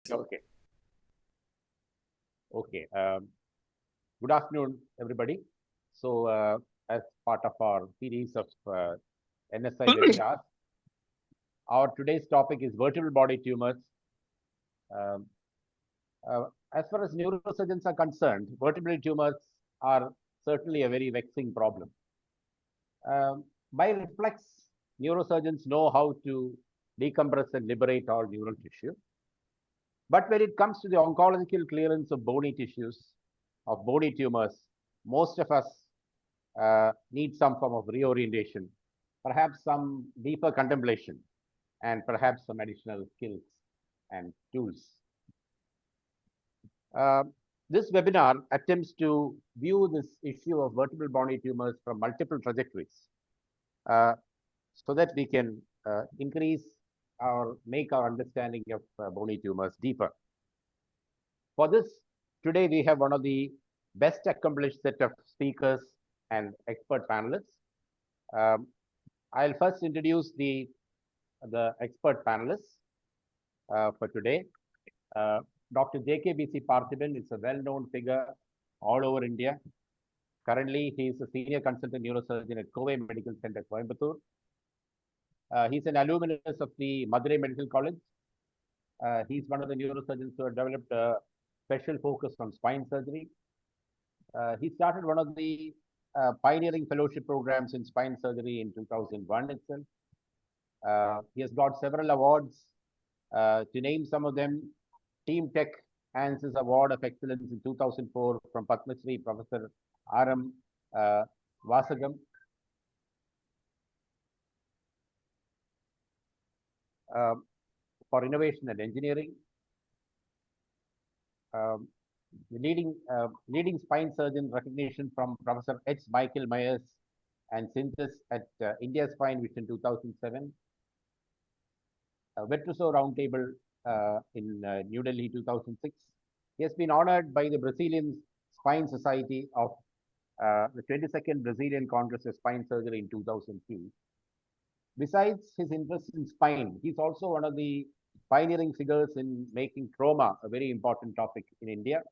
Okay. Okay. Good afternoon, everybody. So, as part of our series of NSI webinars, our today's topic is vertebral body tumors. Um, as far as neurosurgeons are concerned, vertebral tumors are certainly a very vexing problem. By reflex, neurosurgeons know how to decompress and liberate all neural tissue. But when it comes to the oncological clearance of bony tissues, of bony tumors, most of us need some form of reorientation, perhaps some deeper contemplation, and perhaps some additional skills and tools. This webinar attempts to view this issue of vertebral bony tumors from multiple trajectories so that we can increase or make our understanding of bony tumors deeper. For this, today we have one of the best accomplished set of speakers and expert panelists. I'll first introduce the expert panelists for today. Dr. JKBC Parthiban is a well-known figure all over India. Currently, he is a senior consultant neurosurgeon at Kovai Medical Center, Coimbatore. He's an alumnus of the Madurai Medical College. He's one of the neurosurgeons who have developed a special focus on spine surgery. He started one of the pioneering fellowship programs in spine surgery in 2001 itself. He has got several awards. To name some of them, Team Tech ANSYS Award of Excellence in 2004 from Padma Shri Professor R.M. Vasagam. For innovation and engineering. The leading spine surgeon recognition from Professor H. Michael Myers and Synthesis at India Spine Vision 2007. Virtuoso Roundtable in New Delhi 2006. He has been honored by the Brazilian Spine Society of the 22nd Brazilian Congress of Spine Surgery in 2002. Besides his interest in spine, he's also one of the pioneering figures in making trauma a very important topic in India.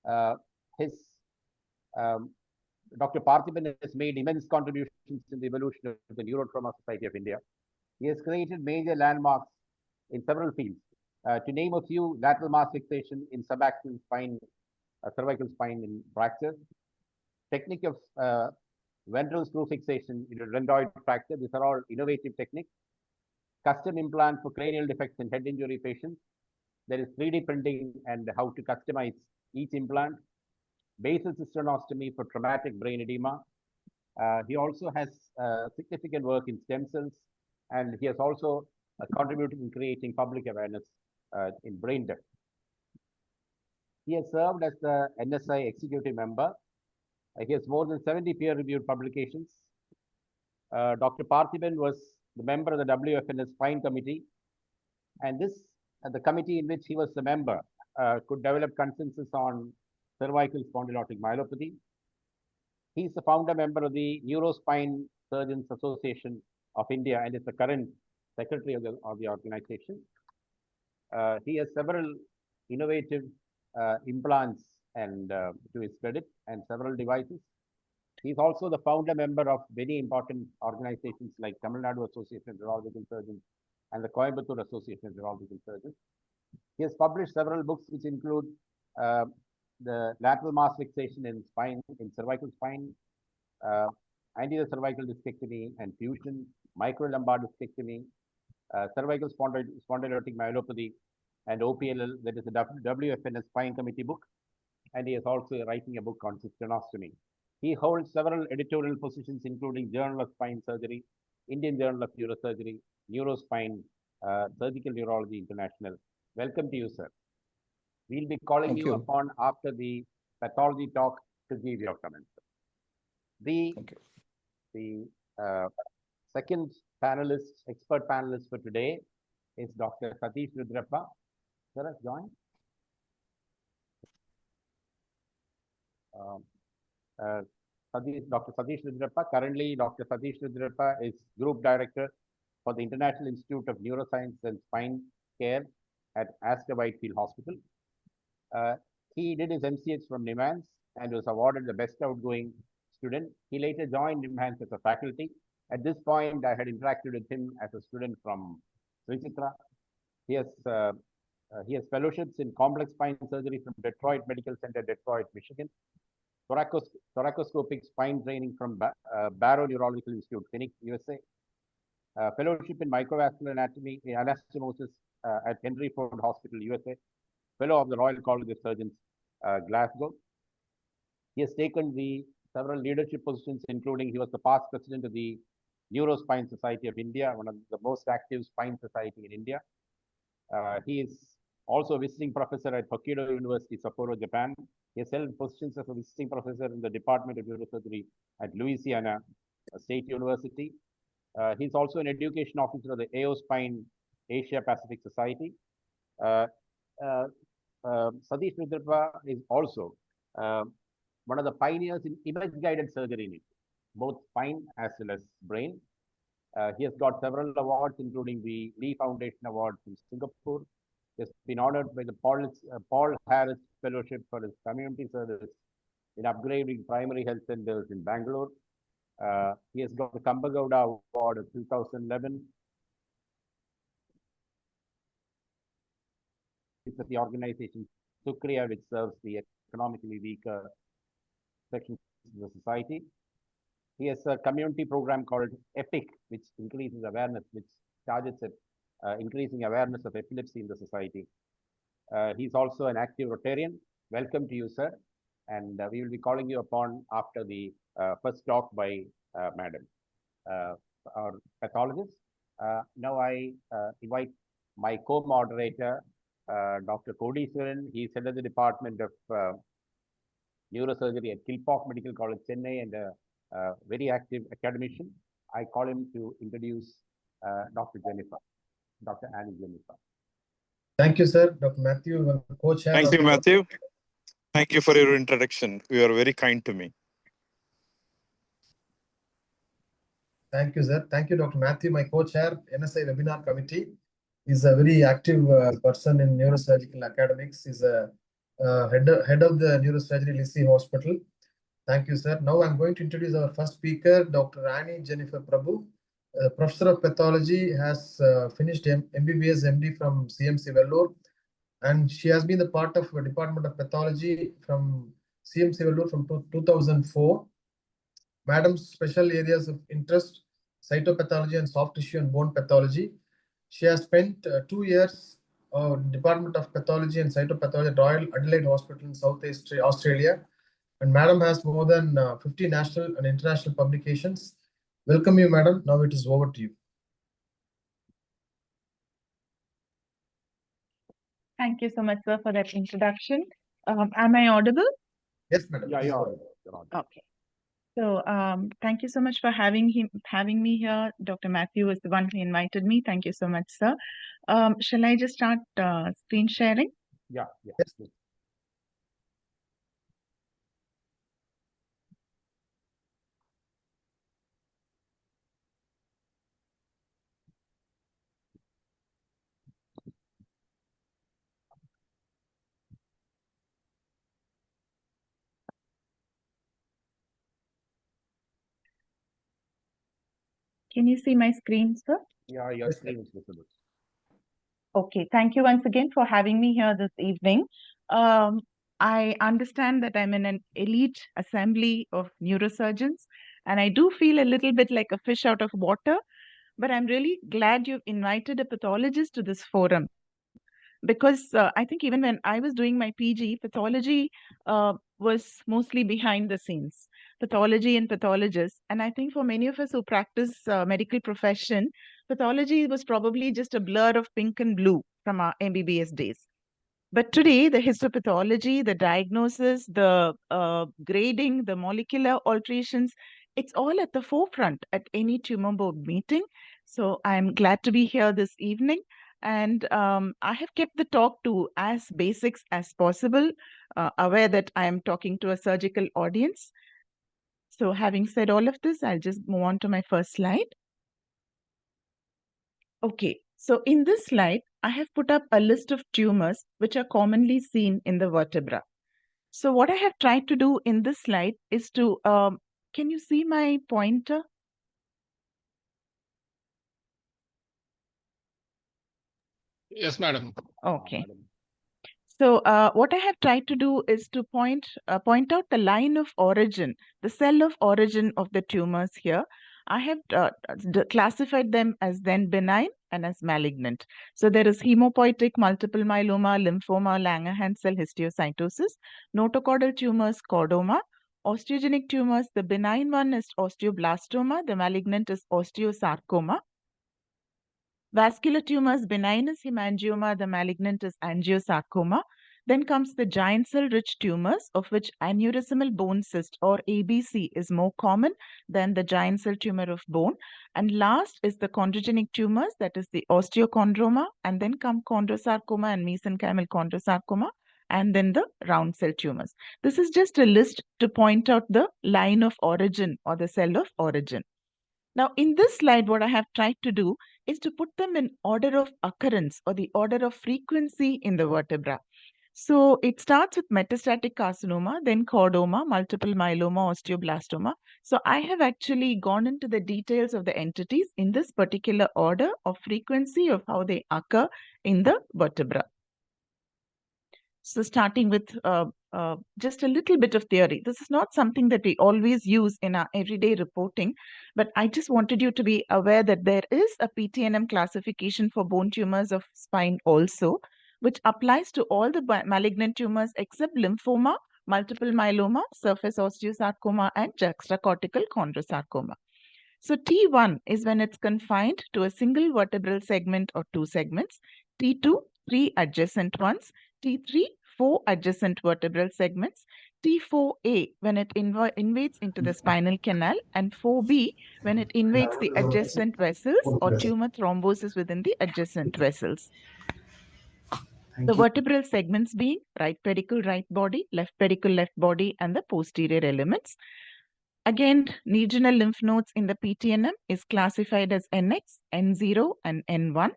Dr. Parthiban has made immense contributions in the evolution of the Neurotrauma Society of India. He has created major landmarks in several fields. To name a few, lateral mass fixation in subaxial spine, cervical spine in fractures, technique of ventral screw fixation in a rhabdoid fracture. These are all innovative techniques. Custom implant for cranial defects in head injury patients. There is 3D printing and how to customize each implant. Basal cystonostomy for traumatic brain edema. He also has significant work in stem cells, and he has also contributed in creating public awareness in brain death. He has served as the NSI executive member. He has more than 70 peer-reviewed publications. Dr. Parthiban was the member of the WFNS Spine Committee, and the committee in which he was the member could develop consensus on cervical spondylotic myelopathy. He is the founder member of the Neurospine Surgeons Association of India and is the current secretary of the organization. He has several innovative implants and to his credit, and several devices. He's also the founder member of many important organizations like Tamil Nadu Association of Neurological Surgeons and the Coimbatore Association of Neurological Surgeons. He has published several books which include the lateral mass fixation in spine, in cervical spine, anterior cervical discectomy and fusion, microlumbar discectomy, cervical spondylotic myelopathy, and OPLL, that is the WFNS Spine Committee book. And he is also writing a book on cystonostomy. He holds several editorial positions, including Journal of Spine Surgery, Indian Journal of Neurosurgery, Neurospine, Surgical Neurology International. Welcome to you, sir. We'll be calling you upon after the pathology talk to give your comments. The second panelist, expert panelist for today is Dr. Satish Rudrappa. Sir, join. Dr. Satish Rudrappa. Currently, Dr. Satish Rudrappa is Group Director for the International Institute of Neuroscience and Spine Care at Astor Whitefield Hospital. He did his MCH from NIMHANS and was awarded the best outgoing student. He later joined NIMHANS as a faculty. At this point, I had interacted with him as a student from Srichitra. He has fellowships in complex spine surgery from Detroit Medical Center, Detroit, Michigan. Thoracoscopic spine training from Barrow Neurological Institute, Phoenix, USA. Fellowship in microvascular anatomy, anastomosis at Henry Ford Hospital, USA. Fellow of the Royal College of Surgeons, Glasgow. He has taken several leadership positions, including he was the past president of the Neurospine Society of India, one of the most active spine society in India. He is also a visiting professor at Hokkaido University, Sapporo, Japan. He has held positions as a visiting professor in the Department of Neurosurgery at Louisiana State University. He's also an education officer of the AO Spine Asia Pacific Society. Satish Mitrapa is also one of the pioneers in image-guided surgery in India, both spine as well as brain. He has got several awards, including the Lee Foundation Award from Singapore. He has been honored by the Paul Harris Fellowship for his community service in upgrading primary health centers in Bangalore. He has got the Kambagowda Award of 2011. It's the organization Sukriya, which serves the economically weaker sections of the society. He has a community program called EPIC, which increases awareness, which targets at increasing awareness of epilepsy in the society. He's also an active Rotarian. Welcome to you, sir. And we will be calling you upon after the first talk by Madam, our pathologist. Now I invite my co-moderator, Dr. Kodiswaran. He's head of the Department of Neurosurgery at Kilpauk Medical College, Chennai, and a very active academician. I call him to introduce Dr. Jennifer, Dr. Annie Jennifer. Thank you, sir. Dr. Matthew, co-chair. Thank you, Matthew. Thank you for your introduction. You are very kind to me. Thank you, sir. Thank you, Dr. Matthew, my co-chair, NSI Webinar Committee. He's a very active person in neurosurgical academics. He's a head of the Neurosurgery Lisi Hospital. Thank you, sir. Now I'm going to introduce our first speaker, Dr. Annie Jennifer Prabhu. Professor of Pathology, has finished MBBS MD from CMC Vellore, and she has been the part of the Department of Pathology from CMC Vellore from 2004. Madam's special areas of interest, cytopathology and soft tissue and bone pathology. She has spent 2 years Department of Pathology and Cytopathology at Royal Adelaide Hospital in South Australia. And Madam has more than 50 national and international publications. Welcome you, Madam. Now it is over to you. Thank you so much, sir, for that introduction. Am I audible? Yes, Madam. Yeah, you're audible. Okay. So thank you so much for having me here. Dr. Matthew was the one who invited me. Thank you so much, sir. Shall I just start screen sharing? Yeah. Yes. Can you see my screen, sir? Yeah, your screen is visible. Okay, thank you once again for having me here this evening. I understand that I'm in an elite assembly of neurosurgeons, and I do feel a little bit like a fish out of water, but I'm really glad you've invited a pathologist to this forum. Because I think even when I was doing my PG, pathology was mostly behind the scenes, pathology and pathologists. And I think for many of us who practice medical profession, pathology was probably just a blur of pink and blue from our MBBS days. But today, the histopathology, the diagnosis, the grading, the molecular alterations, it's all at the forefront at any tumor board meeting. So I'm glad to be here this evening. And I have kept the talk to as basics as possible, aware that I am talking to a surgical audience. So having said all of this, I'll just move on to my first slide. Okay, so in this slide, I have put up a list of tumors which are commonly seen in the vertebra. So what I have tried to do in this slide is to, can you see my pointer? Yes, madam. Okay. So what I have tried to do is to point out the line of origin, the cell of origin of the tumors here. I have classified them as then benign and as malignant. So there is hemopoietic multiple myeloma, lymphoma, Langerhans cell histiocytosis, notochordal tumors, chordoma, osteogenic tumors. The benign one is osteoblastoma, the malignant is osteosarcoma. Vascular tumors, benign is hemangioma, the malignant is angiosarcoma. Then comes the giant cell rich tumors, of which aneurysmal bone cyst or ABC is more common than the giant cell tumor of bone. And last is the chondrogenic tumors, that is the osteochondroma, and then come chondrosarcoma and mesenchymal chondrosarcoma, and then the round cell tumors. This is just a list to point out the line of origin or the cell of origin. Now, in this slide, what I have tried to do is to put them in order of occurrence or the order of frequency in the vertebra. So it starts with metastatic carcinoma, then chordoma, multiple myeloma, osteoblastoma. So I have actually gone into the details of the entities in this particular order of frequency of how they occur in the vertebra. So starting with just a little bit of theory. This is not something that we always use in our everyday reporting, but I just wanted you to be aware that there is a PTNM classification for bone tumors of spine also, which applies to all the malignant tumors except lymphoma, multiple myeloma, surface osteosarcoma, and juxtacortical chondrosarcoma. So T1 is when it's confined to a single vertebral segment or two segments. T2, 3 adjacent ones. T3, 4 adjacent vertebral segments. T4A when it invades into the spinal canal, and 4B when it invades the adjacent vessels or tumor thrombosis within the adjacent vessels. The vertebral segments being right pedicle, right body, left pedicle, left body, and the posterior elements. Again, regional lymph nodes in the PTNM is classified as NX, N0, and N1,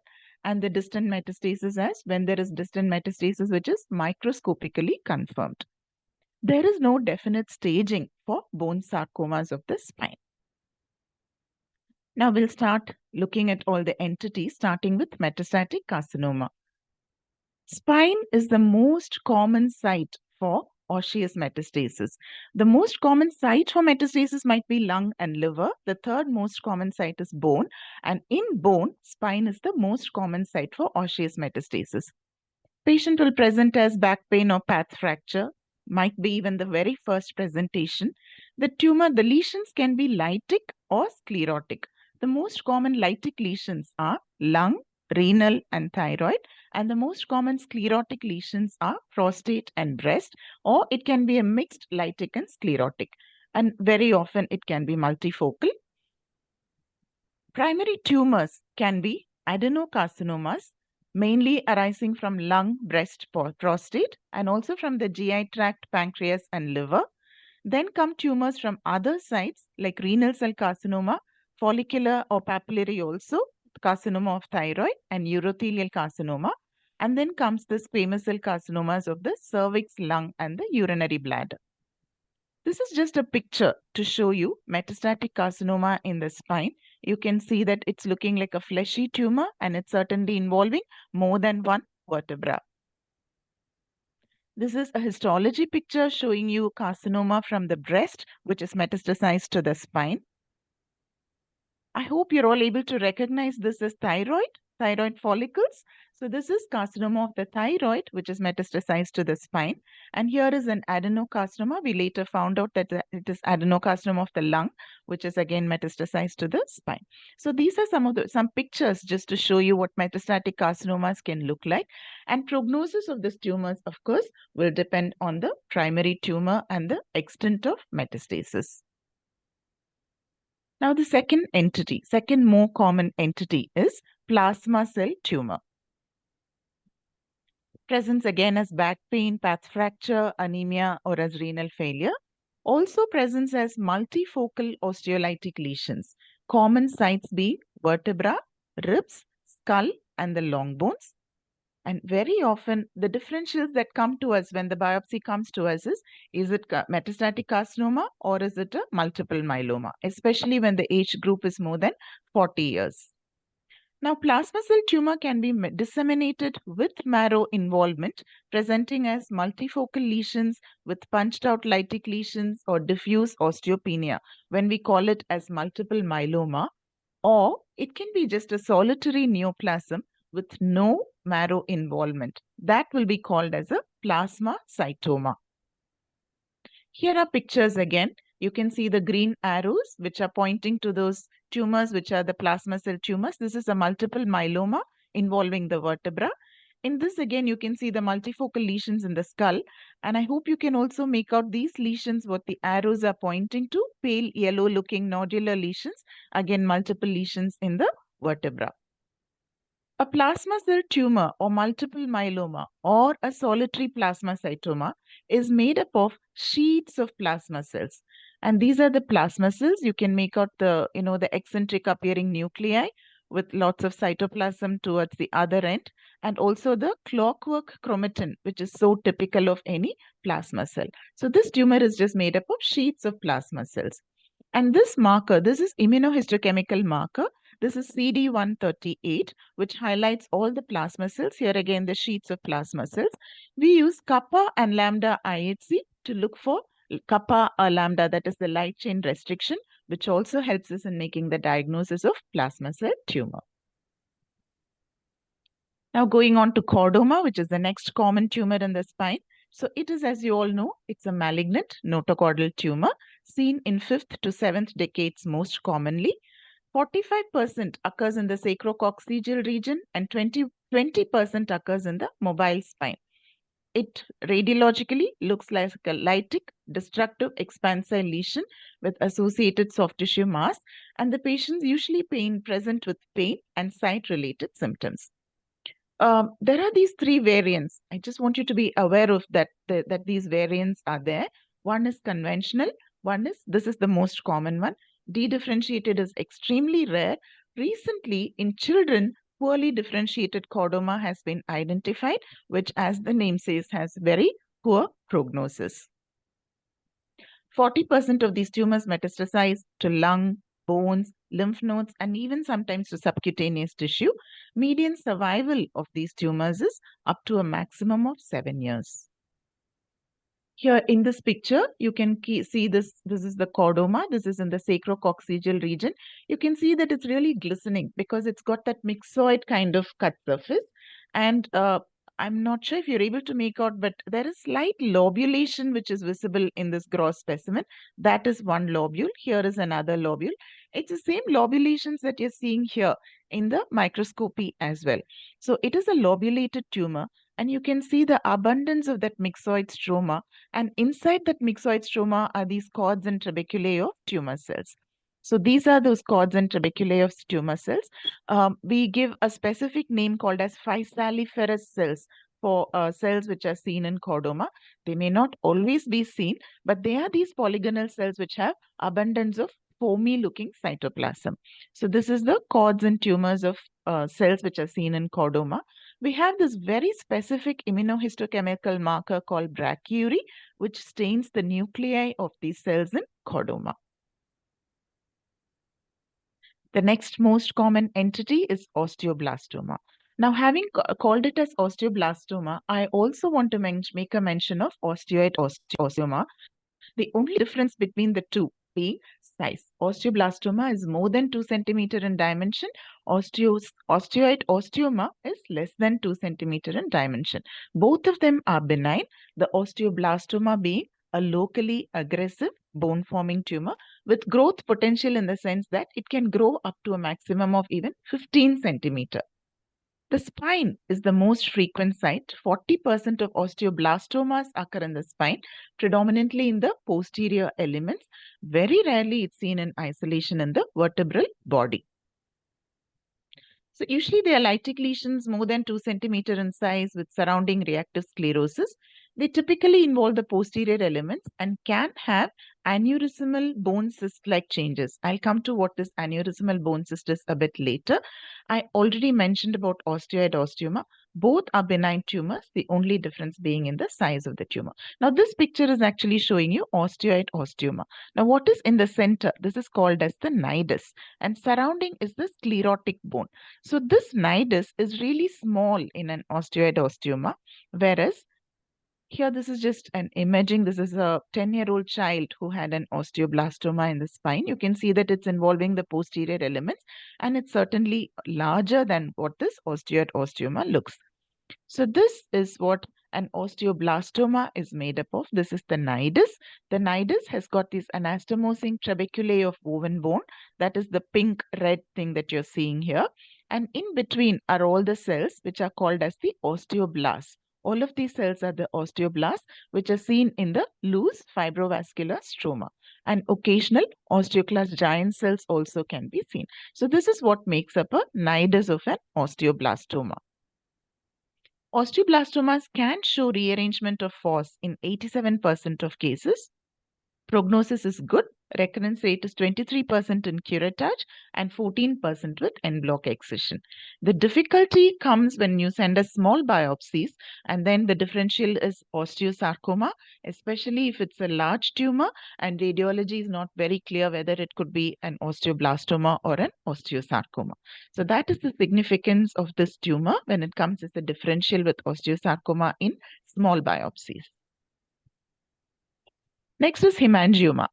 and the distant metastasis as when there is distant metastasis which is microscopically confirmed. There is no definite staging for bone sarcomas of the spine. Now we'll start looking at all the entities, starting with metastatic carcinoma. Spine is the most common site for osseous metastasis. The most common site for metastasis might be lung and liver. The third most common site is bone. And in bone, spine is the most common site for osseous metastasis. Patient will present as back pain or path fracture, might be even the very first presentation. The lesions can be lytic or sclerotic. The most common lytic lesions are lung, renal, and thyroid, and the most common sclerotic lesions are prostate and breast, or it can be a mixed lytic and sclerotic, and very often it can be multifocal. Primary tumors can be adenocarcinomas, mainly arising from lung, breast, prostate, and also from the GI tract, pancreas, and liver. Then come tumors from other sites like renal cell carcinoma, follicular or papillary also, carcinoma of thyroid, and urothelial carcinoma. And then comes the squamous cell carcinomas of the cervix, lung, and the urinary bladder. This is just a picture to show you metastatic carcinoma in the spine. You can see that it's looking like a fleshy tumor, and it's certainly involving more than one vertebra. This is a histology picture showing you carcinoma from the breast, which is metastasized to the spine. I hope you're all able to recognize this as thyroid follicles. So this is carcinoma of the thyroid, which is metastasized to the spine. And here is an adenocarcinoma. We later found out that it is adenocarcinoma of the lung, which is again metastasized to the spine. So these are some pictures just to show you what metastatic carcinomas can look like. And prognosis of these tumors, of course, will depend on the primary tumor and the extent of metastasis. Now, the second more common entity is plasma cell tumor. Presents again as back pain, path fracture, anemia, or as renal failure. Also presents as multifocal osteolytic lesions. Common sites being vertebra, ribs, skull, and the long bones. And very often, the differentials that come to us when the biopsy comes to us is it metastatic carcinoma or is it a multiple myeloma, especially when the age group is more than 40 years. Now, plasma cell tumor can be disseminated with marrow involvement, presenting as multifocal lesions with punched out lytic lesions or diffuse osteopenia when we call it as multiple myeloma, or it can be just a solitary neoplasm with no marrow involvement. That will be called as a plasmacytoma. Here are pictures again. You can see the green arrows which are pointing to those tumors which are the plasma cell tumors. This is a multiple myeloma involving the vertebra. In this again, you can see the multifocal lesions in the skull. And I hope you can also make out these lesions, what the arrows are pointing to, pale yellow looking nodular lesions, again multiple lesions in the vertebra. A plasma cell tumor or multiple myeloma or a solitary plasmacytoma is made up of sheets of plasma cells. And these are the plasma cells. You can make out the eccentric appearing nuclei with lots of cytoplasm towards the other end, and also the clockwork chromatin, which is so typical of any plasma cell. So this tumor is just made up of sheets of plasma cells. And this marker, this is immunohistochemical marker. This is CD138, which highlights all the plasma cells. Here again, the sheets of plasma cells. We use kappa and lambda IHC to look for kappa or lambda, that is the light chain restriction, which also helps us in making the diagnosis of plasma cell tumor. Now going on to chordoma, which is the next common tumor in the spine. So it is, as you all know, it's a malignant notochordal tumor seen in 5th to 7th decades most commonly. 45% occurs in the sacrococcygeal region and 20% occurs in the mobile spine. It radiologically looks like a lytic destructive expansile lesion with associated soft tissue mass, and the patients usually present with pain and site-related symptoms. There are these 3 variants. I just want you to be aware of that these variants are there. One is conventional. This is the most common one. Dedifferentiated is extremely rare. Recently, in children, poorly differentiated chordoma has been identified, which, as the name says, has very poor prognosis. 40% of these tumors metastasize to lung, bones, lymph nodes, and even sometimes to subcutaneous tissue. Median survival of these tumors is up to a maximum of 7 years. Here in this picture, you can see this. This is the chordoma. This is in the sacrococcygeal region. You can see that it's really glistening because it's got that myxoid kind of cut surface. And I'm not sure if you're able to make out, but there is slight lobulation which is visible in this gross specimen. That is one lobule. Here is another lobule. It's the same lobulations that you're seeing here in the microscopy as well. So it is a lobulated tumor, and you can see the abundance of that myxoid stroma. And inside that myxoid stroma are these cords and trabeculae of tumor cells. So these are those cords and trabeculae of tumor cells. We give a specific name called as physalliferous cells for cells which are seen in chordoma. They may not always be seen, but they are these polygonal cells which have abundance of foamy-looking cytoplasm. So this is the cords and tumors of cells which are seen in chordoma. We have this very specific immunohistochemical marker called brachyury, which stains the nuclei of these cells in chordoma. The next most common entity is osteoblastoma. Now, having called it as osteoblastoma, I also want to make a mention of osteoid osteoma. The only difference between the two being size. Osteoblastoma is more than 2 cm in dimension. Osteoid osteoma is less than 2 cm in dimension. Both of them are benign. The osteoblastoma being a locally aggressive bone-forming tumor with growth potential in the sense that it can grow up to a maximum of even 15 centimeter. The spine is the most frequent site. 40% of osteoblastomas occur in the spine, predominantly in the posterior elements. Very rarely it's seen in isolation in the vertebral body. So usually they are lytic lesions more than 2 cm in size with surrounding reactive sclerosis. They typically involve the posterior elements and can have aneurysmal bone cyst-like changes. I'll come to what this aneurysmal bone cyst is a bit later. I already mentioned about osteoid osteoma. Both are benign tumors, the only difference being in the size of the tumor. Now, this picture is actually showing you osteoid osteoma. Now, what is in the center? This is called as the nidus, and surrounding is the sclerotic bone. So, this nidus is really small in an osteoid osteoma, whereas here, this is just an imaging. This is a 10-year-old child who had an osteoblastoma in the spine. You can see that it's involving the posterior elements, and it's certainly larger than what this osteoid osteoma looks. So this is what an osteoblastoma is made up of. This is the nidus. The nidus has got these anastomosing trabeculae of woven bone. That is the pink red thing that you're seeing here. And in between are all the cells which are called as the osteoblasts. All of these cells are the osteoblasts, which are seen in the loose fibrovascular stroma. And occasional osteoclast giant cells also can be seen. So this is what makes up a nidus of an osteoblastoma. Osteoblastomas can show rearrangement of FOS in 87% of cases. Prognosis is good. Recurrence rate is 23% in curettage and 14% with en bloc excision. The difficulty comes when you send us small biopsies, and then the differential is osteosarcoma, especially if it's a large tumor and radiology is not very clear whether it could be an osteoblastoma or an osteosarcoma. So that is the significance of this tumor when it comes as a differential with osteosarcoma in small biopsies. Next is hemangioma.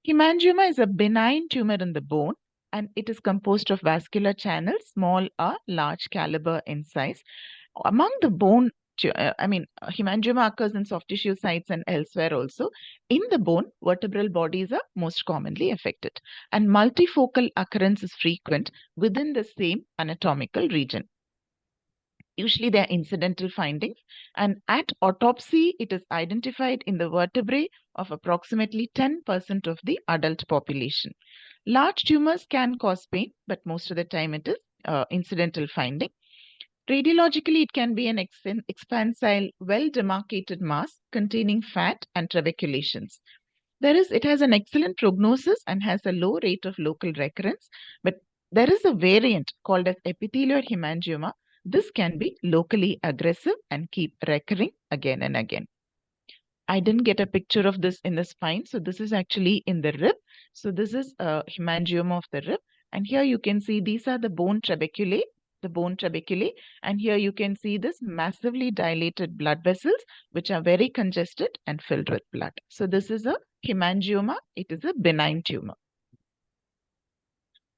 Hemangioma is a benign tumor in the bone, and it is composed of vascular channels, small or large caliber in size. Among the bone, hemangioma occurs in soft tissue sites and elsewhere also. In the bone, vertebral bodies are most commonly affected, and multifocal occurrence is frequent within the same anatomical region. Usually they are incidental findings, and at autopsy, it is identified in the vertebrae of approximately 10% of the adult population. Large tumors can cause pain, but most of the time it is incidental finding. Radiologically, it can be an expansile, well-demarcated mass containing fat and trabeculations. It has an excellent prognosis and has a low rate of local recurrence, but there is a variant called as epithelial hemangioma. This can be locally aggressive and keep recurring again and again. I didn't get a picture of this in the spine, so this is actually in the rib. So this is a hemangioma of the rib, and here you can see these are the bone trabeculae, and here you can see this massively dilated blood vessels which are very congested and filled with blood. So this is a hemangioma. It is a benign tumor.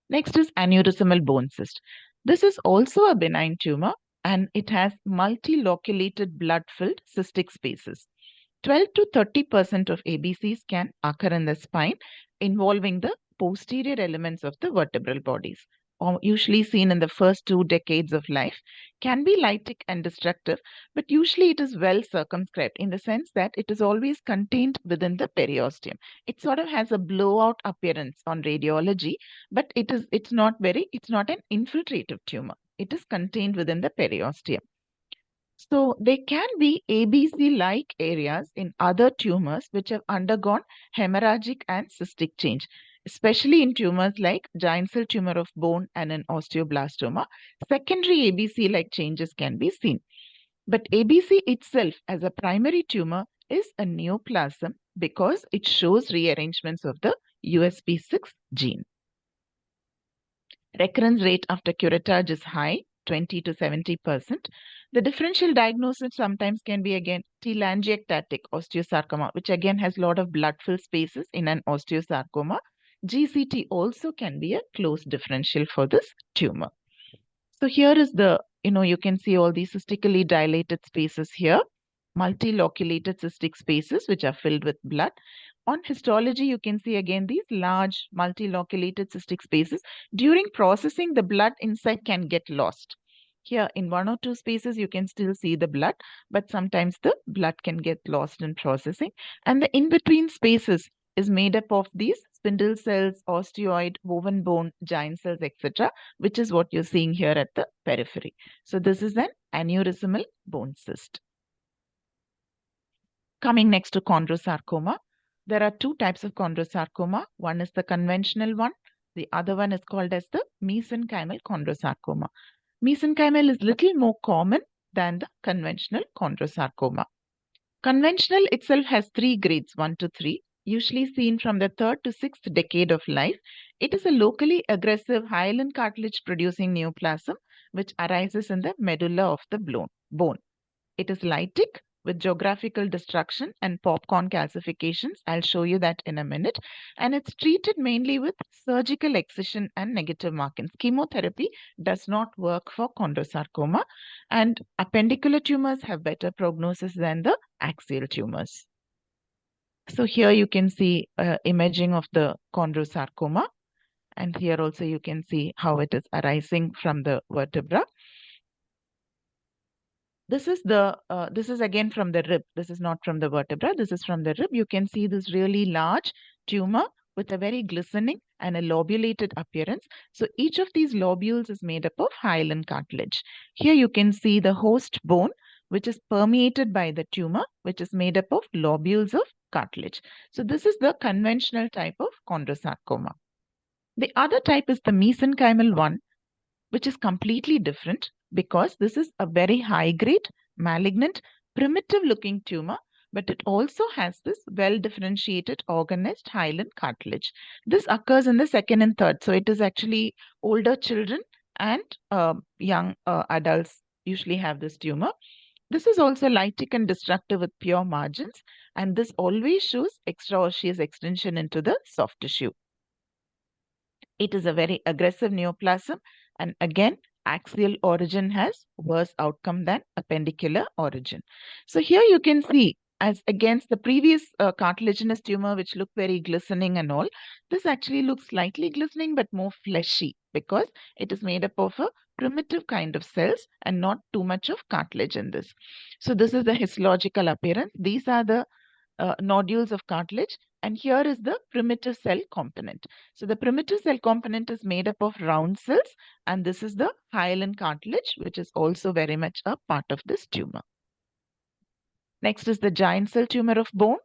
Next is aneurysmal bone cyst. This is also a benign tumor, and it has multiloculated blood-filled cystic spaces. 12 to 30% of ABCs can occur in the spine, involving the posterior elements of the vertebral bodies, or usually seen in the first 2 decades of life, can be lytic and destructive, but usually it is well circumscribed in the sense that it is always contained within the periosteum. It sort of has a blowout appearance on radiology, but it's not an infiltrative tumor. It is contained within the periosteum. So there can be ABC-like areas in other tumors which have undergone hemorrhagic and cystic change, especially in tumors like giant cell tumor of bone and an osteoblastoma. Secondary ABC-like changes can be seen. But ABC itself as a primary tumor is a neoplasm because it shows rearrangements of the USP6 gene. Recurrence rate after curettage is high, 20 to 70%. The differential diagnosis sometimes can be again telangiectatic osteosarcoma, which again has a lot of blood-filled spaces in an osteosarcoma. GCT also can be a close differential for this tumor. So here is you can see all these cystically dilated spaces here, multiloculated cystic spaces which are filled with blood. On histology, you can see again these large multiloculated cystic spaces. During processing, the blood inside can get lost. Here in 1 or 2 spaces, you can still see the blood, but sometimes the blood can get lost in processing. And the in-between spaces is made up of these spindle cells, osteoid, woven bone, giant cells, etc., which is what you're seeing here at the periphery. So this is an aneurysmal bone cyst. Coming next to chondrosarcoma, there are 2 types of chondrosarcoma. One is the conventional one. The other one is called as the mesenchymal chondrosarcoma. Mesenchymal is little more common. than the conventional chondrosarcoma. Conventional itself has 3 grades, 1 to 3, usually seen from the 3rd to 6th decade of life. It is a locally aggressive hyaline cartilage producing neoplasm which arises in the medulla of the bone. It is lytic with geographical destruction and popcorn calcifications. I'll show you that in a minute. And it's treated mainly with surgical excision and negative markings. Chemotherapy does not work for chondrosarcoma, and appendicular tumors have better prognosis than the axial tumors. So here you can see imaging of the chondrosarcoma, and here also you can see how it is arising from the vertebra. This is again from the rib. This is not from the vertebra. This is from the rib. You can see this really large tumor with a very glistening and a lobulated appearance. So each of these lobules is made up of hyaline cartilage. Here you can see the host bone, which is permeated by the tumor, which is made up of lobules of cartilage. So this is the conventional type of chondrosarcoma. The other type is the mesenchymal one, which is completely different because this is a very high grade, malignant, primitive looking tumor, but it also has this well differentiated organized hyaline cartilage. This occurs in the 2nd and 3rd. So it is actually older children and young adults usually have this tumor. This is also lytic and destructive with pure margins, and this always shows extraosseous extension into the soft tissue. It is a very aggressive neoplasm, and again, axial origin has worse outcome than appendicular origin. So here you can see, as against the previous cartilaginous tumor, which looked very glistening and all, this actually looks slightly glistening but more fleshy because it is made up of a primitive kind of cells and not too much of cartilage in this. So this is the histological appearance. These are the nodules of cartilage, and here is the primitive cell component. So the primitive cell component is made up of round cells, and this is the hyaline cartilage, which is also very much a part of this tumor. Next is the giant cell tumor of bone.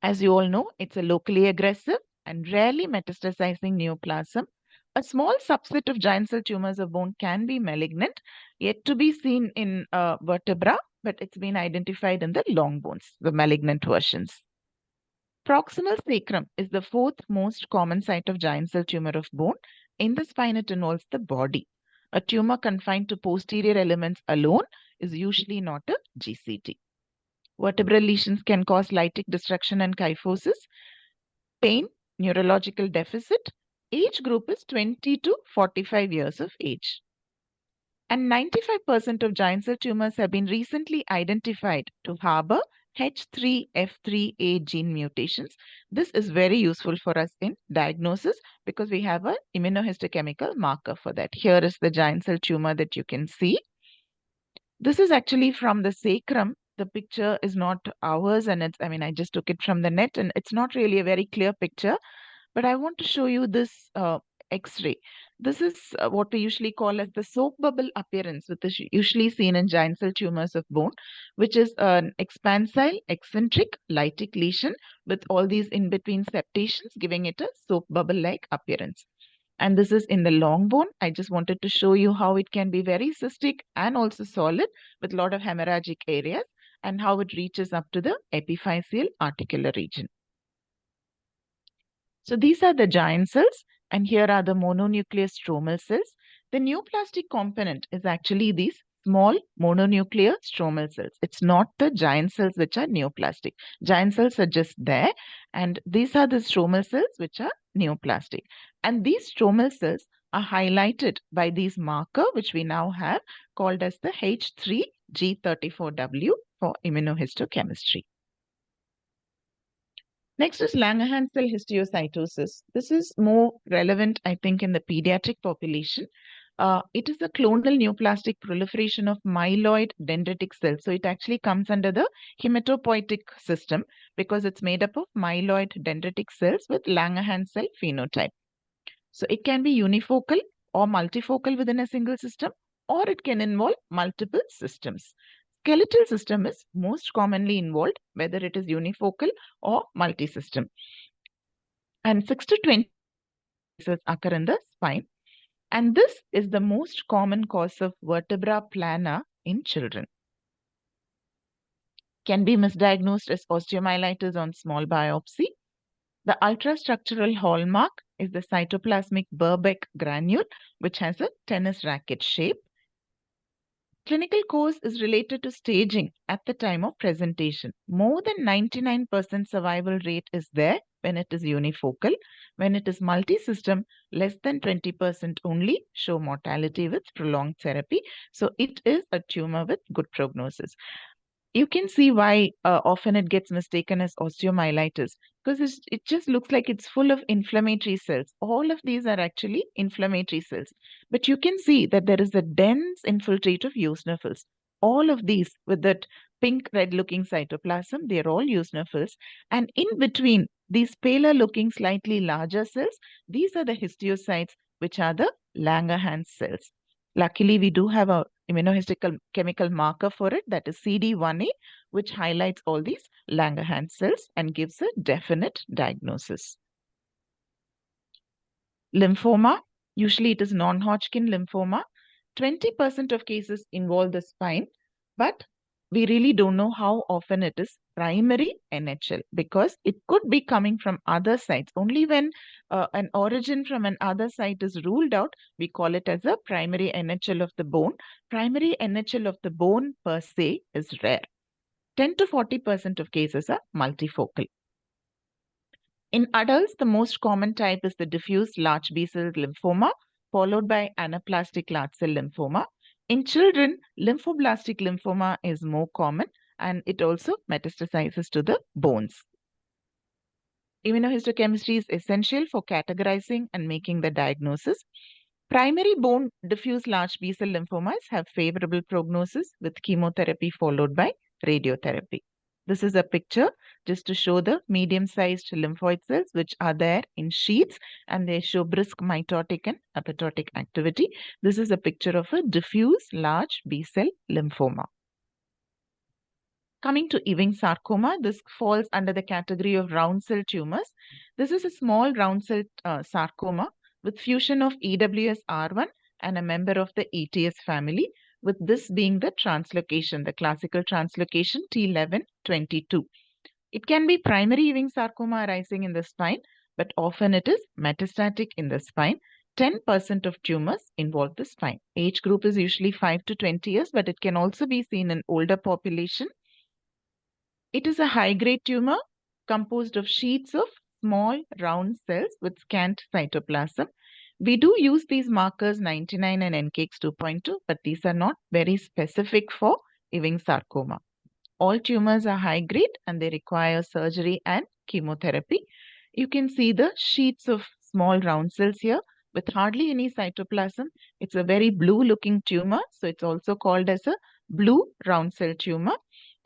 As you all know, it's a locally aggressive and rarely metastasizing neoplasm. A small subset of giant cell tumors of bone can be malignant, yet to be seen in vertebra, but it's been identified in the long bones, the malignant versions. Proximal sacrum is the 4th most common site of giant cell tumor of bone. In the spine, it involves the body. A tumor confined to posterior elements alone is usually not a GCT. Vertebral lesions can cause lytic destruction and kyphosis, pain, neurological deficit. Age group is 20 to 45 years of age. And 95% of giant cell tumors have been recently identified to harbor H3F3A gene mutations. This is very useful for us in diagnosis because we have an immunohistochemical marker for that. Here is the giant cell tumor that you can see. This is actually from the sacrum. The picture is not ours, and I just took it from the net, and it's not really a very clear picture, but I want to show you this X-ray. This is what we usually call as the soap bubble appearance, which is usually seen in giant cell tumors of bone, which is an expansile, eccentric, lytic lesion with all these in-between septations, giving it a soap bubble-like appearance. And this is in the long bone. I just wanted to show you how it can be very cystic and also solid with a lot of hemorrhagic areas, and how it reaches up to the epiphyseal articular region. So these are the giant cells, and here are the mononuclear stromal cells. The neoplastic component is actually these small mononuclear stromal cells. It's not the giant cells which are neoplastic. Giant cells are just there, and these are the stromal cells which are neoplastic. And these stromal cells are highlighted by these marker, which we now have called as the H3G34W for immunohistochemistry. Next is Langerhans cell histiocytosis. This is more relevant, I think, in the pediatric population. It is a clonal neoplastic proliferation of myeloid dendritic cells. So it actually comes under the hematopoietic system because it's made up of myeloid dendritic cells with Langerhans cell phenotype. So it can be unifocal or multifocal within a single system, or it can involve multiple systems. Skeletal system is most commonly involved, whether it is unifocal or multi-system. And 6 to 20 cases occur in the spine. And this is the most common cause of vertebra plana in children. Can be misdiagnosed as osteomyelitis on small biopsy. The ultrastructural hallmark is the cytoplasmic Burbeck granule, which has a tennis racket shape. Clinical course is related to staging at the time of presentation. More than 99% survival rate is there when it is unifocal. When it is multi-system, less than 20% only show mortality with prolonged therapy. So it is a tumor with good prognosis. You can see why often it gets mistaken as osteomyelitis, because it just looks like it's full of inflammatory cells. All of these are actually inflammatory cells. But you can see that there is a dense infiltrate of eosinophils. All of these with that pink red looking cytoplasm, they're all eosinophils. And in between these paler looking slightly larger cells, these are the histiocytes, which are the Langerhans cells. Luckily, we do have a immunohistochemical marker for it, that is CD1A, which highlights all these Langerhans cells and gives a definite diagnosis. Lymphoma, usually it is non-Hodgkin lymphoma. 20% of cases involve the spine, but we really don't know how often it is primary NHL, because it could be coming from other sites. Only when an origin from an other site is ruled out, we call it as a primary NHL of the bone. Primary NHL of the bone per se is rare. 10 to 40% of cases are multifocal. In adults, the most common type is the diffuse large B-cell lymphoma, followed by anaplastic large cell lymphoma. In children, lymphoblastic lymphoma is more common, and it also metastasizes to the bones. Immunohistochemistry is essential for categorizing and making the diagnosis. Primary bone diffuse large B-cell lymphomas have favorable prognosis with chemotherapy followed by radiotherapy. This is a picture just to show the medium-sized lymphoid cells which are there in sheets, and they show brisk mitotic and apoptotic activity. This is a picture of a diffuse large B-cell lymphoma. Coming to Ewing sarcoma, this falls under the category of round cell tumors. This is a small round cell sarcoma with fusion of EWS-R1 and a member of the ETS family, with this being the translocation, the classical translocation T1122. It can be primary Ewing sarcoma arising in the spine, but often it is metastatic in the spine. 10% of tumors involve the spine. Age group is usually 5 to 20 years, but it can also be seen in older population. It is a high-grade tumor composed of sheets of small round cells with scant cytoplasm. We do use these markers 99 and NKX 2.2, but these are not very specific for Ewing sarcoma. All tumors are high-grade and they require surgery and chemotherapy. You can see the sheets of small round cells here with hardly any cytoplasm. It's a very blue-looking tumor, so it's also called as a blue round cell tumor.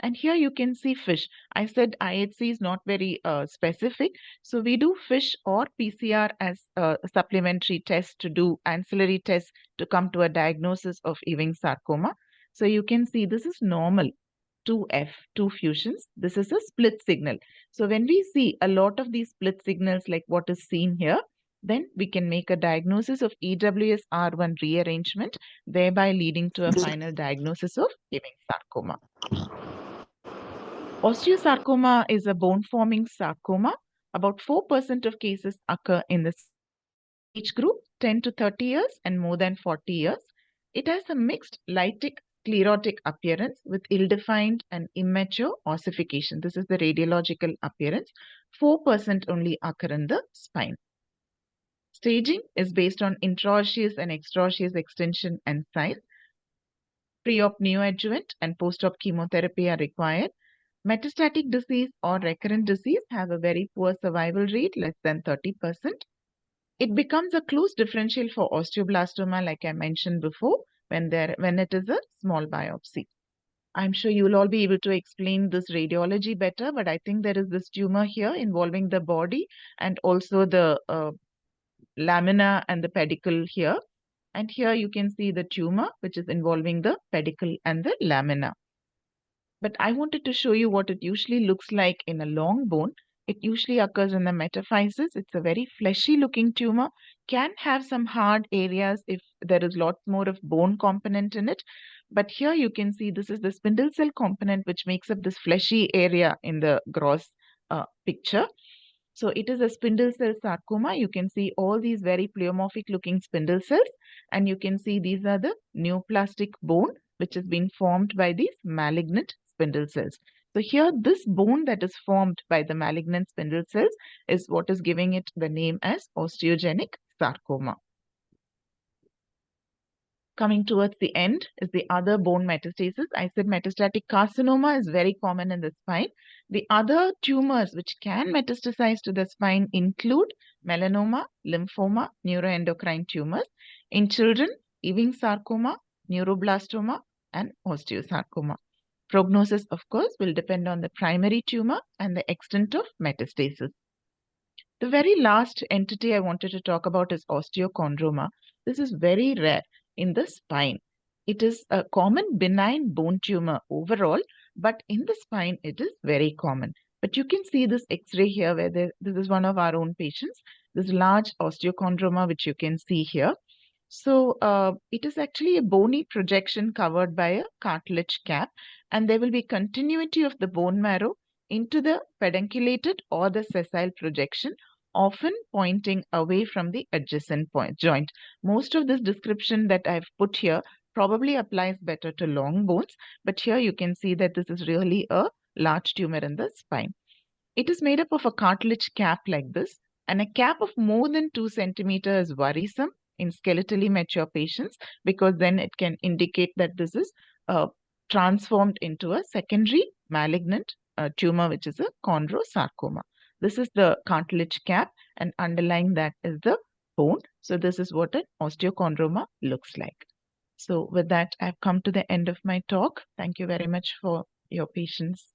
And here you can see fish. I said IHC is not very specific. So we do fish or PCR as a supplementary test to do ancillary tests to come to a diagnosis of Ewing sarcoma. So you can see this is normal. 2F, 2 fusions. This is a split signal. So when we see a lot of these split signals like what is seen here, then we can make a diagnosis of EWS-R1 rearrangement, thereby leading to a final diagnosis of Ewing sarcoma. Osteosarcoma is a bone-forming sarcoma. About 4% of cases occur in this age group, 10 to 30 years and more than 40 years. It has a mixed lytic sclerotic appearance with ill-defined and immature ossification. This is the radiological appearance. 4% only occur in the spine. Staging is based on intraosseous and extraosseous extension and size. Pre-op neoadjuvant and post-op chemotherapy are required. Metastatic disease or recurrent disease have a very poor survival rate, less than 30%. It becomes a close differential for osteoblastoma, like I mentioned before, when it is a small biopsy. I'm sure you'll all be able to explain this radiology better, but I think there is this tumor here involving the body and also the lamina and the pedicle here. And here you can see the tumor, which is involving the pedicle and the lamina. But I wanted to show you what it usually looks like in a long bone. It usually occurs in the metaphysis. It's a very fleshy looking tumor, can have some hard areas if there is lots more of bone component in it. But here you can see this is the spindle cell component which makes up this fleshy area in the gross picture. So it is a spindle cell sarcoma. You can see all these very pleomorphic looking spindle cells, and you can see these are the neoplastic bone which has been formed by these malignant spindle cells. So here this bone that is formed by the malignant spindle cells is what is giving it the name as osteogenic sarcoma. Coming towards the end is the other bone metastasis. I said metastatic carcinoma is very common in the spine. The other tumors which can metastasize to the spine include melanoma, lymphoma, neuroendocrine tumors. In children, Ewing sarcoma, neuroblastoma, and osteosarcoma. Prognosis, of course, will depend on the primary tumor and the extent of metastasis. The very last entity I wanted to talk about is osteochondroma. This is very rare in the spine. It is a common benign bone tumor overall, but in the spine it is very common. But you can see this X-ray here where this is one of our own patients, this large osteochondroma which you can see here. So it is actually a bony projection covered by a cartilage cap, and there will be continuity of the bone marrow into the pedunculated or the sessile projection, often pointing away from the adjacent joint. Most of this description that I've put here probably applies better to long bones, but here you can see that this is really a large tumor in the spine. It is made up of a cartilage cap like this, and a cap of more than 2 centimeters is worrisome in skeletally mature patients because then it can indicate that this is transformed into a secondary malignant tumor, which is a chondrosarcoma. This is the cartilage cap, and underlying that is the bone. So this is what an osteochondroma looks like. So with that, I've come to the end of my talk. Thank you very much for your patience.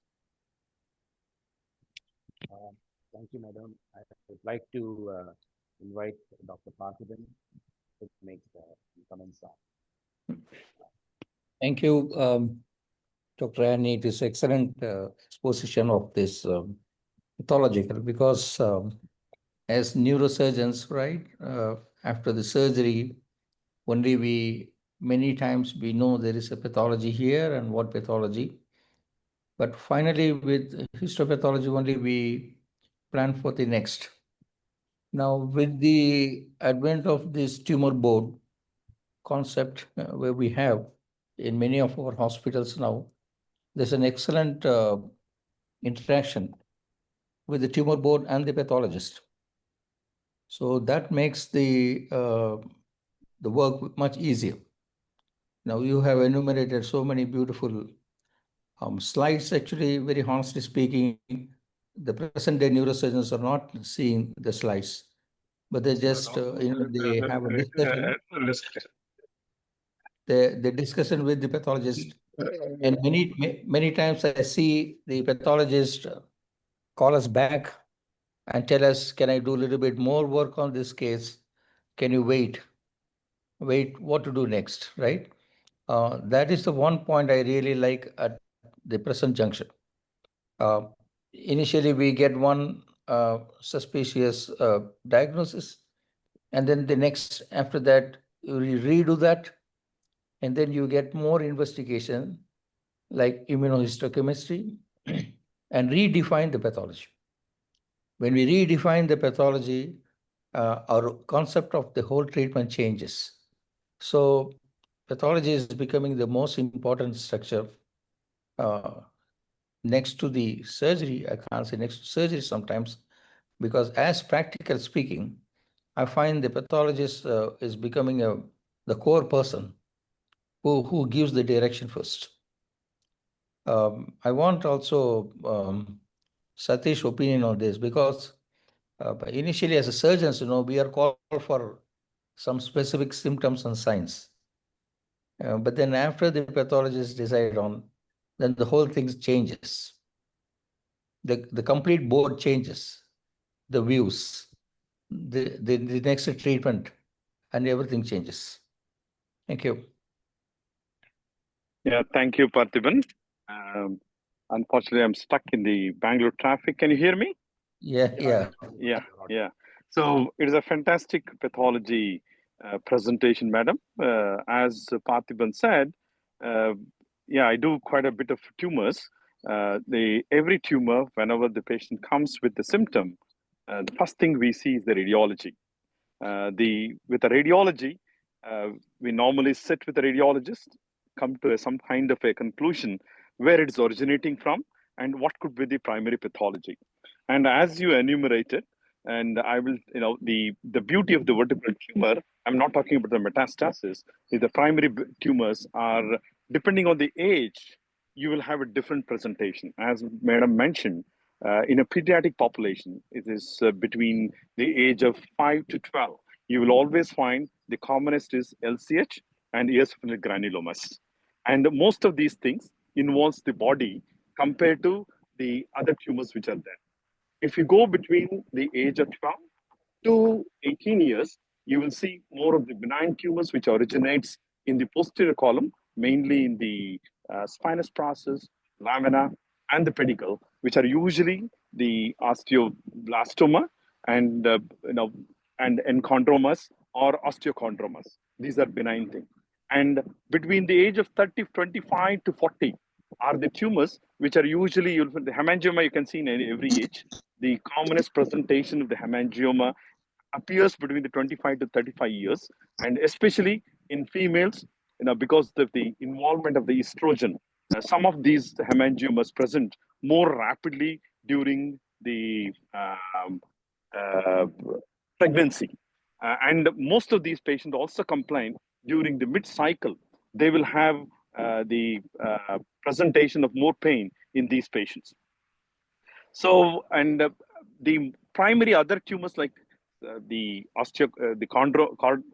Thank you, madam. I would like to invite Dr. Parthiban to make the comments. Thank you, Dr. Annie. It is excellent exposition of this pathological because as neurosurgeons, right, after the surgery, only many times we know there is a pathology here and what pathology. But finally, with histopathology, only we plan for the next. Now, with the advent of this tumor board concept, where we have in many of our hospitals now, there's an excellent interaction with the tumor board and the pathologist. So that makes the work much easier. Now you have enumerated so many beautiful slides. Actually, very honestly speaking, the present day neurosurgeons are not seeing the slides, but they just they have a discussion. The discussion with the pathologist, and many times I see the pathologist call us back and tell us, can I do a little bit more work on this case? Can you wait what to do next, right? That is the one point I really like at the present juncture. Initially, we get one suspicious diagnosis, and then the next, after that, you redo that, and then you get more investigation like immunohistochemistry and redefine the pathology. When we redefine the pathology, our concept of the whole treatment changes. So pathology is becoming the most important structure next to the surgery. I can't say next to surgery sometimes, because as practical speaking, I find the pathologist is becoming the core person who gives the direction first. I want also Satish's opinion on this, because initially as a surgeons, we are called for some specific symptoms and signs. But then after the pathologist decide on, then the whole thing changes. The complete board changes, the views, the next treatment, and everything changes. Thank you. Yeah, thank you, Parthiban. Unfortunately, I'm stuck in the Bangalore traffic. Can you hear me? Yeah. Yeah. So it is a fantastic pathology presentation, madam. As Parthiban said, uh, yeah, I do quite a bit of tumors. Every tumor, whenever the patient comes with the symptom, the first thing we see is the radiology. With the radiology, we normally sit with the radiologist, come to some kind of a conclusion where it's originating from and what could be the primary pathology. And as you enumerated, and I will, the beauty of the vertebral tumor, I'm not talking about the metastasis, is the primary tumors are, depending on the age, you will have a different presentation. As Madam mentioned, in a pediatric population, it is between the age of 5 to 12. You will always find the commonest is LCH and eosinophilic granulomas. And most of these things involves the body compared to the other tumors which are there. If you go between the age of 12 to 18 years, you will see more of the benign tumors which originates in the posterior column, mainly in the spinous process, lamina, and the pedicle, which are usually the osteoblastoma and and enchondromas or osteochondromas. These are benign things. And between the age of 25 to 40 are the tumors which are usually the hemangioma you can see in every age. The commonest presentation of the hemangioma appears between the 25 to 35 years, and especially in females, because of the involvement of the estrogen. Some of these hemangiomas present more rapidly during the uh, pregnancy. And most of these patients also complain during the mid-cycle. They will have the presentation of more pain in these patients. So, and the primary other tumors like the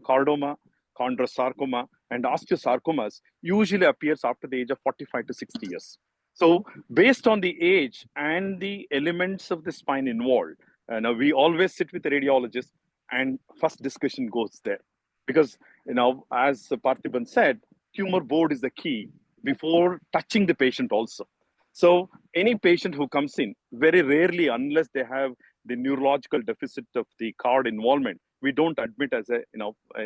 chordoma, chondrosarcoma, and osteosarcomas usually appears after the age of 45 to 60 years. So, based on the age and the elements of the spine involved, now we always sit with the radiologist, and first discussion goes there, because as Parthiban said, tumor board is the key before touching the patient also. So any patient who comes in, very rarely, unless they have the neurological deficit of the cord involvement, we don't admit as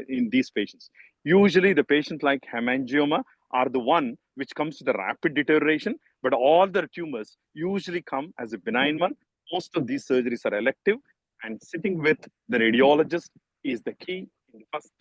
in these patients. Usually the patient like hemangioma are the one which comes to the rapid deterioration, but all the tumors usually come as a benign one. Most of these surgeries are elective, and sitting with the radiologist is the key in the first,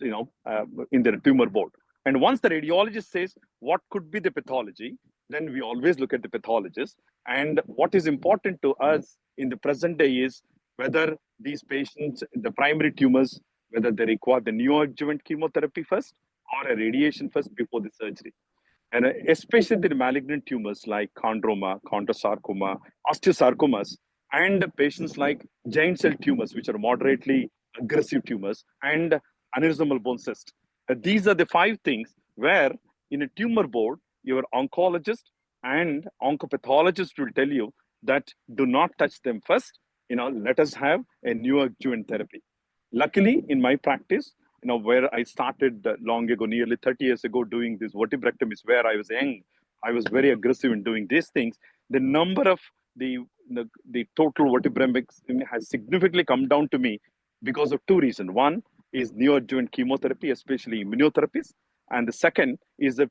in the tumor board. And once the radiologist says what could be the pathology, then we always look at the pathologist. And what is important to us in the present day is whether these patients, the primary tumors, whether they require the neoadjuvant chemotherapy first or a radiation first before the surgery. And especially the malignant tumors like chondroma, chondrosarcoma, osteosarcomas, and patients like giant cell tumors, which are moderately aggressive tumors, and aneurysmal bone cyst. These are the 5 things where in a tumor board, your oncologist and oncopathologist will tell you that do not touch them first. Let us have a neoadjuvant therapy. Luckily, in my practice, where I started long ago, nearly 30 years ago, doing this vertebrectomies, where I was young, I was very aggressive in doing these things. The number of the total vertebrectomies has significantly come down to me because of 2 reasons. One is neoadjuvant chemotherapy, especially immunotherapies, and the second is the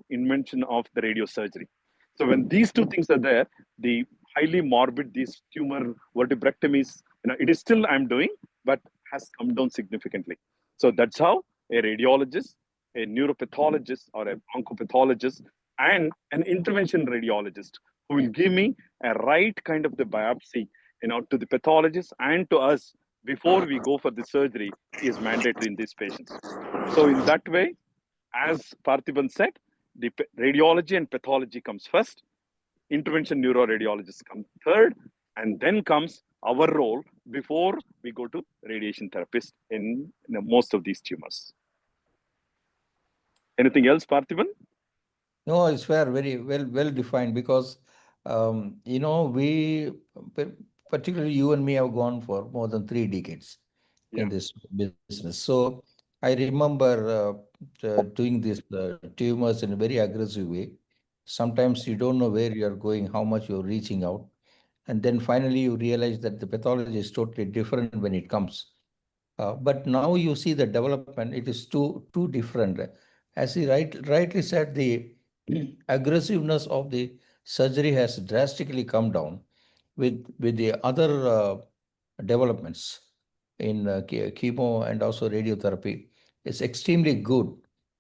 invention of the radiosurgery. So when these 2 things are there, the highly morbid, these tumor vertebrectomies, it is still I'm doing, but has come down significantly. So that's how a radiologist, a neuropathologist, or an oncopathologist, and an intervention radiologist who will give me a right kind of the biopsy, to the pathologist and to us before we go for the surgery is mandatory in these patients. So in that way, as Parthiban said, the radiology and pathology comes first, intervention neuroradiologists come third, and then comes our role before we go to radiation therapist in most of these tumors. Anything else, Parthiban? No, it's fair, very well defined, because we, particularly you and me, have gone for more than 3 decades in this business. So I remember doing these tumors in a very aggressive way. Sometimes you don't know where you are going, how much you're reaching out. And then finally you realize that the pathology is totally different when it comes. But now you see the development, it is too different. As he rightly said, the aggressiveness of the surgery has drastically come down with the other developments in chemo and also radiotherapy. It's extremely good.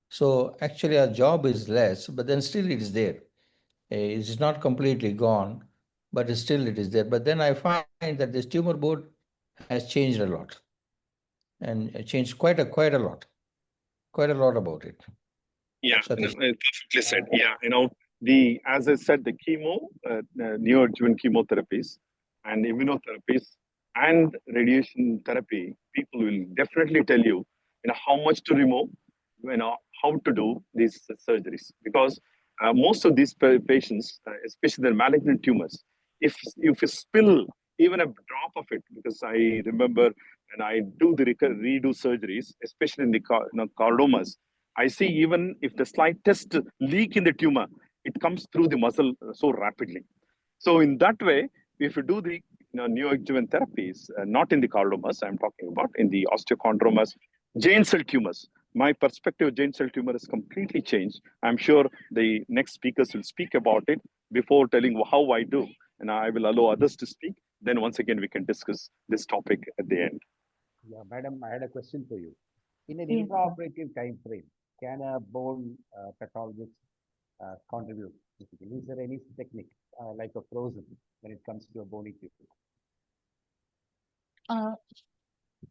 So actually our job is less, but then still it is there. It's not completely gone, but still it is there. But then I find that this tumor board has changed a lot, and changed quite a lot about it. Yeah, Satish. perfectly said. Yeah, as I said, the neoadjuvant chemotherapies and immunotherapies and radiation therapy, people will definitely tell you, how much to remove, how to do these surgeries. Because most of these patients, especially their malignant tumors, if you spill even a drop of it, because I remember when I do the redo surgeries, especially in the chordomas, I see even if the slightest leak in the tumor, it comes through the muscle so rapidly. So in that way, if you do the neoadjuvant therapies, not in the chordomas, I'm talking about in the osteochondromas, giant cell tumors, my perspective of giant cell tumor has completely changed. I'm sure the next speakers will speak about it before telling how I do. And I will allow others to speak. Then once again, we can discuss this topic at the end. Yeah, madam, I had a question for you. In an Yes, sir. intraoperative time frame, can a bone pathologist contribute? Is there any technique like a frozen when it comes to a bony tissue? Uh,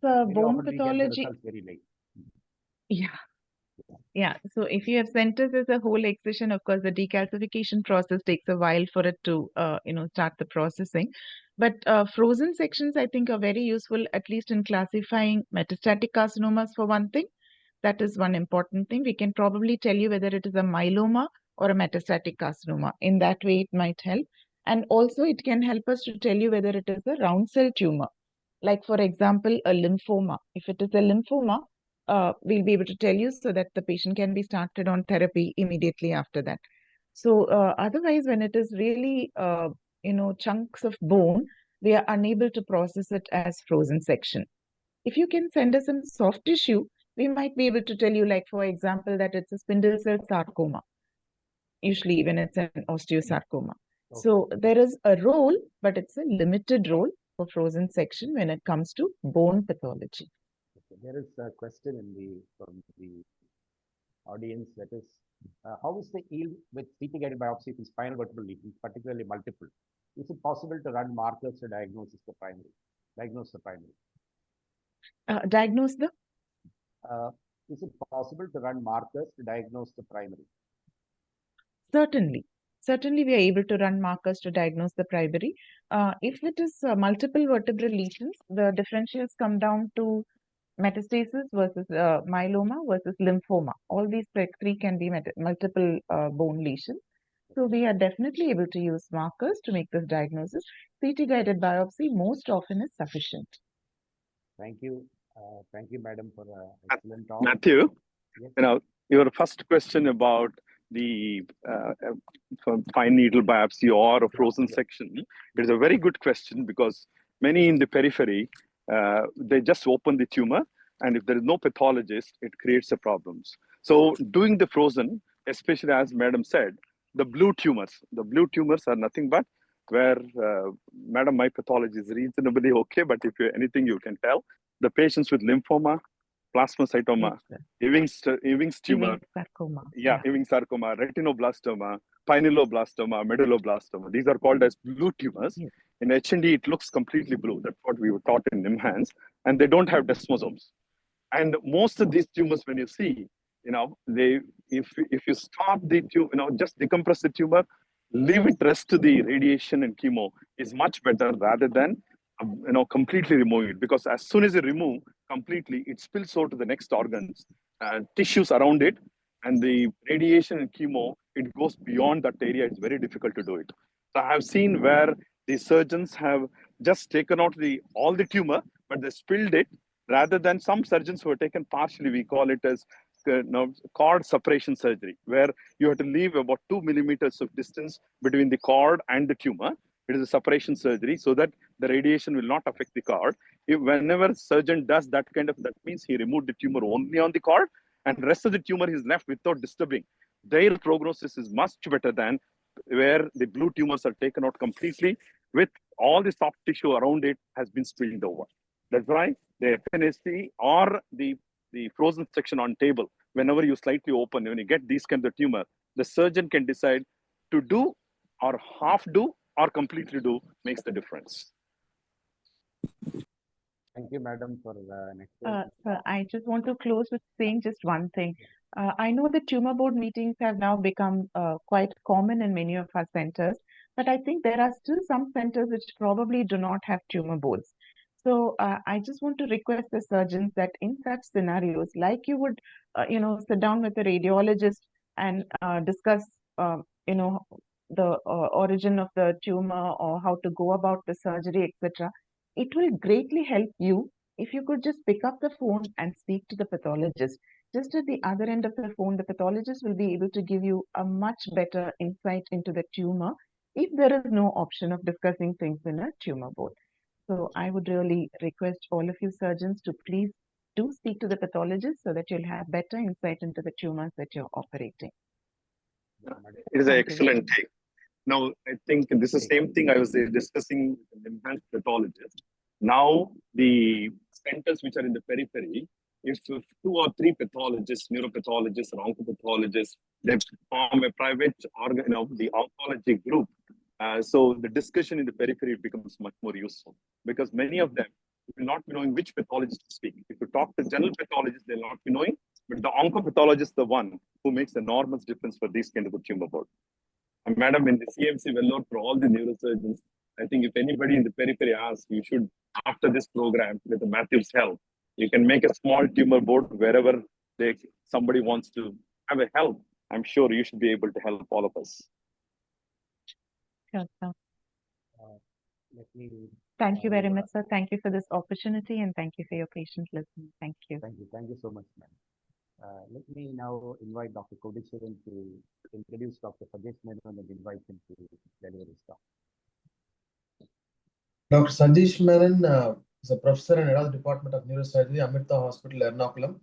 the Very bone often we get the pathology, results very late. yeah. Yeah, so if you have centers as a whole excision, of course, the decalcification process takes a while for it to, start the processing. But frozen sections, I think, are very useful, at least in classifying metastatic carcinomas for one thing. That is one important thing. We can probably tell you whether it is a myeloma or a metastatic carcinoma. In that way, it might help. And also, it can help us to tell you whether it is a round cell tumor. Like, for example, a lymphoma. If it is a lymphoma, we'll be able to tell you so that the patient can be started on therapy immediately after that. So otherwise, when it is really, chunks of bone, we are unable to process it as frozen section. If you can send us some soft tissue, we might be able to tell you, like, for example, that it's a spindle cell sarcoma, usually when it's an osteosarcoma. Okay. So there is a role, but it's a limited role for frozen section when it comes to bone pathology. Okay. There is a question from the audience, that is, how is the yield with CT guided biopsy in spinal vertebral lesions, particularly multiple? Is it possible to run markers to diagnose the primary? Diagnose the? Is it possible to run markers to diagnose the primary? Certainly. Certainly, we are able to run markers to diagnose the primary. If it is multiple vertebral lesions, the differentials come down to metastasis versus myeloma versus lymphoma. All these three can be multiple bone lesions. So we are definitely able to use markers to make this diagnosis. CT-guided biopsy most often is sufficient. Thank you. Thank you, madam, for an excellent talk. Matthew, Yes. Your first question about the fine needle biopsy or a frozen section is a very good question, because many in the periphery, they just open the tumor, and if there is no pathologist, it creates the problems. So doing the frozen, especially as madam said, the blue tumors are nothing but where, madam, my pathology is reasonably okay, but if anything you can tell, the patients with lymphoma, plasmacytoma, Ewing's tumor, Ewing sarcoma. Ewing sarcoma, retinoblastoma, pineloblastoma, medulloblastoma. These are called as blue tumors. Yes. In H&D, it looks completely blue. That's what we were taught in NIMHANS. And they don't have desmosomes. And most of these tumors, when you see, if you stop the tumor, just decompress the tumor, leave it rest to the radiation and chemo is much better rather than completely removing it. Because as soon as you remove completely, it spills out to the next organs, tissues around it, and the radiation and chemo, it goes beyond that area. It's very difficult to do it. So I have seen where the surgeons have just taken out all the tumor, but they spilled it, rather than some surgeons who are taken partially. We call it as cord separation surgery, where you have to leave about 2 millimeters of distance between the cord and the tumor. It is a separation surgery so that the radiation will not affect the cord. If whenever surgeon does that that means he removed the tumor only on the cord and rest of the tumor is left without disturbing. Their prognosis is much better than where the blue tumors are taken out completely with all the soft tissue around it has been spilled over. That's why the FNST or the frozen section on table, whenever you slightly open, when you get these kinds of tumor, the surgeon can decide to do or half do or completely do makes the difference. Thank you, madam, for an excellent. Sir, I just want to close with saying just one thing. I know the tumor board meetings have now become quite common in many of our centers, but I think there are still some centers which probably do not have tumor boards. So I just want to request the surgeons that in such scenarios, like you would, sit down with a radiologist and discuss, the origin of the tumor or how to go about the surgery, etc. It will greatly help you if you could just pick up the phone and speak to the pathologist. Just at the other end of the phone, the pathologist will be able to give you a much better insight into the tumor if there is no option of discussing things in a tumor board. So I would really request all of you surgeons to please do speak to the pathologist so that you'll have better insight into the tumors that you're operating. It is an Thank you. excellent take. Now, I think this is the same thing I was discussing with an enhanced pathologist. Now, the centers which are in the periphery, if 2 or 3 pathologists, neuropathologists, or oncopathologists, they form a private organ of the oncology group. So the discussion in the periphery becomes much more useful because many of them will not be knowing which pathologist to speak. If you talk to general pathologists, they'll not be knowing, but the oncopathologist is the one who makes an enormous difference for these kind of a tumor board. And madam, in the CMC Vellore for all the neurosurgeons, I think if anybody in the periphery asks, you should, after this program with Matthew's help, you can make a small tumor board wherever somebody wants to have a help. I'm sure you should be able to help all of us. Sure, sir. Let me. Thank you very much, sir. Thank you for this opportunity and thank you for your patient listening. Thank you. Thank you so much, ma'am. Let me now invite Dr. Kodisharan to introduce Dr. Sajesh Menon and invite him to deliver his talk. Dr. Sajesh Menon is a professor and head of the Department of Neurosurgery, Amrita Hospital, Ernakulam.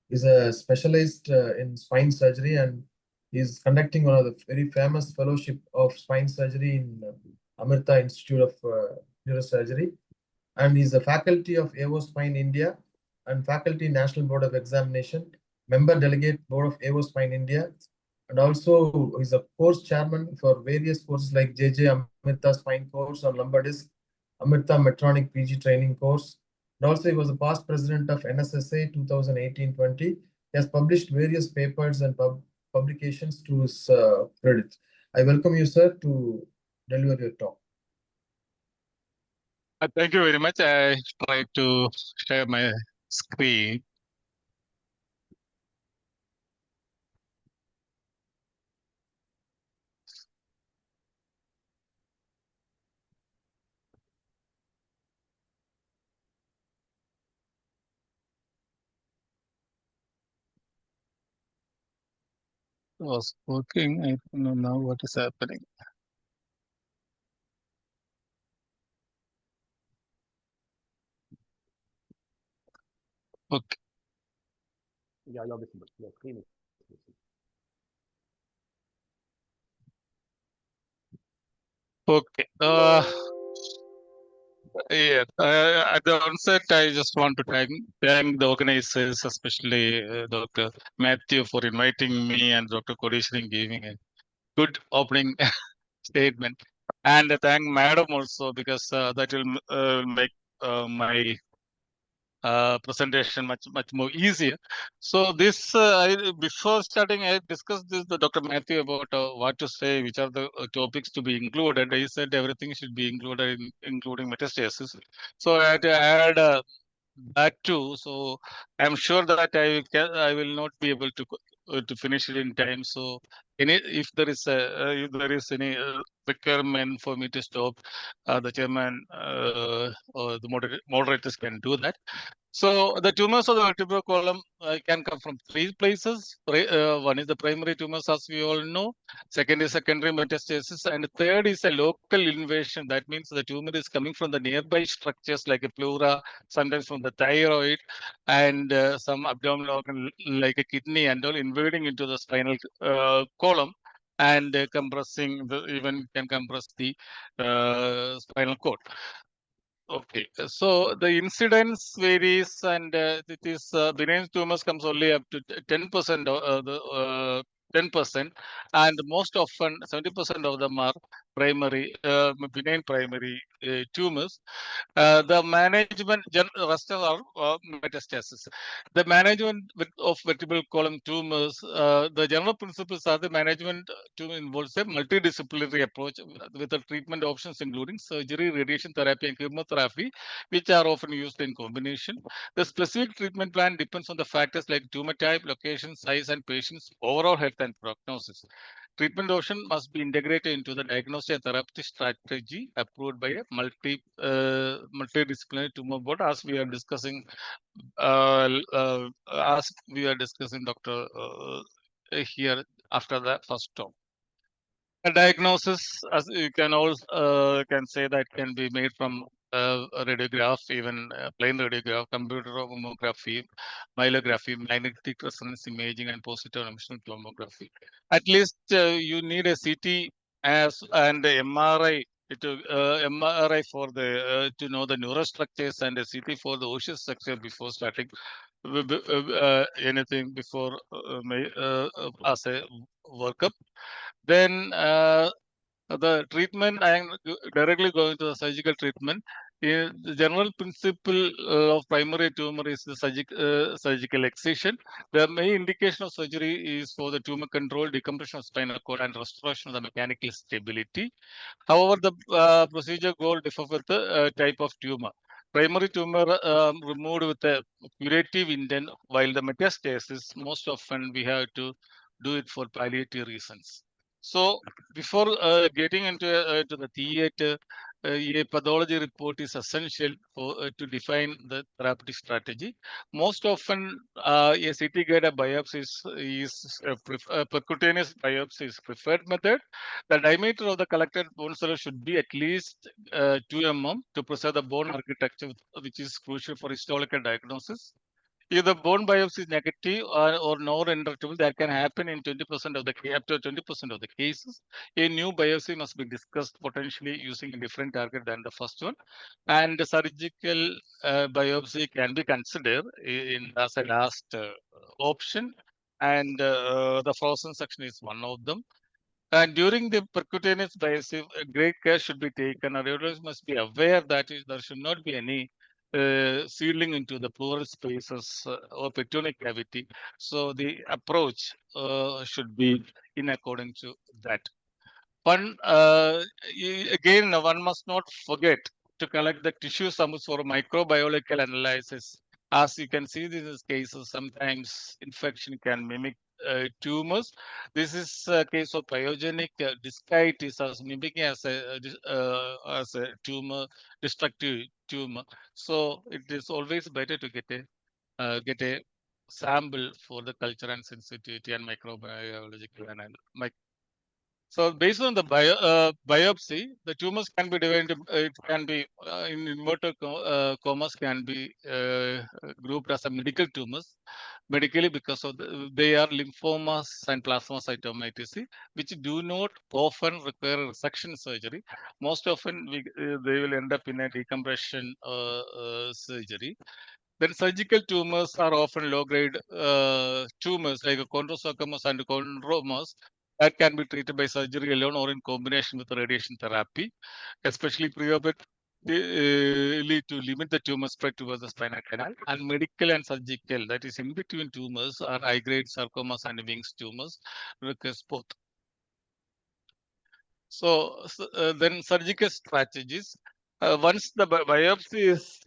He's a specialized in spine surgery and he's conducting one of the very famous fellowship of spine surgery in Amrita Institute of Neurosurgery. And he's a faculty of AO Spine India and faculty National Board of Examination, member delegate Board of AO Spine India, and also he's a course chairman for various courses like JJ Amrita Spine Course on lumbar disc, Amrita Medtronic PG training course. And also he was the past president of NSSA 2018-20. He has published various papers and publications to his credit. I welcome you, sir, to deliver your talk. Thank you very much. I try to share my screen. It was working. I don't know now what is happening. Okay. Yeah, you're visible. Your screen is visible. Okay. Yeah. At the onset, I just want to thank the organizers, especially Dr. Matthew for inviting me and Dr. Kodisharan giving a good opening statement. And thank Madam also because that will make my presentation much more easier. So this before starting, I discussed this with Dr. Matthew about what to say, which are the topics to be included. He said everything should be included, including metastasis. So I had to add that too. So I'm sure that I will not be able to finish it in time. So if there is any requirement for me to stop, the chairman or the moderators can do that. So the tumors of the vertebral column can come from three places. One is the primary tumors, as we all know. Second is secondary metastasis, and third is a local invasion. That means the tumor is coming from the nearby structures like a pleura, sometimes from the thyroid, and some abdominal organ like a kidney, and all invading into the spinal column and compressing even can compress the spinal cord. Okay, so the incidence varies, and it is benign tumors comes only up to 10% of the 10%, and most often 70% of them are primary benign primary tumors. The management rest are metastasis. The management of vertebral column tumors, the general principles are the management to involves a multidisciplinary approach with the treatment options including surgery, radiation therapy, and chemotherapy, which are often used in combination. The specific treatment plan depends on the factors like tumor type, location, size, and patient's overall health and prognosis. Treatment option must be integrated into the diagnostic and therapeutic strategy approved by a multidisciplinary tumor board, as we are discussing, Dr. Here after the first talk. A diagnosis, as you can also can say, that can be made from a radiograph, even plain radiograph, computer tomography, myelography, magnetic resonance imaging, and positive emission tomography. At least you need a CT and a MRI MRI for the to know the neurostructures, and a CT for the osseous structure before starting anything before as a workup. Then the treatment, I am directly going to the surgical treatment. The general principle of primary tumor is the surgical excision. The main indication of surgery is for the tumor control, decompression of spinal cord, and restoration of the mechanical stability. However, the procedure goal differs with the type of tumor. Primary tumor removed with a curative intent, while the metastasis, most often we have to do it for palliative reasons. So before getting into to the theater, a pathology report is essential for to define the therapeutic strategy. Most often, a CT-guided biopsy is percutaneous biopsy is preferred method. The diameter of the collected bone cell should be at least 2 mm to preserve the bone architecture, which is crucial for histological diagnosis. If the bone biopsy is negative or non-intractable, that can happen in 20% of the up to 20% of the cases. A new biopsy must be discussed potentially using a different target than the first one, and the surgical biopsy can be considered as a last option, and the frozen section is one of them. And during the percutaneous biopsy, great care should be taken. A radiologist must be aware that there should not be any sealing into the pleural spaces or peritoneal cavity. So the approach should be in according to that. One again, one must not forget to collect the tissue samples for microbiological analysis. As you can see, these cases sometimes infection can mimic tumors. This is a case of pyogenic discitis as mimicking as a tumor, destructive tumor. So it is always better to get a sample for the culture and sensitivity and microbiological analysis. So based on the biopsy, the tumors can be divided. It can be in inverted commas can be grouped as a medical tumors, medically because of they are lymphomas and plasmacytomatous, which do not often require resection surgery. Most often they will end up in a decompression surgery. Then surgical tumors are often low-grade tumors like chondrosarcomas and chondromas that can be treated by surgery alone or in combination with radiation therapy, especially preoperatively to limit the tumor spread towards the spinal canal. And medical and surgical, that is in between tumors, are high-grade sarcomas and wings tumors, requires both. So then surgical strategies. Once the biopsy is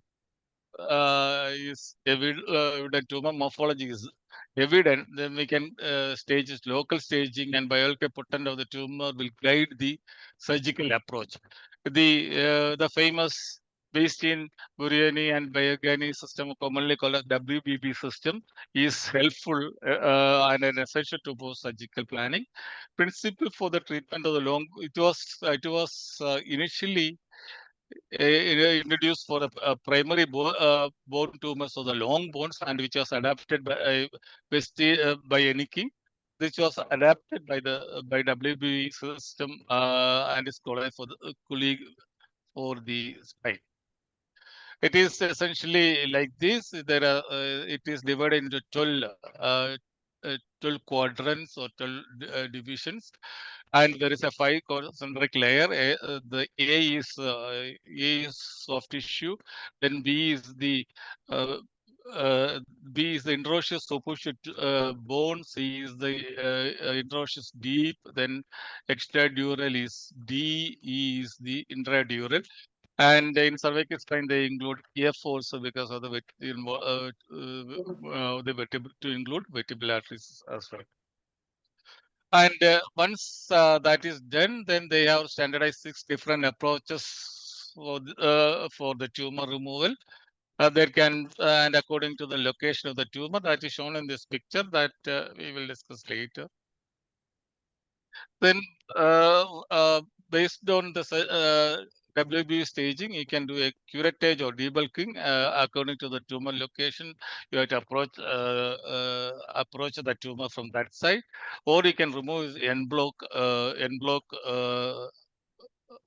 evident, tumor morphology is evident, then we can stage local staging, and biological pattern of the tumor will guide the surgical approach. The famous Bayesian, Buriani, and Bayagani system, commonly called as WBB system, is helpful and an essential to both surgical planning. Principle for the treatment of the long, it was initially introduced for a primary bone tumors of the long bones, and which was adapted by Enicki. Which was adapted by WB system and is called for the colleague for the spine. It is essentially like this. It is divided into 12 quadrants or 12 divisions, and there is a 5 concentric layer. The A is soft tissue, then uh, B is the interosseous superficial bone, C is the interosseous deep, then extradural is D, E is the intradural. And in cervical spine, they include F also because of the to include vertebral arteries as well. And once that is done, then they have standardized 6 different approaches for the tumor removal. There can, and according to the location of the tumor that is shown in this picture that we will discuss later. Then, based on the WB staging, you can do a curettage or debulking according to the tumor location. You have to approach the tumor from that side, or you can remove en bloc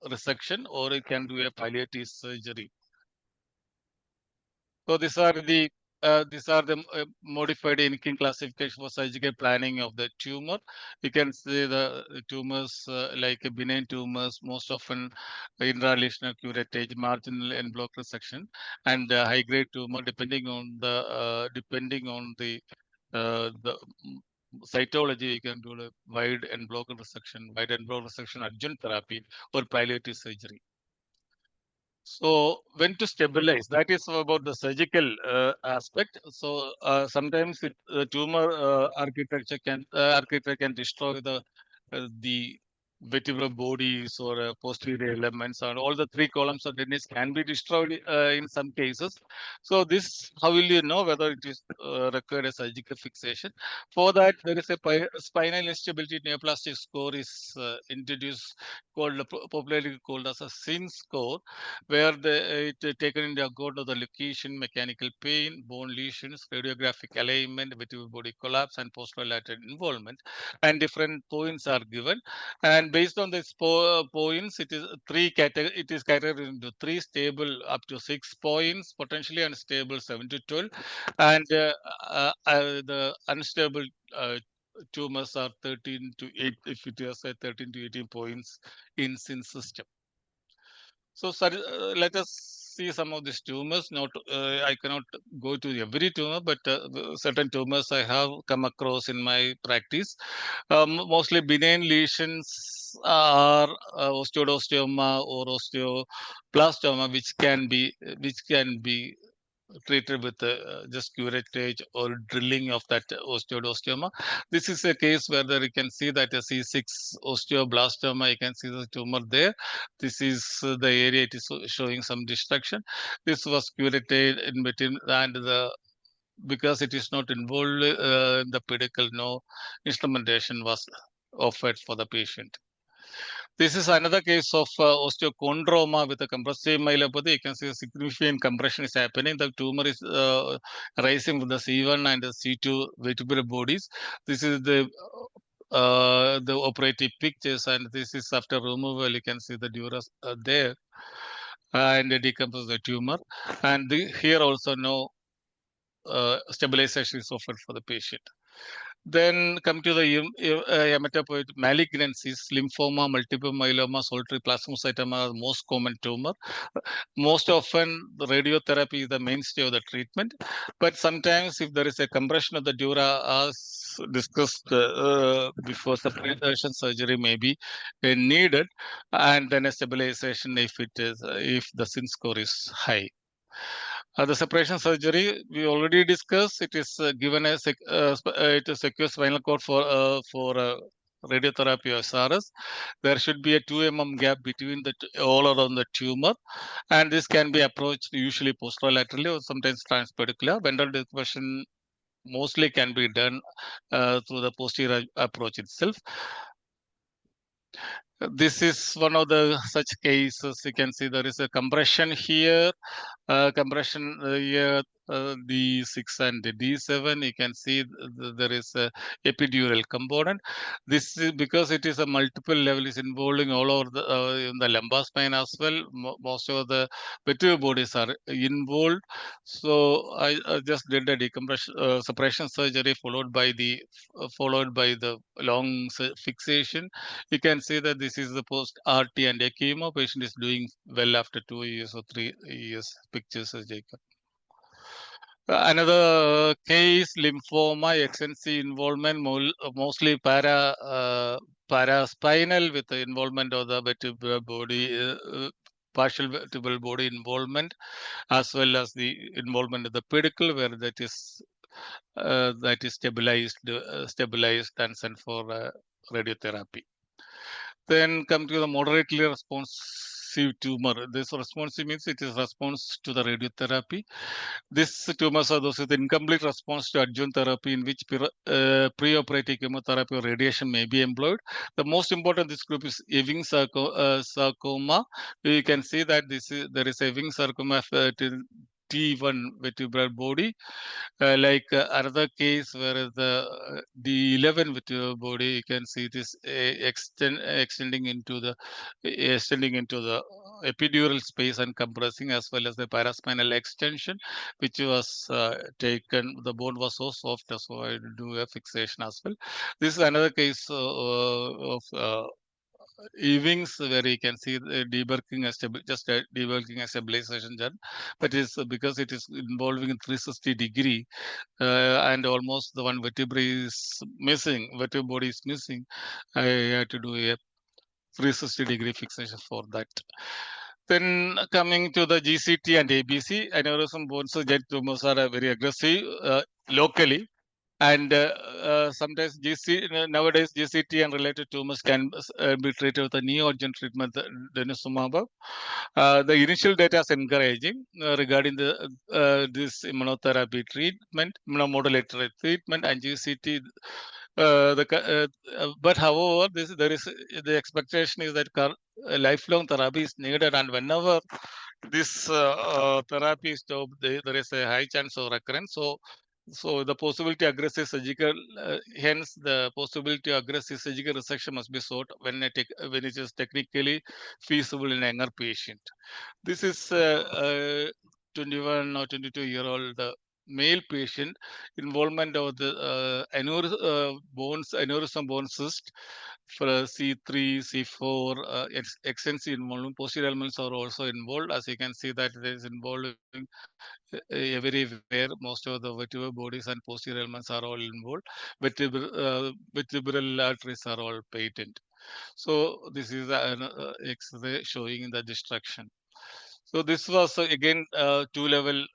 resection, or you can do a palliative surgery. So these are the modified Enicki classification for surgical planning of the tumor. You can see the tumors like benign tumors, most often intralesional curettage, marginal en bloc resection, and high grade tumor depending on the cytology. You can do a wide en bloc resection, adjunct therapy, or palliative surgery. So when to stabilize, that is about the surgical aspect. So sometimes the tumor architecture can destroy the vertebral bodies or posterior elements, and all the 3 columns of tennis can be destroyed in some cases. So this, how will you know whether it is required a surgical fixation? For that, there is a spinal instability neoplastic score is introduced, popularly called as a SIN score, where it taken into account of the location, mechanical pain, bone lesions, radiographic alignment, vertebral body collapse, and posterolateral involvement, and different points are given. And based on these points, it is categorized into 3: stable up to 6 points, potentially unstable 7 to 12, and the unstable tumors are 13 to 8, if it is 13 to 18 points in SIN system. So, let us see some of these tumors. I cannot go to every tumor, but certain tumors I have come across in my practice. Mostly benign lesions are osteoblastoma or osteoblastoma, which can be treated with just curettage or drilling of that osteoblastoma. This is a case where you can see that a C6 osteoblastoma, you can see the tumor there. This is the area it is showing some destruction. This was curettage in between, and because it is not involved in the pedicle, no instrumentation was offered for the patient. This is another case of osteochondroma with a compressive myelopathy. You can see a significant compression is happening. The tumor is rising from the C1 and the C2 vertebral bodies. This is the operative pictures, and this is after removal. You can see the dura there, and decompose the tumor. And here also no stabilization is offered for the patient. Then come to the hematopoietic malignancies, lymphoma, multiple myeloma, solitary plasmacytoma are the most common tumor. Most often, the radiotherapy is the mainstay of the treatment. But sometimes, if there is a compression of the dura, as discussed before, separation surgery may be needed, and then a stabilization if the SIN score is high. The separation surgery we already discussed. It is given as it is secure spinal cord for radiotherapy or SRS, there should be a 2 mm gap between all around the tumor, and this can be approached usually posterolaterally or sometimes transpedicular. Ventral decompression mostly can be done through the posterior approach itself. This is one of the such cases. You can see there is a compression here, compression here, D6 and D7. You can see there is a epidural component. This is because it is a multiple level is involving all over in the lumbar spine as well. Most of the vertebral bodies are involved. So I just did a decompression separation surgery followed by the long fixation. You can see that this is the post RT and a chemo. Patient is doing well after 2 years or 3 years. Pictures, Jacob. Another case, lymphoma, extensive involvement, mostly paraspinal with the involvement of the vertebral body, partial vertebral body involvement, as well as the involvement of the pedicle, where that is stabilized and sent for radiotherapy. Then come to the moderately responsive tumor. This responsive means it is response to the radiotherapy. These tumors are those with incomplete response to adjuvant therapy, in which preoperative chemotherapy or radiation may be employed. The most important this group is Ewing sarcoma. You can see that there is a Ewing sarcoma T1 vertebral body. Another case where the 11 vertebral body, you can see this extending into the epidural space and compressing, as well as the paraspinal extension, which was taken. The bone was so soft, so I do a fixation as well. This is another case of Ewings, where you can see the deburking deburking and stabilization done, but it's because it is involving 360-degree and almost the one vertebrae is missing, vertebral body is missing. I had to do a 360-degree fixation for that. Then coming to the GCT and ABC, aneurysm bone jet tumors are very aggressive locally. And sometimes nowadays GCT and related tumors can be treated with a neoadjuvant treatment, denosumab. The initial data is encouraging regarding this immunotherapy treatment, immunomodulatory treatment, and GCT. But however, there is the expectation is that lifelong therapy is needed, and whenever this therapy is stopped, there is a high chance of recurrence. So the possibility of aggressive surgical, hence the possibility of aggressive surgical resection must be sought when it is technically feasible in a younger patient. This is a 21 or 22-year-old male patient, involvement of the aneurysm bone cyst for C3, C4, extensive involvement. Posterior elements are also involved. As you can see that it is involving everywhere. Most of the vertebral bodies and posterior elements are all involved. Vertebral arteries are all patent. So this is an X-ray showing the destruction. So this was again 2-level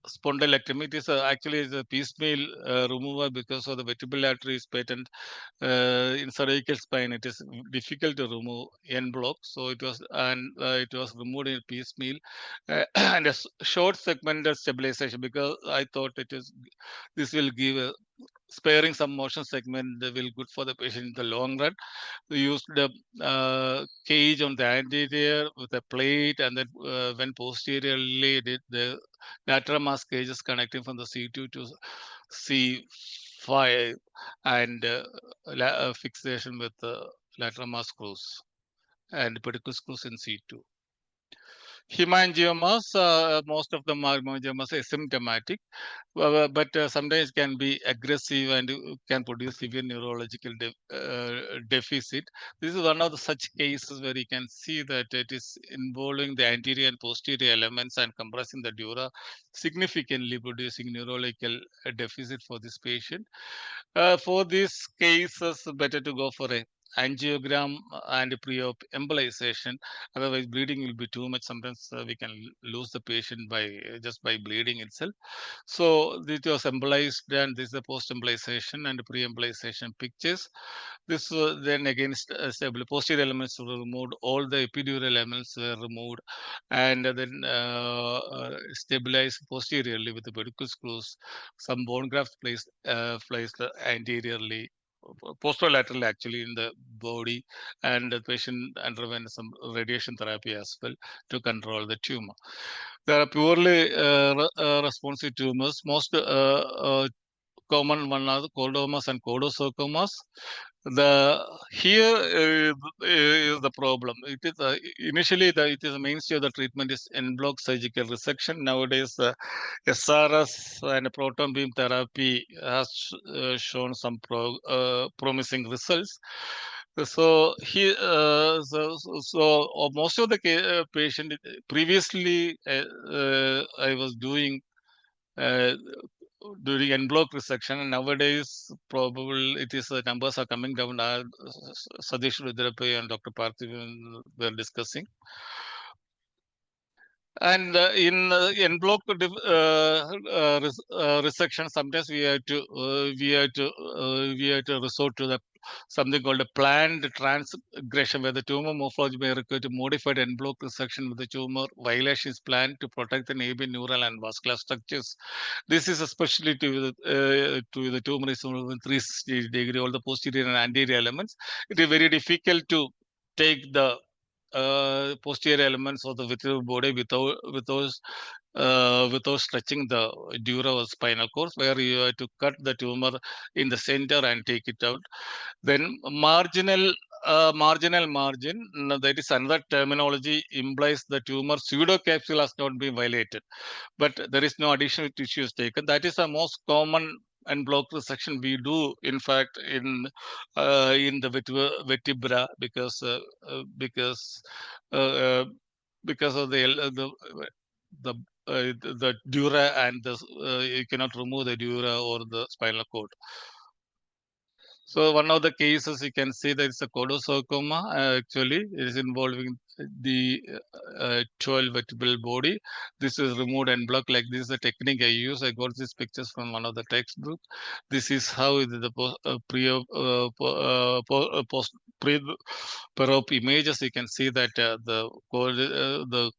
spondylectomy. It is actually is a piecemeal removal because of the vertebral artery is patent. In cervical spine, it is difficult to remove en bloc. So it was removed in piecemeal and a short segmented stabilization, because I thought this will give sparing some motion segment will good for the patient in the long run. We used the cage on the anterior with a plate, and then when posteriorly did the lateral mass cages connecting from the C2 to C5 and fixation with lateral mass screws and pedicle screws in C2. Hemangiomas, most of them are hemangiomas asymptomatic, but sometimes can be aggressive and can produce severe neurological deficit. This is one of the such cases where you can see that it is involving the anterior and posterior elements and compressing the dura, significantly producing neurological deficit for this patient. For these cases, better to go for a angiogram and pre-op embolization. Otherwise, bleeding will be too much. Sometimes we can lose the patient by just by bleeding itself. So it was embolized, and this is the post-embolization and pre-embolization pictures. This then again stable posterior elements were removed, all the epidural elements were removed, and then stabilized posteriorly with the pedicle screws. Some bone grafts placed anteriorly, posterolaterally actually in the body, and the patient underwent some radiation therapy as well to control the tumor. There are purely responsive tumors. Most common one are the chordomas and chordosarcomas. Here is the problem. It is initially it is the mainstay of the treatment is en bloc surgical resection. Nowadays, SRS and proton beam therapy has shown some promising results. So most of the patient previously I was doing during en bloc resection, and nowadays probably it is numbers are coming down. Sadish Rudrapay and Dr. Parthivan were discussing. And in block resection, sometimes we have to resort to the something called a planned transgression, where the tumor morphology may require to modified en bloc resection with the tumor violation is planned to protect the neighboring neural and vascular structures. This is especially to the tumor is within 360-degree, all the posterior and anterior elements. It is very difficult to take the posterior elements of the vertebral body without stretching the dura or spinal cord, where you have to cut the tumor in the center and take it out. Then marginal margin, that is another terminology, implies the tumor pseudocapsule has not been violated, but there is no additional tissues taken. That is the most common en bloc resection we do, in fact, in the vertebra, because of the dura, and you cannot remove the dura or the spinal cord. So one of the cases you can see that it's a chordosarcoma. Actually, it is involving the 12 vertebral body. This is removed en bloc. Like this is the technique I use. I got these pictures from one of the textbooks. This is how the pre-op images. You can see that the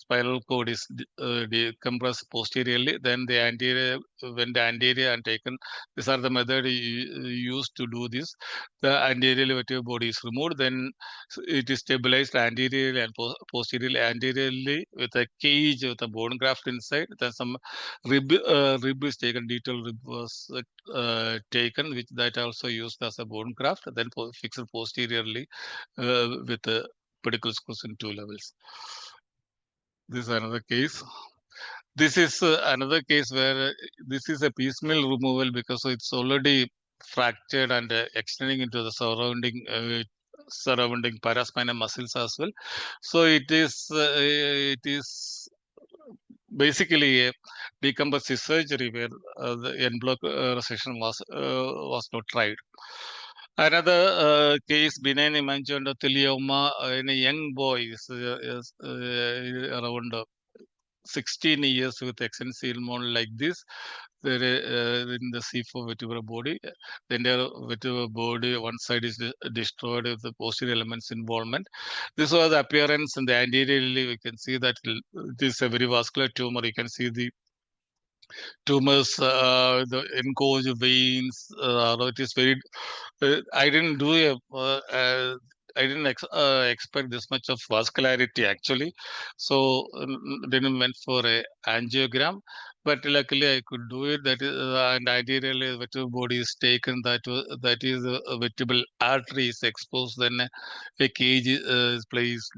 spinal cord is decompressed posteriorly. Then the anterior, when the anterior and taken, these are the method used to do this. The anterior vertebral body is removed, then it is stabilized anteriorly and posteriorly. Anteriorly with a cage with a bone graft inside. Then some rib is taken, detailed rib was taken, which that also used as a bone graft. Then fixed posteriorly with pedicle screws in 2 levels. This is another case. This is another case where this is a piecemeal removal because it's already fractured and extending into the surrounding paraspinal muscles as well. So it is basically a decompressive surgery where the en bloc resection was not tried. Another case, benign hemangioma in a young boy, is around 16 years with extensive mold like this. There in the C4 vertebral body, the entire vertebral body, one side is destroyed with the posterior elements involvement. This was the appearance in the anteriorly. We can see that it is a very vascular tumor. You can see the tumors, the engorged veins. It is very. I didn't do I didn't expect this much of vascularity actually, so didn't went for a angiogram. But luckily I could do it. That is, and ideally the vertebral body is taken. That is a vertebral artery is exposed. Then a cage is placed.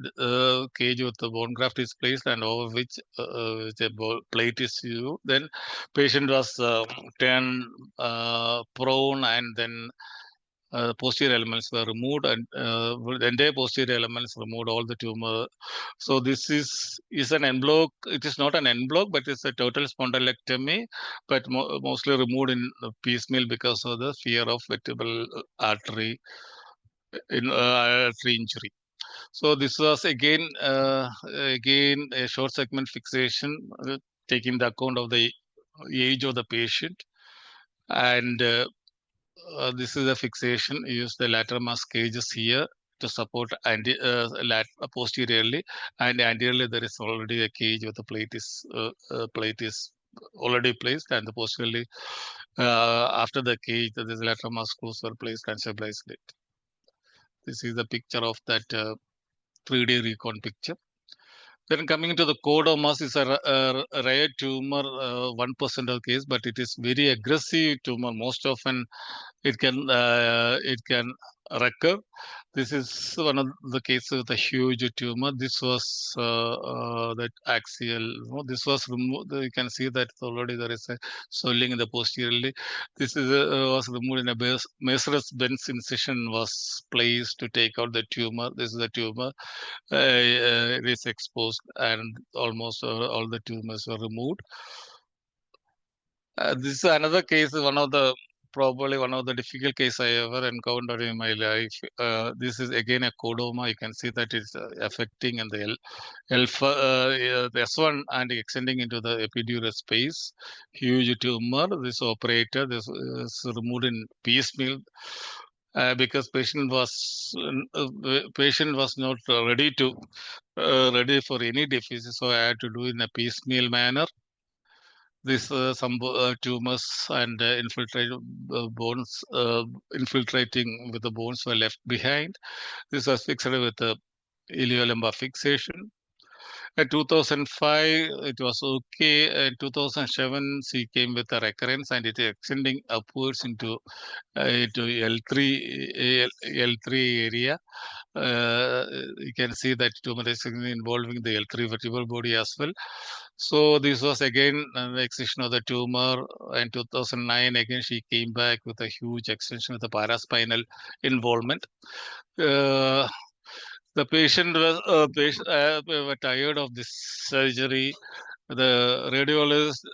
Cage with the bone graft is placed, and over which a plate is used. Then patient was turned prone, and then posterior elements were removed, and the entire posterior elements removed, all the tumor. So this is an en bloc. It is not an en bloc, but it's a total spondylectomy, but mostly removed in piecemeal because of the fear of vertebral artery in artery injury. So this was again a short segment fixation, taking the account of the age of the patient, and this is a fixation. Use the lateral mass cages here to support posteriorly, and anteriorly there is already a cage where the plate is already placed, and the posteriorly after the cage there is lateral mass screws were placed and stabilized it. This is the picture of that 3D recon picture. Then coming to the chordomas is a rare tumor, 1% of case, but it is very aggressive tumor. Most often it can recur. This is one of the cases with a huge tumor. This was that axial. This was removed. You can see that already there is a swelling in the posteriorly. This is was removed in a Meser's Benz incision was placed to take out the tumor. This is the tumor. It is exposed, and almost all the tumors were removed. This is another case, probably one of the difficult case I ever encountered in my life. This is again a chordoma. You can see that it's affecting in the the S1 and extending into the epidural space. Huge tumor. This operator, this is removed in piecemeal. Because patient was not ready for any deficit, so I had to do in a piecemeal manner. This some tumors and bones infiltrating with the bones were left behind. This was fixed with the iliolumbar fixation. In 2005, it was okay. In 2007, she came with a recurrence, and it is extending upwards into L3 area. You can see that tumor is involving the L3 vertebral body as well. So this was again the excision of the tumor. In 2009, again she came back with a huge extension with the paraspinal involvement. The patient were tired of this surgery. The radiologists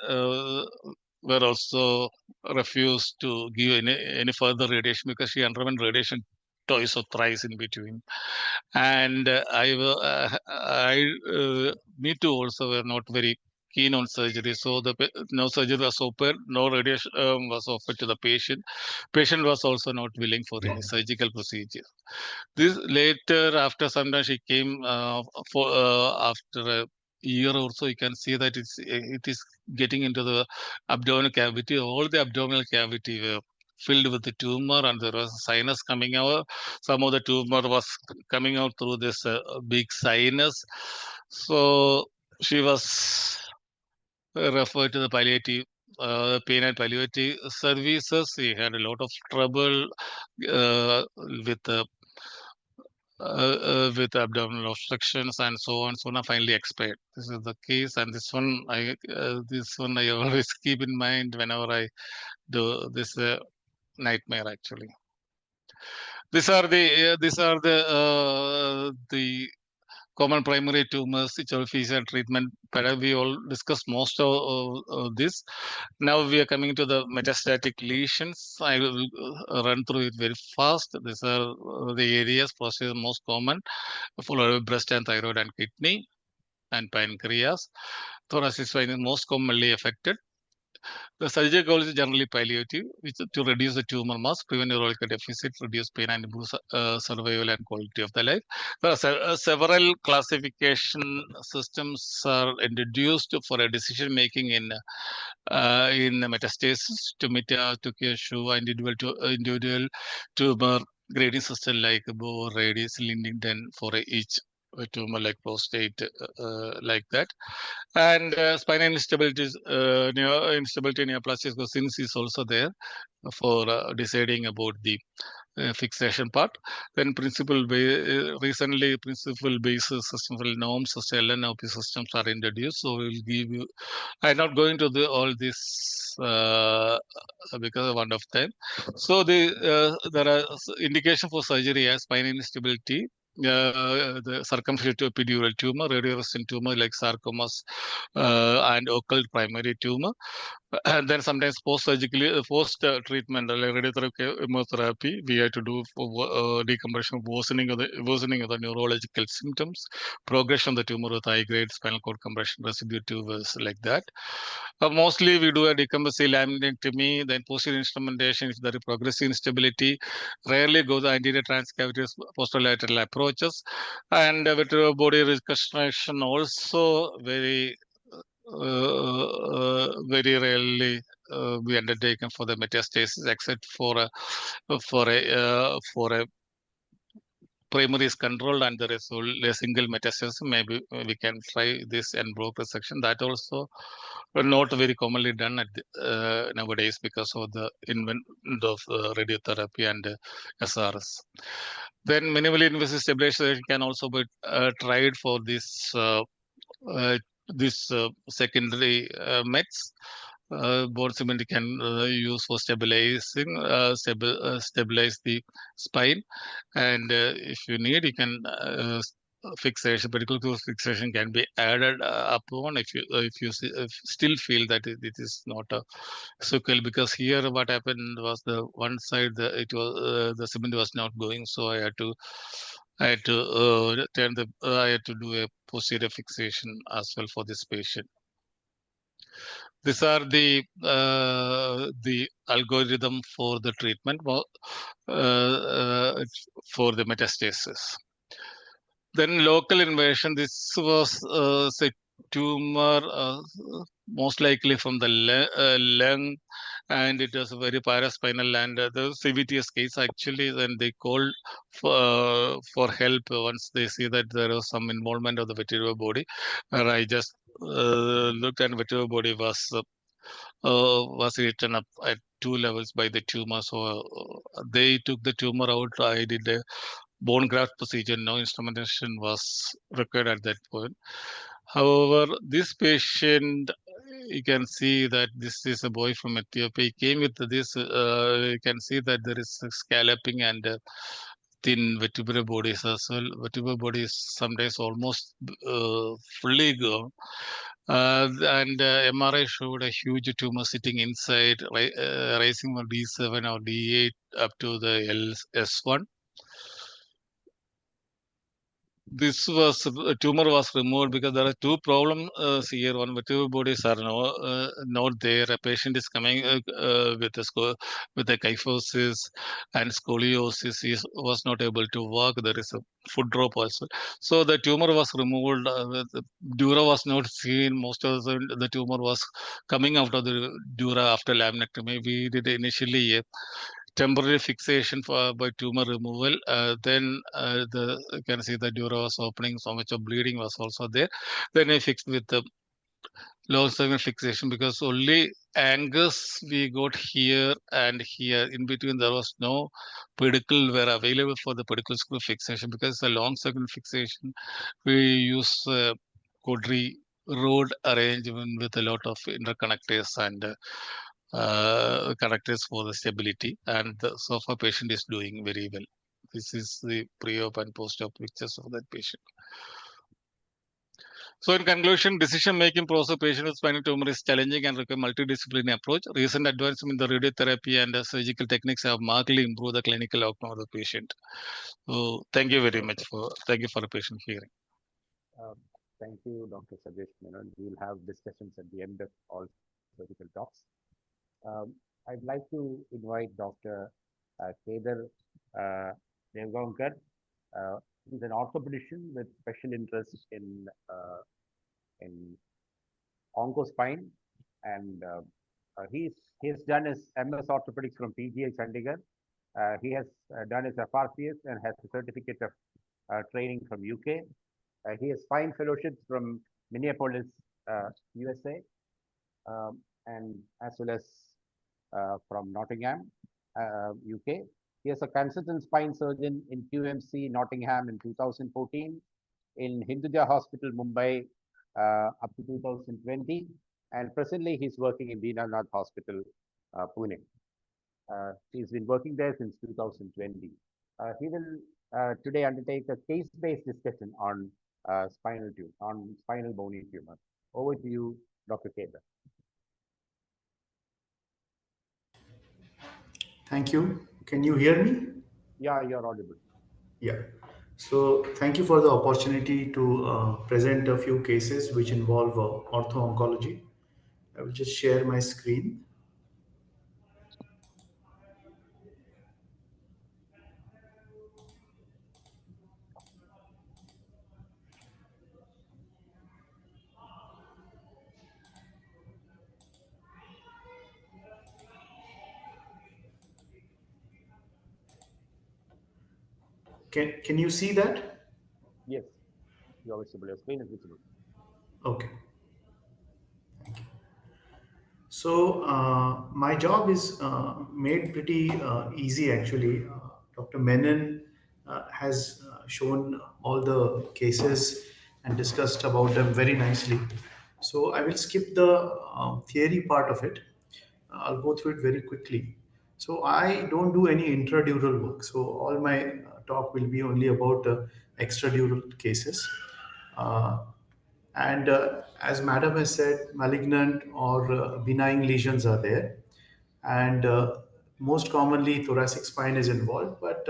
were also refused to give any further radiation because she underwent radiation twice or thrice in between. And me too also were not very keen on surgery. So no surgery was offered, no radiation was offered to the patient. Patient was also not willing for any surgical procedure. This later, after some time, she came after a year or so. You can see that it is getting into the abdominal cavity. All the abdominal cavity were filled with the tumor, and there was a sinus coming out. Some of the tumor was coming out through this big sinus. So she was referred to the palliative pain and palliative services. He had a lot of trouble with abdominal obstructions and so on. So now finally expired. This is the case, and this one I always keep in mind whenever I do this nightmare. Actually, these are the common primary tumors which are feasible treatment. But we all discussed most of this. Now we are coming to the metastatic lesions. I will run through it very fast. These are the areas procedure most common, followed by breast and thyroid and kidney and pancreas. Thoracic spine is most commonly affected. The surgical goal is generally palliative, which is to reduce the tumor mass, prevent neurological deficit, reduce pain, and improve survival and quality of the life. There are several classification systems are introduced for a decision making in metastasis to Kyosho, individual tumor grading system like Bohr, Radius, Lindington for each tumor like prostate, like that. And spinal instability, instability neoplastic since is also there for deciding about the fixation part. Then recently principal basis system norms, LNOP systems are introduced. So we'll give you. I'm not going to do all this because of want of time. So there are indication for surgery as spinal instability the circumferential epidural tumor, radioresistant tumor like sarcomas, and occult primary tumor. And then sometimes post-surgically, post-treatment, like radiotherapy, chemotherapy, we have to do decompression, worsening of the neurological symptoms, progression of the tumor with high-grade spinal cord compression, residue tumors like that. Mostly we do a decompressive laminectomy, then posterior instrumentation if there is progressive instability. Rarely go the anterior transcavitous posterolateral approaches, and vertebral body reconstruction also very very rarely be undertaken for the metastasis, except for a primary is controlled and there is only a single metastasis. Maybe we can try this en bloc resection. That also not very commonly done nowadays because of the invention of radiotherapy and SRS. Then minimally invasive stabilization can also be tried for this secondary mets. Bone cement can use for stabilizing, stabilize the spine, and if you need, you can fixation, particular fixation can be added upon if you still feel that it is not a sucal, because here what happened was the one side the cement was not going, so I had to I had to do a posterior fixation as well for this patient. These are the algorithm for the treatment for the metastasis. Then local invasion. This was say tumor most likely from the lung, and it was a very paraspinal, and the CVTS case actually then they called for help once they see that there was some involvement of the vertebral body. And I just looked, and vertebral body was written up at 2 levels by the tumor. So they took the tumor out. I did a bone graft procedure. No instrumentation was required at that point. However, this patient, you can see that this is a boy from Ethiopia. He came with this. You can see that there is scalloping and thin vertebral bodies as well. Vertebral body is sometimes almost fully gone. And MRI showed a huge tumor sitting inside, rising from D7 or D8 up to the S1. This tumor was removed because there are two problems here. One, vertebral bodies are not there. A patient is coming with a kyphosis and scoliosis. He was not able to walk. There is a foot drop also. So the tumor was removed. The dura was not seen. Most of the tumor was coming out of the dura after laminectomy. We did initially a temporary fixation by tumor removal. Then you can see the dura was opening, so much of bleeding was also there. Then I fixed with the low segment fixation, because only angles we got here and here. In between there was no pedicle were available for the pedicle screw fixation, because it's a long segment fixation. We use Codri rod arrangement with a lot of interconnectors and connectors for the stability, and so far patient is doing very well. This is the pre-op and post-op pictures of that patient. So in conclusion, decision-making process of patient with spinal tumor is challenging and require multidisciplinary approach. Recent advancement in the radiotherapy and surgical techniques have markedly improved the clinical outcome of the patient. So thank you very much thank you for a patient hearing. Thank you, Dr. Sajesh Menon. We'll have discussions at the end of all surgical talks. I'd like to invite Dr. Kedar Devgaonkar. He's an orthopedician with special interest in oncospine, and he's done his MS orthopedics from PGI Chandigarh. He has done his FRCS and has a certificate of training from UK. He has spine fellowships from Minneapolis, USA, and as well as from Nottingham, UK. He is a consultant spine surgeon in QMC Nottingham in 2014, in Hinduja Hospital, Mumbai, up to 2020, and presently he's working in Dinanath Hospital, Pune. He's been working there since 2020. He will today undertake a case-based discussion on spinal bony tumor. Over to you, Dr. Kedar. Thank you. Can you hear me? Yeah, you're audible. Yeah. So thank you for the opportunity to present a few cases which involve ortho-oncology. I will just share my screen. Can you see that? Yes, you're visible. Your screen is visible. Okay. So my job is made pretty easy actually. Dr. Menon has shown all the cases and discussed about them very nicely. So I will skip the theory part of it. I'll go through it very quickly. So I don't do any intradural work. So all my talk will be only about extradural cases. Uh, and as Madam has said, malignant or benign lesions are there. And most commonly, thoracic spine is involved, but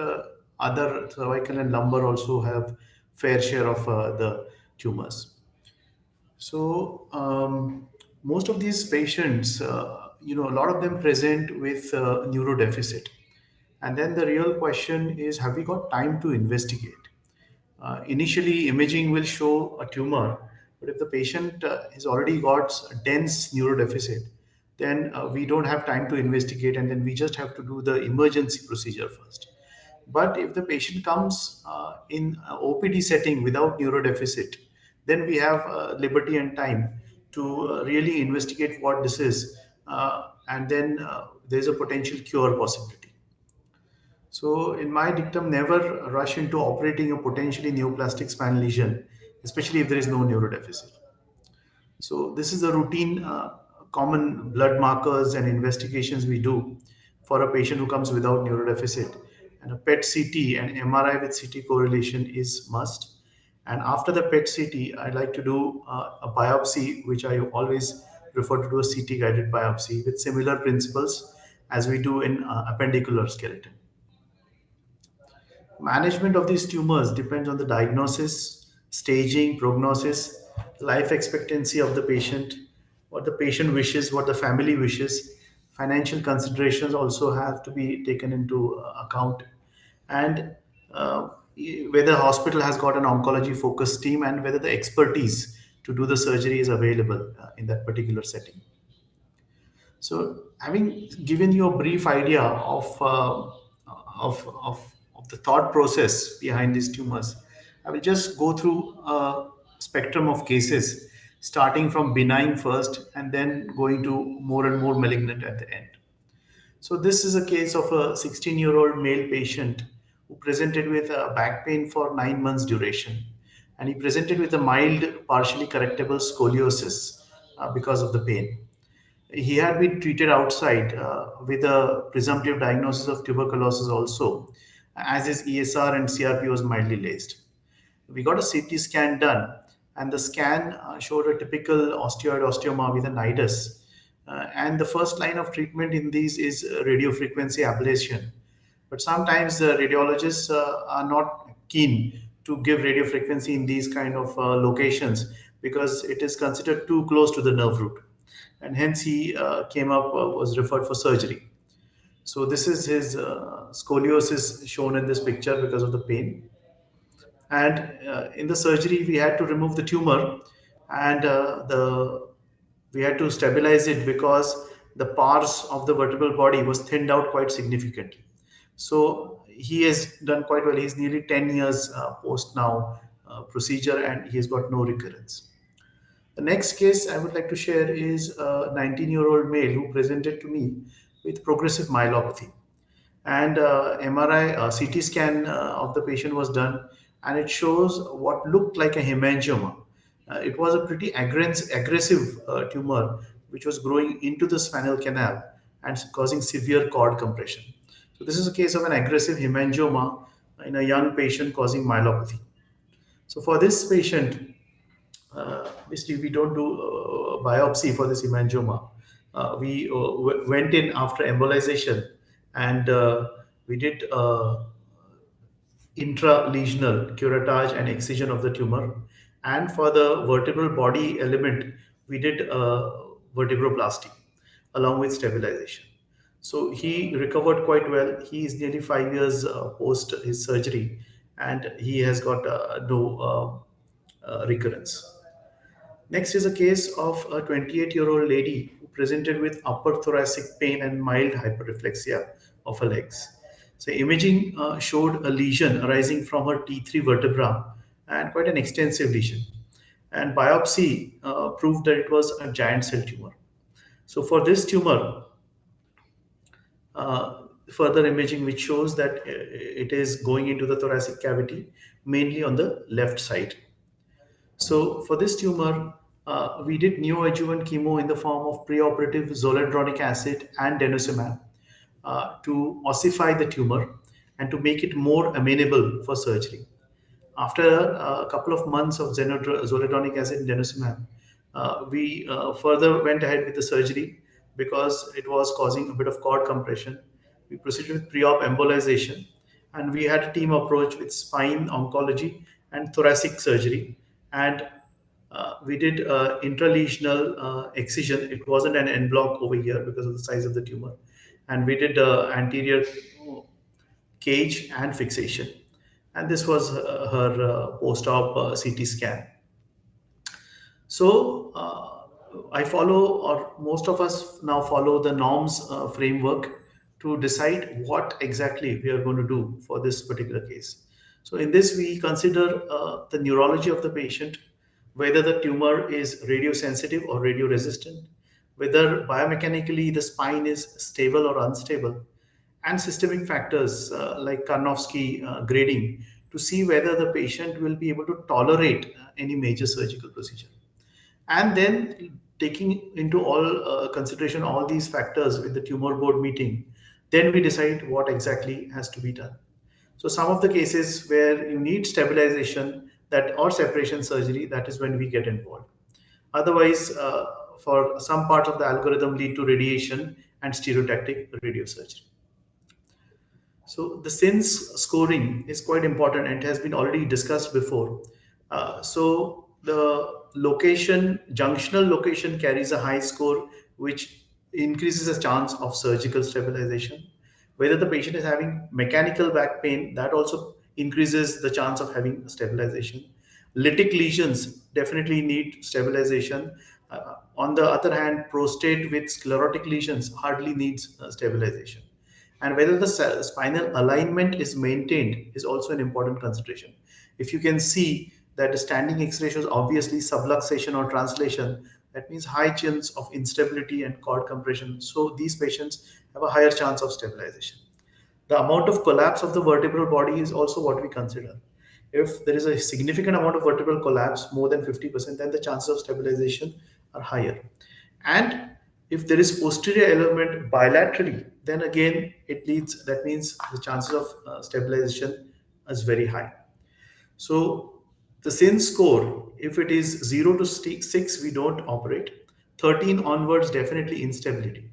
other cervical and lumbar also have fair share of the tumors. So most of these patients, a lot of them present with neurodeficit. And then the real question is, have we got time to investigate? Initially, imaging will show a tumor, but if the patient has already got a dense neurodeficit, then we don't have time to investigate, and then we just have to do the emergency procedure first. But if the patient comes in OPD setting without neurodeficit, then we have liberty and time to really investigate what this is, and then there's a potential cure possibility. So, in my dictum, never rush into operating a potentially neoplastic spinal lesion, especially if there is no neurodeficit. So, this is a routine, common blood markers and investigations we do for a patient who comes without neurodeficit. And a PET CT and MRI with CT correlation is must. And after the PET CT, I like to do a biopsy, which I always prefer to do a CT guided biopsy with similar principles as we do in appendicular skeleton. Management of these tumors depends on the diagnosis, staging, prognosis, life expectancy of the patient, what the patient wishes, what the family wishes. Financial considerations also have to be taken into account, and whether hospital has got an oncology focused team and whether the expertise to do the surgery is available in that particular setting. So, having given you a brief idea of the thought process behind these tumors, I will just go through a spectrum of cases, starting from benign first and then going to more and more malignant at the end. So, this is a case of a 16-year-old male patient who presented with back pain for 9 months duration. And he presented with a mild, partially correctable scoliosis because of the pain. He had been treated outside with a presumptive diagnosis of tuberculosis also, as his ESR and CRP was mildly laced. We got a CT scan done, and the scan showed a typical osteoid osteoma with a nidus. And the first line of treatment in these is radiofrequency ablation. But sometimes the radiologists are not keen to give radiofrequency in these kind of locations because it is considered too close to the nerve root, and hence he was referred for surgery. So this is his scoliosis shown in this picture because of the pain. And in the surgery, we had to remove the tumor, and the we had to stabilize it because the pars of the vertebral body was thinned out quite significantly. So he has done quite well. He's nearly 10 years post now procedure, and he has got no recurrence. The next case I would like to share is a 19-year-old male who presented to me with progressive myelopathy. And MRI, CT scan of the patient was done, and it shows what looked like a hemangioma. It was a pretty aggressive tumor which was growing into the spinal canal and causing severe cord compression. So this is a case of an aggressive hemangioma in a young patient causing myelopathy. So for this patient, obviously we don't do biopsy for this hemangioma. We went in after embolization, and we did intralesional curettage and excision of the tumor. And for the vertebral body element, we did vertebroplasty along with stabilization. So he recovered quite well. He is nearly 5 years post his surgery, and he has got no recurrence. Next is a case of a 28-year-old lady who presented with upper thoracic pain and mild hyperreflexia of her legs. So imaging showed a lesion arising from her T3 vertebra, and quite an extensive lesion. And biopsy proved that it was a giant cell tumor. So for this tumor, further imaging which shows that it is going into the thoracic cavity, mainly on the left side. So for this tumor, we did neoadjuvant chemo in the form of preoperative zoledronic acid and denosumab to ossify the tumor and to make it more amenable for surgery. After a couple of months of zoledronic acid and denosumab, we further went ahead with the surgery because it was causing a bit of cord compression. We proceeded with pre-op embolization, and we had a team approach with spine oncology and thoracic surgery. And we did intralesional excision. It wasn't an en bloc over here because of the size of the tumor. And we did anterior cage and fixation. And this was her post-op CT scan. So I follow, or most of us now follow the norms framework to decide what exactly we are going to do for this particular case. So in this, we consider the neurology of the patient, whether the tumor is radiosensitive or radioresistant, whether biomechanically the spine is stable or unstable, and systemic factors like Karnofsky grading to see whether the patient will be able to tolerate any major surgical procedure. And then taking into all consideration all these factors with the tumor board meeting, then we decide what exactly has to be done. So some of the cases where you need stabilization that or separation surgery, that is when we get involved. Otherwise, for some part of the algorithm lead to radiation and stereotactic radiosurgery. So the SINS scoring is quite important and it has been already discussed before. So the location, junctional location carries a high score, which increases the chance of surgical stabilization. Whether the patient is having mechanical back pain, that also increases the chance of having stabilization. Lytic lesions definitely need stabilization. On the other hand, prostate with sclerotic lesions hardly needs stabilization. And whether the spinal alignment is maintained is also an important consideration. If you can see that the standing X-ray shows obviously subluxation or translation, that means high chance of instability and cord compression. So these patients have a higher chance of stabilization. The amount of collapse of the vertebral body is also what we consider. If there is a significant amount of vertebral collapse, more than 50%, then the chances of stabilization are higher. And if there is posterior element bilaterally, then again that means the chances of stabilization is very high. So the SINS score, if it is 0 to 6, we don't operate. 13 onwards, definitely instability.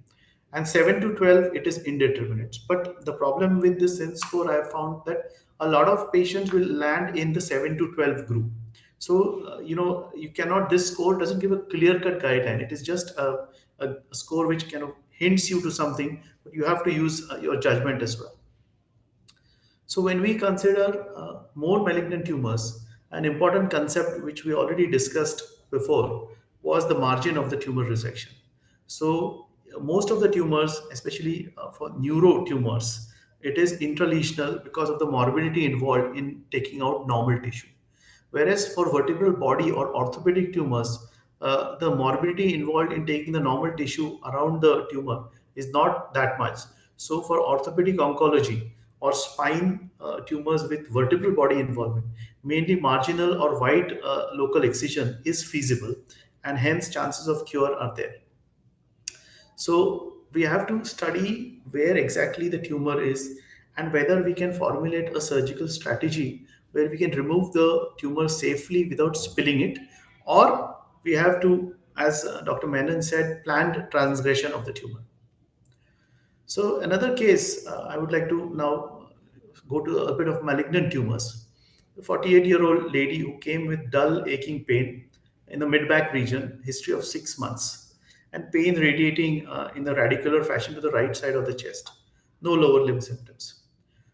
And 7 to 12, it is indeterminate. But the problem with the SINS score, I have found that a lot of patients will land in the 7 to 12 group. So, you cannot, this score doesn't give a clear-cut guideline. It is just a score which kind of hints you to something, but you have to use your judgment as well. So when we consider more malignant tumors, an important concept which we already discussed before was the margin of the tumor resection. So most of the tumors, especially for neurotumors, it is intralesional because of the morbidity involved in taking out normal tissue. Whereas for vertebral body or orthopedic tumors, the morbidity involved in taking the normal tissue around the tumor is not that much. So for orthopedic oncology or spine tumors with vertebral body involvement, mainly marginal or wide local excision is feasible, and hence chances of cure are there. So we have to study where exactly the tumor is and whether we can formulate a surgical strategy where we can remove the tumor safely without spilling it, or we have to, as Dr. Menon said, planned transgression of the tumor. So another case, I would like to now go to a bit of malignant tumors. A 48-year-old lady who came with dull aching pain in the mid-back region, history of 6 months, and pain radiating in the radicular fashion to the right side of the chest. No lower limb symptoms.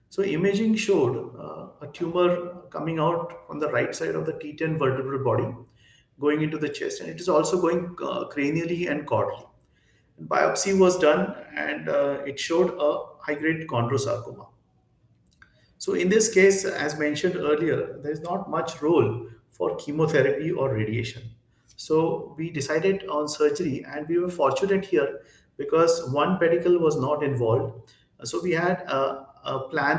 So imaging showed a tumor coming out from the right side of the T10 vertebral body, going into the chest, and it is also going cranially and caudally. Biopsy was done, and it showed a high-grade chondrosarcoma. So in this case, as mentioned earlier, there is not much role for chemotherapy or radiation. So we decided on surgery, and we were fortunate here because one pedicle was not involved. So we had a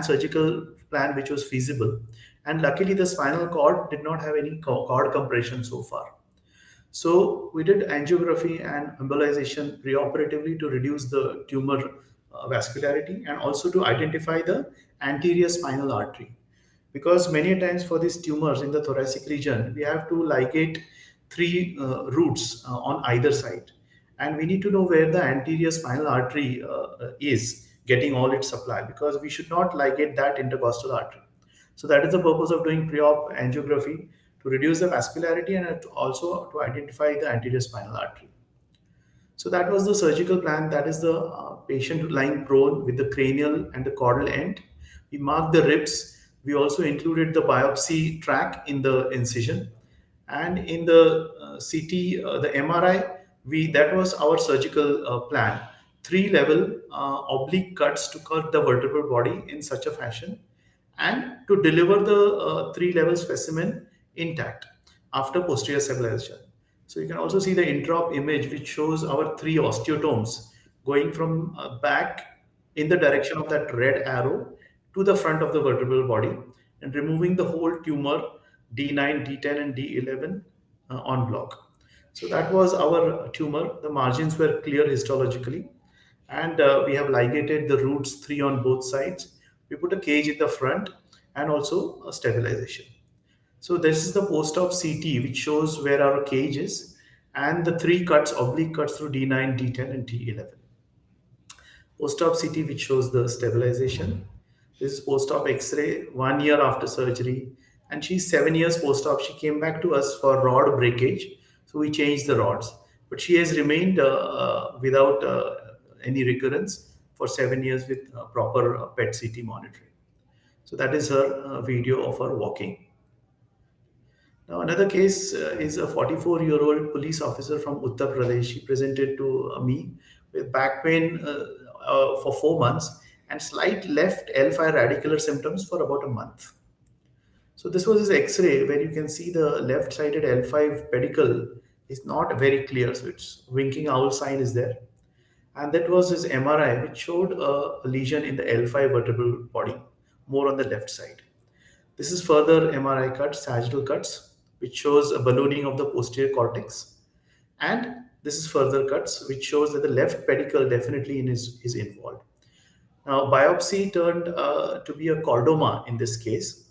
surgical plan which was feasible, and luckily the spinal cord did not have any cord compression so far. So we did angiography and embolization preoperatively to reduce the tumor vascularity and also to identify the anterior spinal artery. Because many times for these tumors in the thoracic region, we have to ligate three roots on either side. And we need to know where the anterior spinal artery is getting all its supply, because we should not ligate that intercostal artery. So that is the purpose of doing pre-op angiography, to reduce the vascularity and also to identify the anterior spinal artery. So that was the surgical plan. That is the patient lying prone with the cranial and the caudal end. We marked the ribs. We also included the biopsy track in the incision. And in the CT, the MRI, that was our surgical plan. 3-level oblique cuts to cut the vertebral body in such a fashion and to deliver the 3-level specimen intact after posterior stabilization. So you can also see the intra-op image which shows our 3 osteotomes going from back in the direction of that red arrow to the front of the vertebral body and removing the whole tumor D9, D10 and D11 en bloc. So that was our tumor. The margins were clear histologically, and we have ligated the roots 3 on both sides. We put a cage in the front and also a stabilization. So this is the post-op CT which shows where our cage is and the 3 cuts, oblique cuts through D9, D10 and D11. Post-op CT which shows the stabilization. This is post-op X-ray 1 year after surgery, and she's 7 years post-op. She came back to us for rod breakage, so we changed the rods. But she has remained without any recurrence for 7 years with proper PET CT monitoring. So that is her video of her walking. Now, another case is a 44-year-old police officer from Uttar Pradesh. She presented to me with back pain for 4 months and slight left L5 radicular symptoms for about a month. So this was his X-ray where you can see the left-sided L5 pedicle is not very clear. So it's winking owl sign is there. And that was his MRI, which showed a lesion in the L5 vertebral body, more on the left side. This is further MRI cuts, sagittal cuts, which shows a ballooning of the posterior cortex. And this is further cuts, which shows that the left pedicle definitely is involved. Now, biopsy turned to be a chordoma in this case.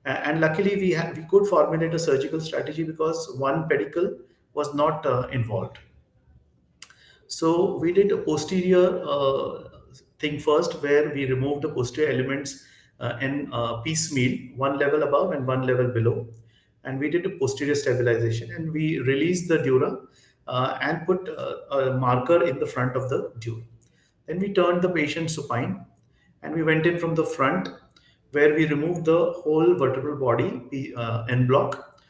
And luckily, we could formulate a surgical strategy because one pedicle was not involved. So we did a posterior thing first, where we removed the posterior elements in piecemeal, 1 level above and 1 level below. And we did a posterior stabilization, and we released the dura and put a marker in the front of the dura. Then we turned the patient supine, and we went in from the front, where we removed the whole vertebral body, the en bloc,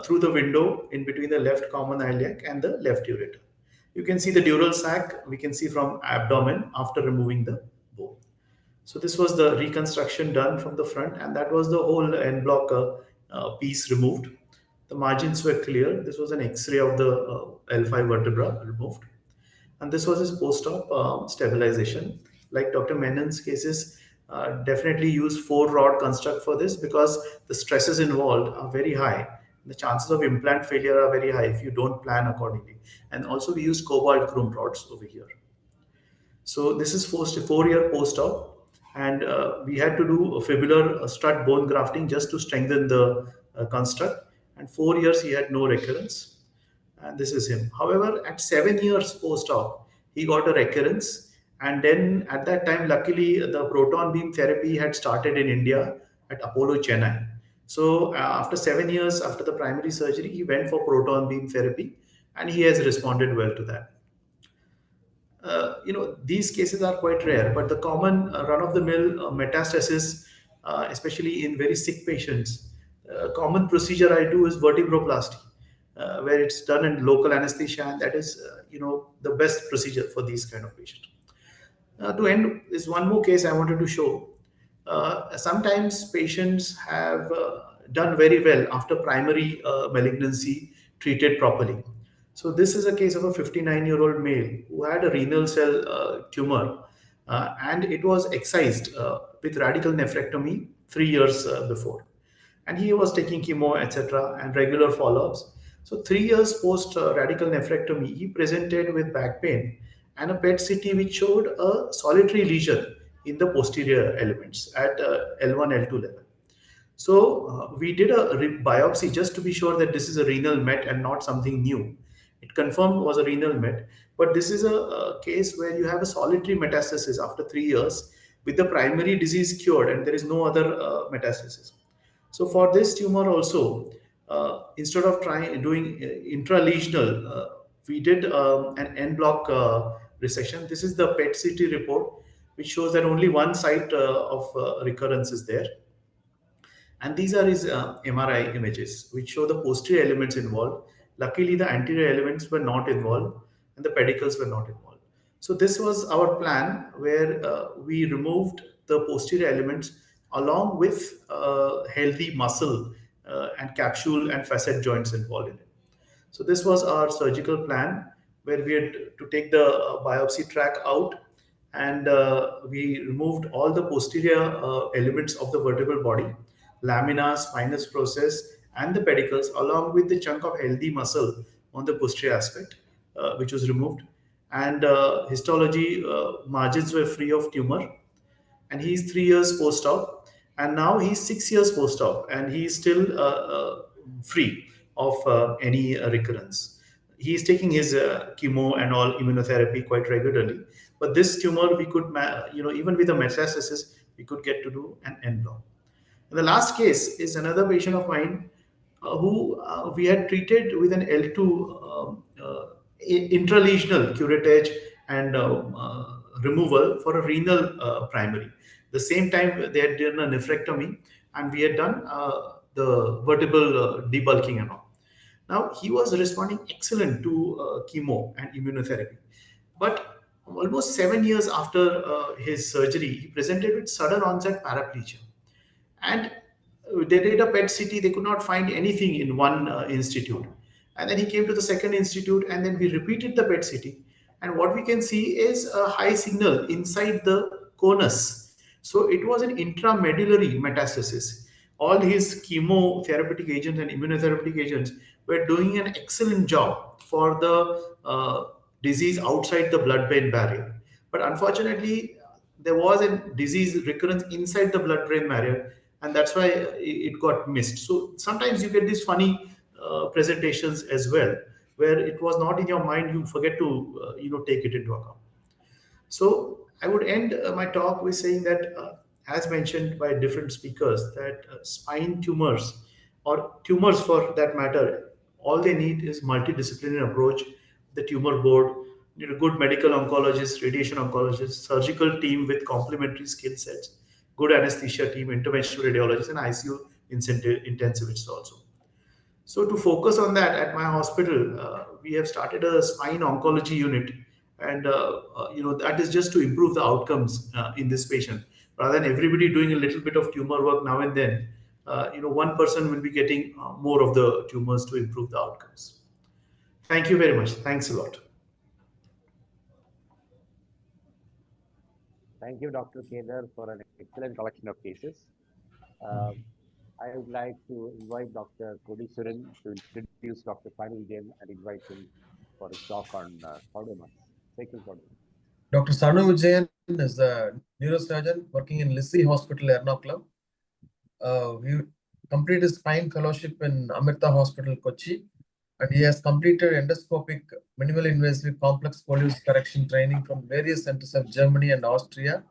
through the window in between the left common iliac and the left ureter. You can see the dural sac, we can see from abdomen after removing the bone. So this was the reconstruction done from the front, and that was the whole en bloc piece removed. The margins were clear. This was an X-ray of the L5 vertebra removed. And this was his post-op stabilization. Like Dr. Menon's cases, definitely use 4-rod construct for this because the stresses involved are very high. The chances of implant failure are very high if you don't plan accordingly. And also we use cobalt chrome rods over here. So this is 4-year post-op, And we had to do a fibular strut bone grafting just to strengthen the construct. And 4 years he had no recurrence. And this is him. However, at 7 years post-op, he got a recurrence. And then at that time, luckily, the proton beam therapy had started in India at Apollo Chennai. So after 7 years after the primary surgery, he went for proton beam therapy, and he has responded well to that. These cases are quite rare, but the common run-of-the-mill metastasis, especially in very sick patients, common procedure I do is vertebroplasty, where it's done in local anesthesia, and that is, the best procedure for these kind of patients. To end, is one more case I wanted to show. Sometimes patients have done very well after primary malignancy treated properly. So this is a case of a 59-year-old male who had a renal cell tumor, and it was excised with radical nephrectomy 3 years before. And he was taking chemo, etc., and regular follow-ups. So 3 years post radical nephrectomy, he presented with back pain and a PET CT which showed a solitary lesion in the posterior elements at L1, L2 level. So we did a biopsy just to be sure that this is a renal met and not something new. It confirmed was a renal met, but this is a case where you have a solitary metastasis after 3 years with the primary disease cured and there is no other metastasis. So for this tumor also, instead of doing intralesional, we did an en bloc resection. This is the PET CT report, which shows that only one site of recurrence is there. And these are his MRI images, which show the posterior elements involved. Luckily, the anterior elements were not involved and the pedicles were not involved. So this was our plan, where we removed the posterior elements along with healthy muscle and capsule and facet joints involved in it. So this was our surgical plan, where we had to take the biopsy track out, and we removed all the posterior elements of the vertebral body, lamina, spinous process, and the pedicles, along with the chunk of healthy muscle on the posterior aspect, which was removed. And histology margins were free of tumor, and he's 3 years post-op, and now he's 6 years post-op, and he's still free of any recurrence. He's taking his chemo and all immunotherapy quite regularly, but this tumor we could, even with a metastasis, we could get to do an en bloc. And the last case is another patient of mine who we had treated with an L2 intralesional curettage and removal for a renal primary. The same time they had done a nephrectomy, and we had done the vertebral debulking and all. Now he was responding excellent to chemo and immunotherapy, but almost 7 years after his surgery, he presented with sudden onset paraplegia. And they did a PET CT, they could not find anything in one institute. And then he came to the second institute, and then we repeated the PET CT. And what we can see is a high signal inside the conus. So it was an intramedullary metastasis. All his chemotherapeutic agents and immunotherapeutic agents were doing an excellent job for the disease outside the blood-brain barrier. But unfortunately, there was a disease recurrence inside the blood-brain barrier, and that's why it got missed. So sometimes you get these funny presentations as well, where it was not in your mind, you forget to take it into account. So I would end my talk with saying that, as mentioned by different speakers, that spine tumors, or tumors for that matter, all they need is multidisciplinary approach, the tumor board, good medical oncologists, radiation oncologists, surgical team with complementary skill sets, good anesthesia team, interventional radiologists, and ICU intensivists also. So to focus on that, at my hospital, we have started a spine oncology unit, and that is just to improve the outcomes in this patient. Rather than everybody doing a little bit of tumor work now and then, one person will be getting more of the tumors to improve the outcomes. Thank you very much. Thanks a lot. Thank you, Dr. Kedar, for an excellent collection of cases. I would like to invite Dr. Kodisuran to introduce Dr. Final Jain and invite him for his talk on chordomas, sacral chordomas. Dr. Sanu Vijayan is a neurosurgeon working in Lissi Hospital, Ernakulam. He completed his spine fellowship in Amrita Hospital, Kochi, and he has completed endoscopic minimal invasive complex scoliosis correction training from various centers of Germany and Austria.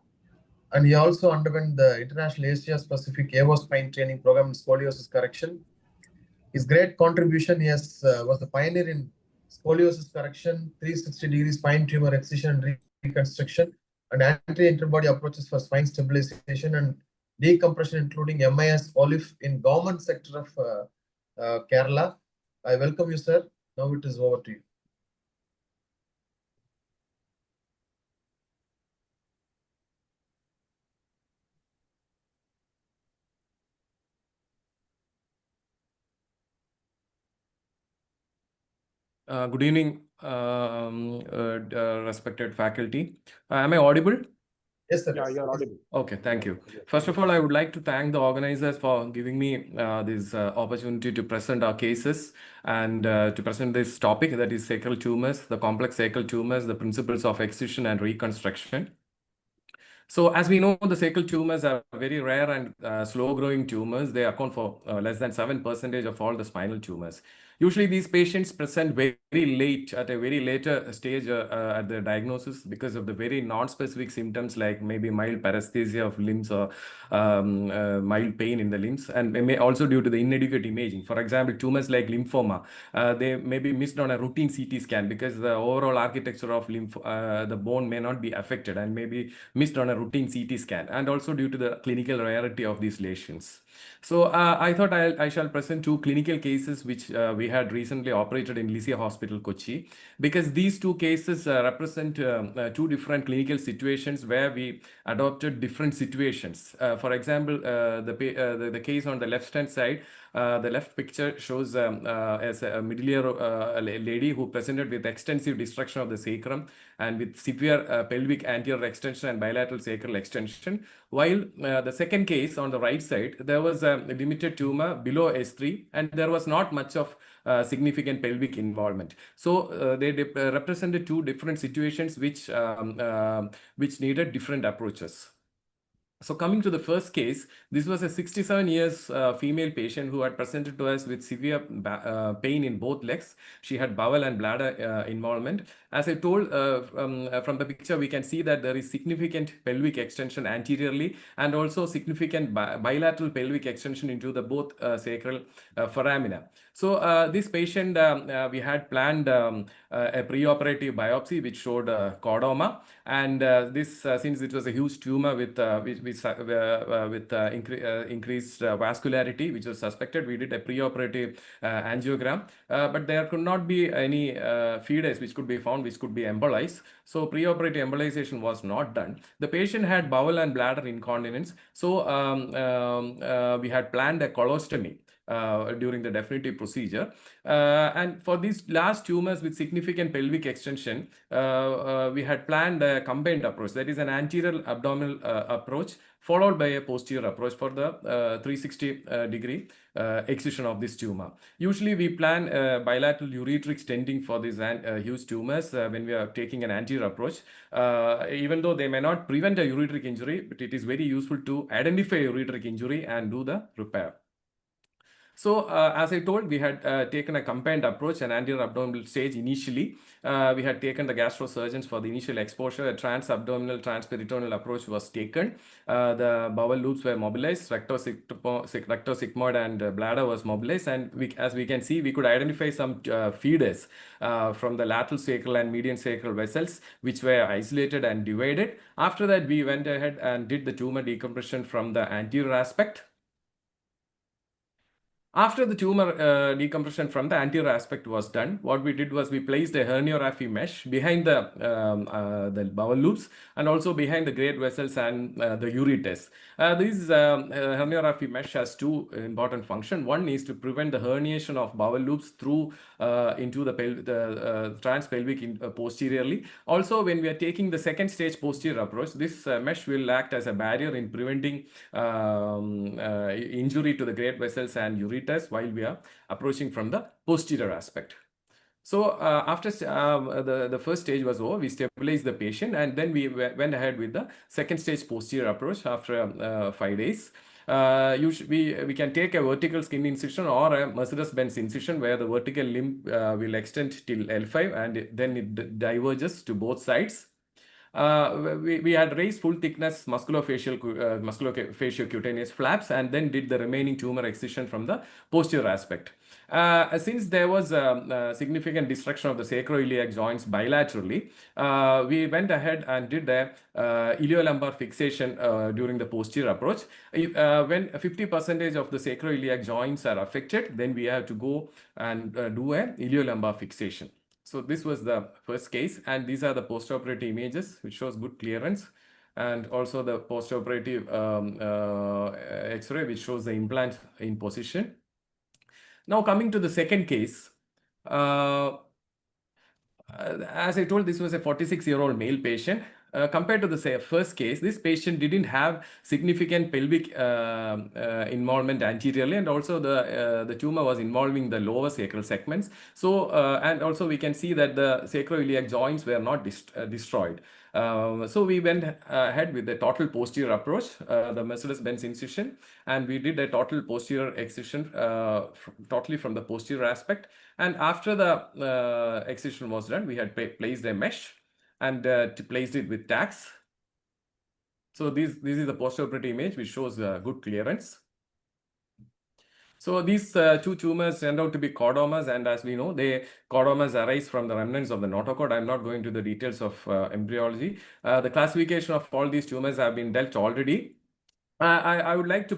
And he also underwent the International Asia Pacific AVO spine training program in scoliosis correction. His great contribution, he was the pioneer in scoliosis correction, 360-degree spine tumor excision and reconstruction, and anti-interbody approaches for spine stabilization and decompression, including MIS OLIF in government sector of Kerala. I welcome you, sir. Now it is over to you. Good evening, respected faculty. Am I audible? Yes, sir. Yeah, you're audible. Okay, thank you. First of all, I would like to thank the organizers for giving me this opportunity to present our cases and to present this topic, that is sacral tumors, the complex sacral tumors, the principles of excision and reconstruction. So as we know, the sacral tumors are very rare and slow-growing tumors. They account for less than 7% of all the spinal tumors. Usually these patients present very late, at a very later stage at the diagnosis, because of the very non-specific symptoms like maybe mild paresthesia of limbs or mild pain in the limbs, and may also due to the inadequate imaging. For example, tumors like lymphoma, they may be missed on a routine CT scan because the overall architecture of the bone may not be affected and may be missed on a routine CT scan, and also due to the clinical rarity of these lesions. So I thought I shall present two clinical cases which we had recently operated in Lycia Hospital, Kochi, because these two cases represent two different clinical situations where we adopted different situations. For example, the case on the left-hand side, the left picture shows as a middle year lady who presented with extensive destruction of the sacrum and with severe pelvic anterior extension and bilateral sacral extension. While the second case on the right side, there was a limited tumor below S3 and there was not much of significant pelvic involvement. So they represented two different situations which needed different approaches. So coming to the first case, this was a 67 years female patient who had presented to us with severe pain in both legs. She had bowel and bladder involvement. As I told from the picture, we can see that there is significant pelvic extension anteriorly and also significant bilateral pelvic extension into the both sacral foramina. So this patient, we had planned a preoperative biopsy which showed chordoma, and this since it was a huge tumor with increased vascularity which was suspected, we did a preoperative angiogram, but there could not be any feeders which could be found which could be embolized. So preoperative embolization was not done. The patient had bowel and bladder incontinence, so we had planned a colostomy during the definitive procedure. And for these last tumors with significant pelvic extension, we had planned a combined approach, that is an anterior abdominal approach followed by a posterior approach for the 360-degree excision of this tumor. Usually we plan bilateral ureteric stenting for these huge tumors when we are taking an anterior approach. Even though they may not prevent a ureteric injury, but it is very useful to identify a ureteric injury and do the repair. So as I told, we had taken a combined approach, an anterior abdominal stage initially. We had taken the gastrosurgeons for the initial exposure. A transabdominal, transperitoneal approach was taken. The bowel loops were mobilized, rectosigmoid and bladder was mobilized, and as we can see, we could identify some feeders from the lateral sacral and median sacral vessels, which were isolated and divided. After that, we went ahead and did the tumor decompression from the anterior aspect. After the tumor decompression from the anterior aspect was done, what we did was we placed a herniorrhaphy mesh behind the bowel loops and also behind the great vessels and the ureters. This herniorrhaphy mesh has two important functions. One is to prevent the herniation of bowel loops through into the transpelvic posteriorly. Also, when we are taking the second stage posterior approach, this mesh will act as a barrier in preventing injury to the great vessels and ureters while we are approaching from the posterior aspect. So after the first stage was over, we stabilized the patient, and then we went ahead with the second stage posterior approach after 5 days. We can take a vertical skin incision or a Mercedes-Benz incision where the vertical limb will extend till L5 and then it diverges to both sides. We had raised full thickness musculofacial cutaneous flaps and then did the remaining tumor excision from the posterior aspect. Since there was significant destruction of the sacroiliac joints bilaterally, we went ahead and did a iliolumbar fixation during the posterior approach. When 50% of the sacroiliac joints are affected, then we have to go and do a iliolumbar fixation. So this was the first case, and these are the postoperative images, which shows good clearance, and also the postoperative X-ray, which shows the implant in position. Now coming to the second case, as I told, this was a 46-year-old male patient. Compared to the first case, this patient didn't have significant pelvic involvement anteriorly, and also the tumor was involving the lower sacral segments. So, and also we can see that the sacroiliac joints were not destroyed. So we went ahead with the total posterior approach, the Mercedes-Benz incision, and we did a total posterior excision totally from the posterior aspect. And after the excision was done, we had placed a mesh and placed it with tacks. So this is the postoperative image, which shows good clearance. So these two tumors turned out to be chordomas, and as we know, chordomas arise from the remnants of the notochord. I'm not going to the details of embryology. The classification of all these tumors have been dealt already. I would like to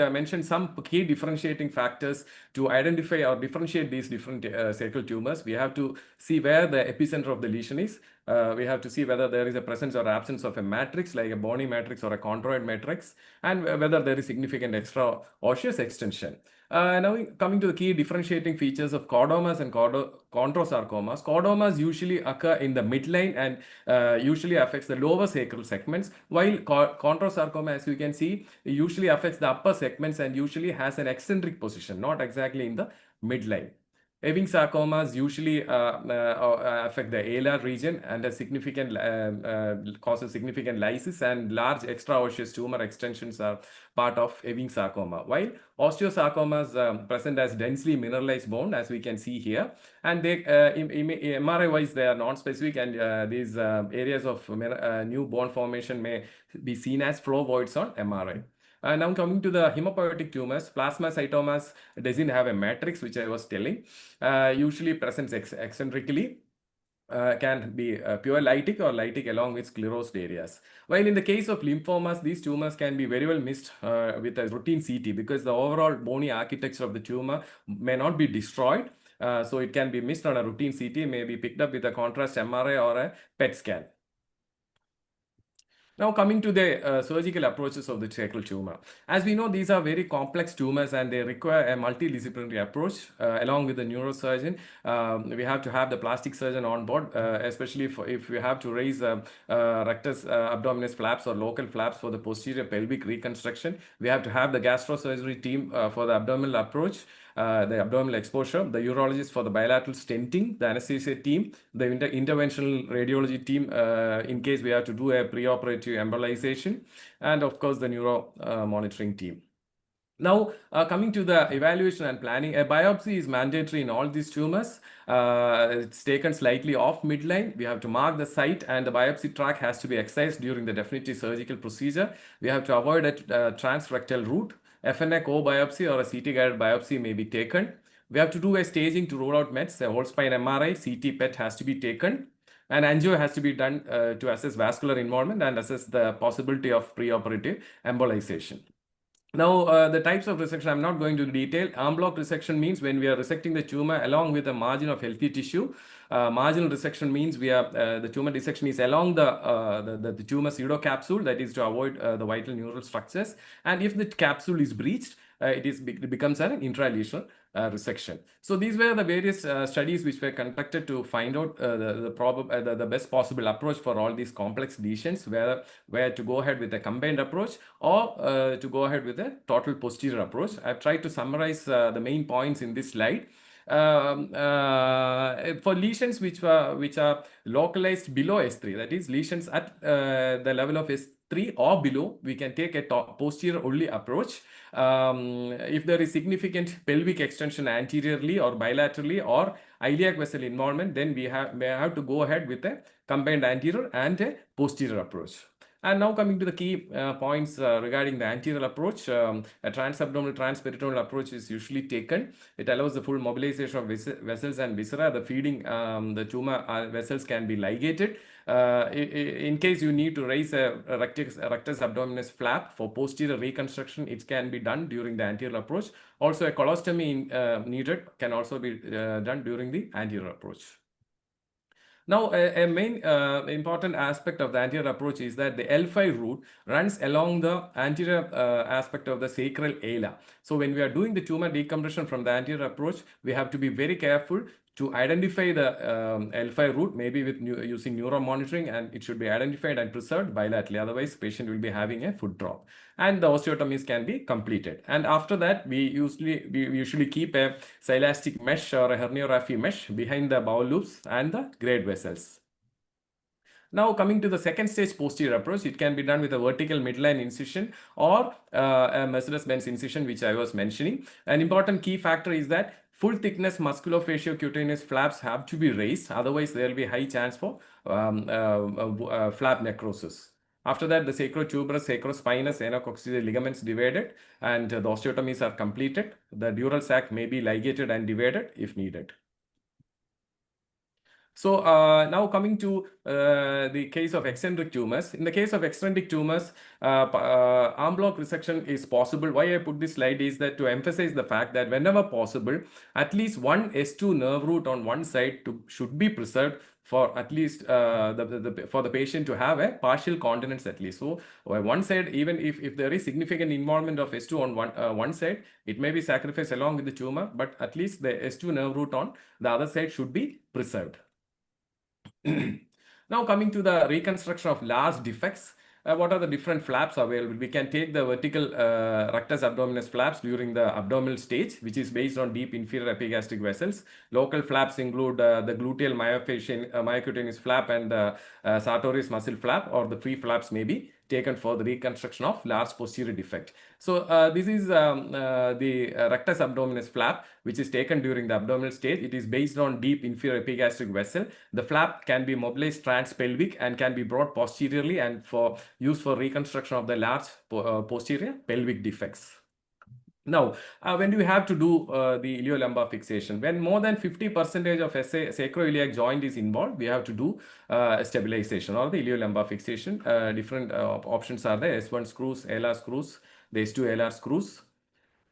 mention some key differentiating factors to identify or differentiate these different sacral tumors. We have to see where the epicenter of the lesion is. We have to see whether there is a presence or absence of a matrix like a bony matrix or a chondroid matrix, and whether there is significant extra osseous extension. Now coming to the key differentiating features of chordomas and chondrosarcomas. Chordomas usually occur in the midline and usually affects the lower sacral segments, while chondrosarcoma, as you can see, usually affects the upper segments and usually has an eccentric position, not exactly in the midline. Ewing sarcomas usually affect the alar region and causes significant lysis, and large extraosseous tumor extensions are part of Ewing sarcoma, while osteosarcomas present as densely mineralized bone, as we can see here, and they MRI wise they are non-specific, and these areas of new bone formation may be seen as flow voids on MRI. Now coming to the hemopoietic tumors, plasmacytomas doesn't have a matrix, which I was telling. Usually presents eccentrically. Can be pure lytic or lytic along with sclerosed areas. While in the case of lymphomas, these tumors can be very well missed with a routine CT, because the overall bony architecture of the tumor may not be destroyed. So it can be missed on a routine CT, may be picked up with a contrast MRI or a PET scan. Now coming to the surgical approaches of the sacral tumor. As we know, these are very complex tumors and they require a multidisciplinary approach along with the neurosurgeon. We have to have the plastic surgeon on board, especially if we have to raise rectus abdominis flaps or local flaps for the posterior pelvic reconstruction. We have to have the gastrosurgery team for the abdominal approach. The abdominal exposure, the urologist for the bilateral stenting, the anesthesia team, the interventional radiology team in case we have to do a preoperative embolization, and of course the neuro monitoring team. Now, coming to the evaluation and planning, a biopsy is mandatory in all these tumors. It's taken slightly off midline. We have to mark the site, and the biopsy track has to be excised during the definitive surgical procedure. We have to avoid a transrectal route. FNA co-biopsy or a CT-guided biopsy may be taken. We have to do a staging to rule out mets. A whole spine MRI, CT PET has to be taken. And angio has to be done to assess vascular involvement and assess the possibility of preoperative embolization. Now, the types of resection, I'm not going to detail. En bloc resection means when we are resecting the tumor along with a margin of healthy tissue. Marginal resection means we are the tumor dissection is along the tumor pseudocapsule, that is to avoid the vital neural structures. And if the capsule is breached, it becomes an intralesional resection. So these were the various studies which were conducted to find out the best possible approach for all these complex lesions, where to go ahead with a combined approach or to go ahead with a total posterior approach. I've tried to summarize the main points in this slide. For lesions which are localized below S3, that is lesions at the level of S3 or below, we can take a posterior only approach. If there is significant pelvic extension anteriorly or bilaterally or iliac vessel involvement, then we have to go ahead with a combined anterior and a posterior approach. And now coming to the key points regarding the anterior approach, a transabdominal transperitoneal approach is usually taken. It allows the full mobilization of vessels and viscera. The feeding the tumor vessels can be ligated. In case you need to raise a rectus abdominis flap for posterior reconstruction, it can be done during the anterior approach. Also, a colostomy needed can also be done during the anterior approach. Now, a main important aspect of the anterior approach is that the L5 root runs along the anterior aspect of the sacral ala. So when we are doing the tumor decompression from the anterior approach, we have to be very careful to identify the L5 root, maybe with using neuromonitoring, and it should be identified and preserved bilaterally. Otherwise, patient will be having a foot drop, and the osteotomies can be completed. And after that, we usually keep a silastic mesh or a herniorrhaphy mesh behind the bowel loops and the great vessels. Now coming to the second stage posterior approach, it can be done with a vertical midline incision or a Mercedes-Benz incision, which I was mentioning. An important key factor is that full thickness musculofaciocutaneous flaps have to be raised. Otherwise, there will be high chance for flap necrosis. After that, the sacrotuberous, sacrospinous, anococcygeal ligaments divided and the osteotomies are completed. The dural sac may be ligated and divided if needed. So now coming to the case of eccentric tumors. In the case of eccentric tumors, arm block resection is possible. Why I put this slide is that to emphasize the fact that whenever possible, at least one S2 nerve root on one side should be preserved for at least for the patient to have a partial continence at least. So one side, even if there is significant involvement of S2 on one side, it may be sacrificed along with the tumor, but at least the S2 nerve root on the other side should be preserved. Now coming to the reconstruction of large defects, what are the different flaps available? We can take the vertical rectus abdominis flaps during the abdominal stage, which is based on deep inferior epigastric vessels. Local flaps include the gluteal myocutaneous flap and the sartorius muscle flap, or the free flaps may be taken for the reconstruction of large posterior defect. So this is the rectus abdominis flap, which is taken during the abdominal stage. It is based on deep inferior epigastric vessel. The flap can be mobilized transpelvic and can be brought posteriorly and for use for reconstruction of the large posterior pelvic defects. Now, when do we have to do the iliolumbar fixation? When more than 50% of sacroiliac joint is involved, we have to do stabilization or the iliolumbar fixation. Different options are there: S1 screws, LR screws, the S2 LR screws.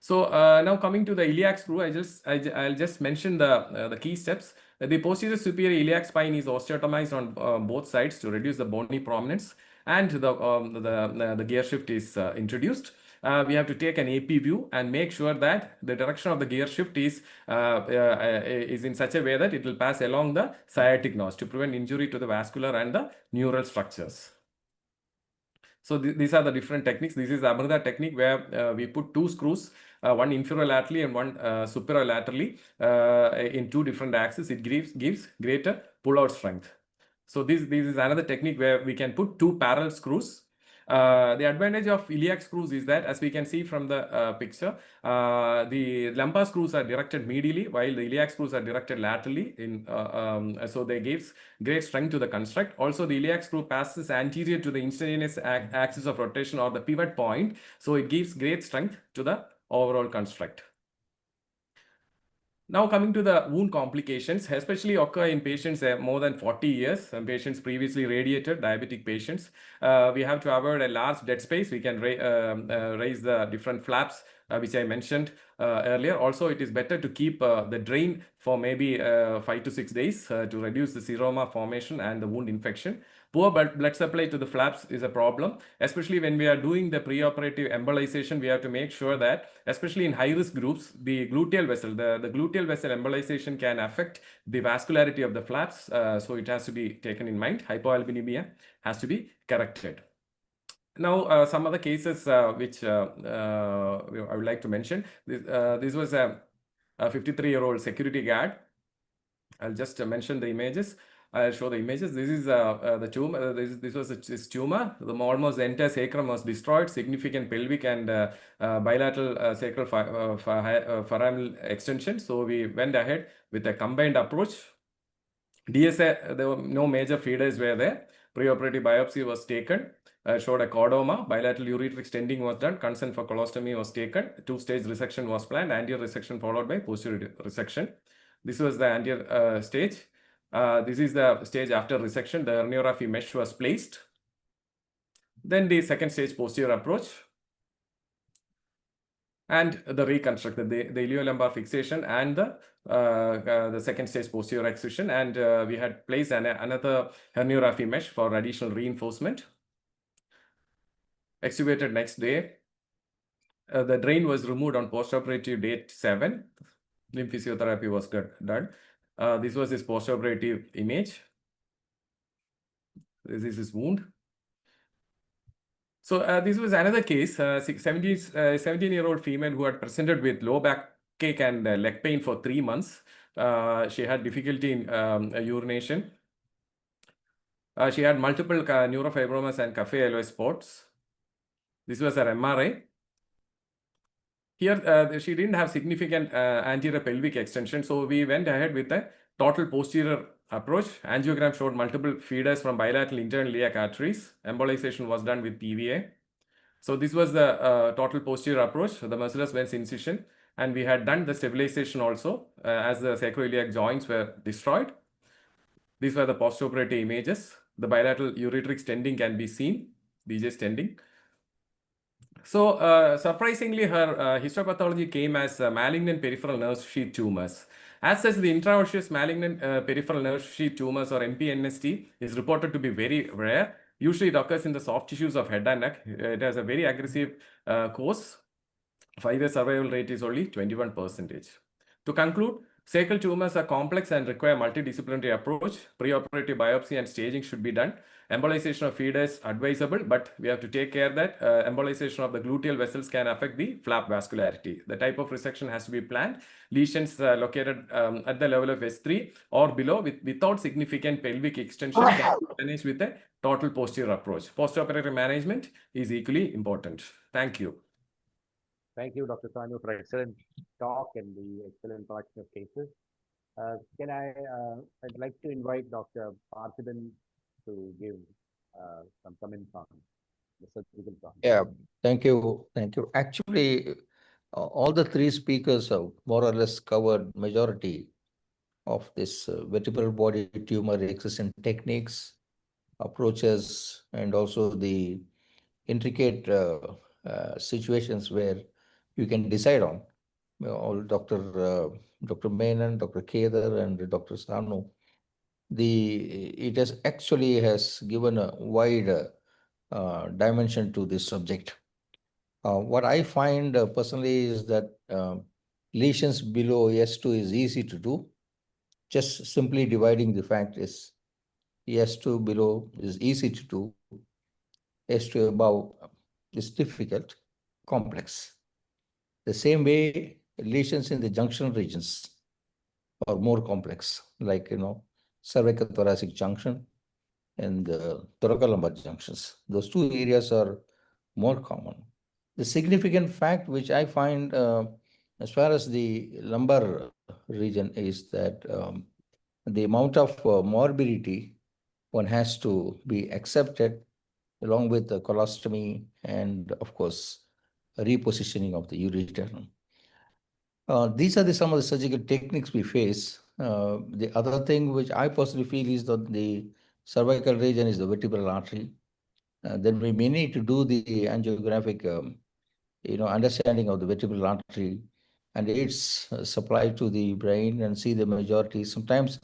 So now coming to the iliac screw, I'll just mention the key steps. The posterior superior iliac spine is osteotomized on both sides to reduce the bony prominence, and the gear shift is introduced. We have to take an AP view and make sure that the direction of the gear shift is in such a way that it will pass along the sciatic notch to prevent injury to the vascular and the neural structures. So these are the different techniques. This is the Amrita technique, where we put two screws, one inferior-laterally and one superior-laterally in two different axes. It gives greater pull-out strength. So this is another technique where we can put two parallel screws. The advantage of iliac screws is that, as we can see from the picture, the lumbar screws are directed medially while the iliac screws are directed laterally. So they gives great strength to the construct. Also, the iliac screw passes anterior to the instantaneous axis of rotation or the pivot point. So it gives great strength to the overall construct. Now coming to the wound complications, especially occur in patients more than 40 years, and patients previously radiated, diabetic patients. We have to avoid a large dead space. We can raise the different flaps, which I mentioned earlier. Also, it is better to keep the drain for maybe 5 to 6 days to reduce the seroma formation and the wound infection. Poor blood supply to the flaps is a problem, especially when we are doing the preoperative embolization. We have to make sure that, especially in high-risk groups, the gluteal vessel, the gluteal vessel embolization can affect the vascularity of the flaps. So it has to be taken in mind. Hypoalbuminemia has to be corrected. Now, some other cases which I would like to mention. This was a a 53-year-old security guard. I'll just mention the images. I'll show the images. This is the tumor. This was his tumor. Almost the entire sacrum was destroyed. Significant pelvic and bilateral sacral foraminal extension. So we went ahead with a combined approach. DSA, there were no major feeders were there. Preoperative biopsy was taken. Showed a chordoma. Bilateral ureteric stenting was done. Consent for colostomy was taken. Two-stage resection was planned. Anterior resection followed by posterior resection. This was the anterior stage. This is the stage after resection. The herniorrhaphy mesh was placed. Then the second stage posterior approach. And the reconstruct, the iliolumbar fixation and the second stage posterior excision. And we had placed another herniorrhaphy mesh for additional reinforcement. Extubated next day. The drain was removed on postoperative date 7. Lymph physiotherapy was done. This was his postoperative image. This is his wound. So this was another case, 17-year-old female who had presented with low back ache and leg pain for 3 months. She had difficulty in urination. She had multiple neurofibromas and cafe LOS spots. This was her MRI. Here, she didn't have significant anterior pelvic extension, so we went ahead with a total posterior approach. Angiogram showed multiple feeders from bilateral internal iliac arteries. Embolization was done with PVA. So this was the total posterior approach, the merciless veins incision, and we had done the stabilization also as the sacroiliac joints were destroyed. These were the postoperative images. The bilateral ureteric stenting can be seen, BJ stenting. So surprisingly, her histopathology came as malignant peripheral nerve sheath tumors. As such, the intraosseous malignant peripheral nerve sheath tumors, or MPNST, is reported to be very rare. Usually it occurs in the soft tissues of head and neck. It has a very aggressive course. 5-year survival rate is only 21%. To conclude, sacral tumors are complex and require multidisciplinary approach. Preoperative biopsy and staging should be done. Embolization of feeders advisable, but we have to take care that embolization of the gluteal vessels can affect the flap vascularity. The type of resection has to be planned. Lesions located at the level of S3 or below without significant pelvic extension can be managed with a total posterior approach. Postoperative management is equally important. Thank you. Thank you, Dr. Sanu, for excellent talk and the excellent collection of cases. I'd like to invite Dr. Parthiban to give some comments on the surgical problem. Yeah, thank you. Thank you. Actually, all the 3 speakers have more or less covered majority of this vertebral body tumor excision techniques, approaches, and also the intricate situations where you can decide on. All Dr. Menon, Dr. Kedar, and Dr. Sanu. It has given a wide dimension to this subject. What I find personally is that lesions below S2 is easy to do. Just simply dividing the fact is S2 below is easy to do. S2 above is difficult, complex. The same way, lesions in the junction regions are more complex, like, cervical thoracic junction and thoracolumbar junctions. Those 2 areas are more common. The significant fact which I find as far as the lumbar region is that the amount of morbidity one has to be accepted along with the colostomy and, of course, repositioning of the ureter. These are some of the surgical techniques we face. The other thing which I personally feel is that the cervical region is the vertebral artery. Then we may need to do the angiographic, understanding of the vertebral artery and its supply to the brain and see the majority. Sometimes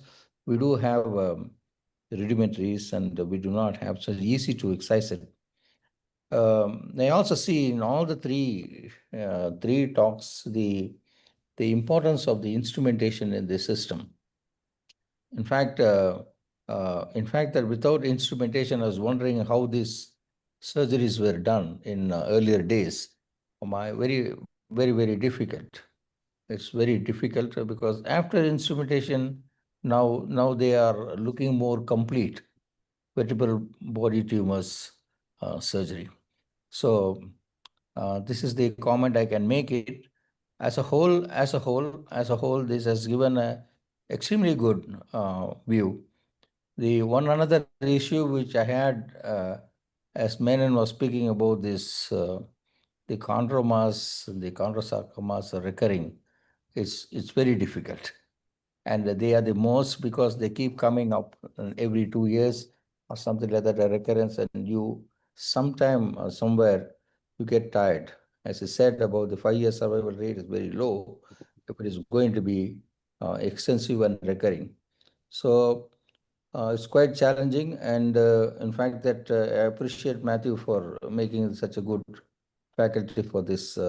we do have rudimentaries and we do not have, so it's easy to excise it. I also see in all the three talks the importance of the instrumentation in the system. In fact, that without instrumentation, I was wondering how these surgeries were done in earlier days. Very, very, very difficult. it's very difficult because after instrumentation, now they are looking more complete vertebral body tumors surgery. So this is the comment I can make it. As a whole, this has given a extremely good view. The one another issue which I had, as Menon was speaking about this, the chondrosarcomas are recurring. It's very difficult, and they are the most because they keep coming up every 2 years or something like that, a recurrence, and you sometime somewhere you get tired. As I said, about the 5-year survival rate is very low if it is going to be extensive and recurring. So it's quite challenging, and in fact, that I appreciate Matthew for making such a good faculty for this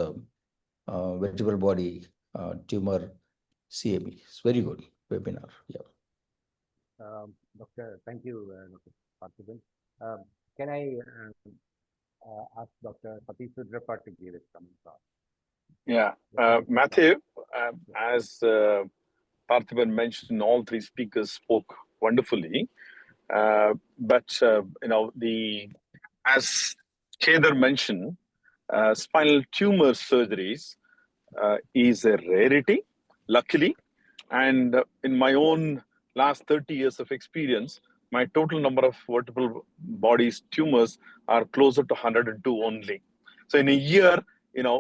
vertebral body tumor CME. It's very good webinar. Yeah. Doctor, thank you, Dr. Parthiban. Can I ask Dr. Satish Rudrappa to give his comments on? Yeah, Matthew, as Parthiban mentioned, all three speakers spoke wonderfully. But as Kedar mentioned, spinal tumor surgeries is a rarity, luckily. And in my own last 30 years of experience, my total number of vertebral bodies tumors are closer to 102 only. So in a year,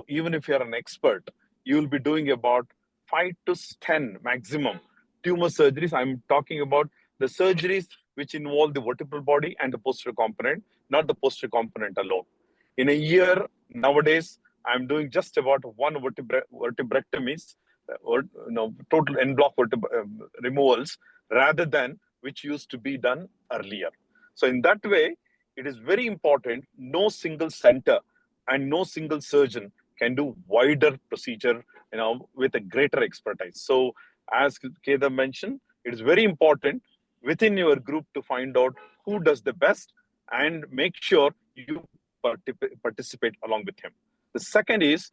even if you're an expert, you'll be doing about 5 to 10 maximum tumor surgeries. I'm talking about the surgeries which involve the vertebral body and the posterior component, not the posterior component alone. In a year, nowadays, I'm doing just about one vertebrectomies, total en bloc removals, rather than which used to be done earlier. So in that way, it is very important. No single center and no single surgeon can do wider procedure, with a greater expertise. So as Kedar mentioned, it is very important within your group to find out who does the best and make sure you participate along with him. The second is,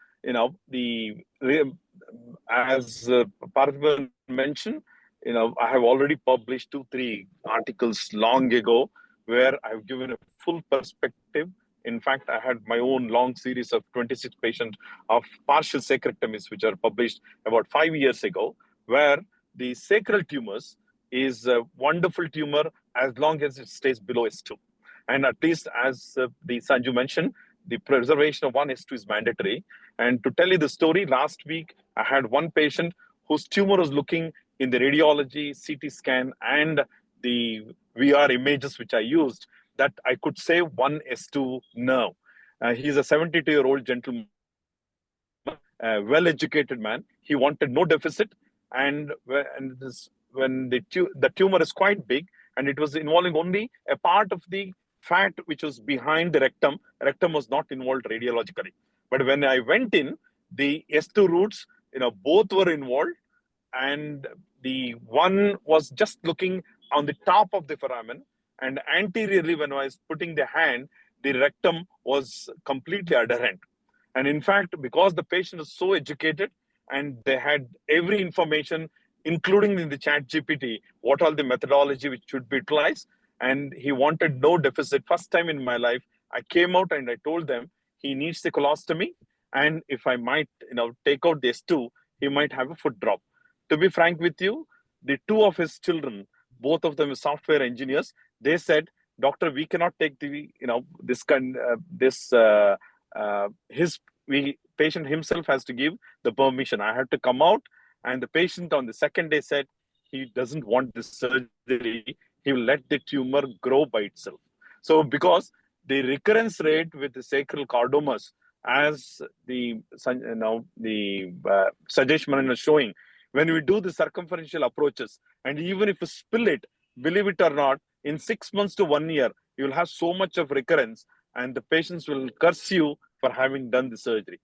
as Parthiban mentioned, I have already published 2-3 articles long ago where I've given a full perspective. In fact, I had my own long series of 26 patients of partial sacrectomies, which are published about 5 years ago, where the sacral tumors is a wonderful tumor as long as it stays below S2. And at least as the Sanju mentioned, the preservation of one S2 is mandatory. And to tell you the story, last week, I had one patient whose tumor was looking in the radiology, CT scan, and the VR images which I used, that I could save one S2 nerve. He's a 72-year-old gentleman, a well-educated man. He wanted no deficit, and when the tumor is quite big, and it was involving only a part of the fat which was behind the rectum. Rectum was not involved radiologically. But when I went in, the S2 roots, both were involved, and the one was just looking on the top of the foramen, and anteriorly, when I was putting the hand, the rectum was completely adherent. And in fact, because the patient is so educated and they had every information, including in the chat GPT, what all the methodology which should be utilized, and he wanted no deficit. First time in my life, I came out and I told them he needs the colostomy, and if I might, take out this too, he might have a foot drop. To be frank with you, the two of his children, both of them are software engineers, they said, "Doctor, we cannot take the, his patient himself has to give the permission." I had to come out, and the patient on the second day said he doesn't want this surgery. He will let the tumor grow by itself. So because the recurrence rate with the sacral cardomas, as the Sajesh Manan is showing, when we do the circumferential approaches, and even if you spill it, believe it or not, in 6 months to 1 year, you'll have so much of recurrence, and the patients will curse you for having done the surgery.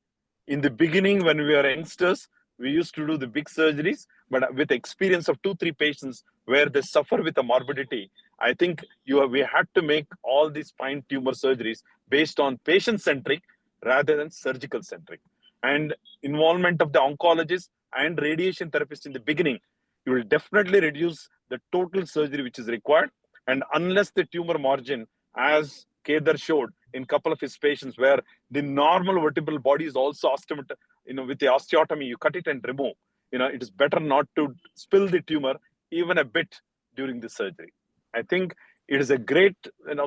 In the beginning, when we were youngsters, we used to do the big surgeries, but with experience of 2-3 patients where they suffer with a morbidity, I think we had to make all these spine tumor surgeries based on patient-centric rather than surgical-centric. and involvement of the oncologist and radiation therapist in the beginning, you will definitely reduce the total surgery which is required. And unless the tumor margin, as Kedar showed in couple of his patients, where the normal vertebral body is also osteotomy, with the osteotomy, you cut it and remove. It is better not to spill the tumor even a bit during the surgery. I think it is a great,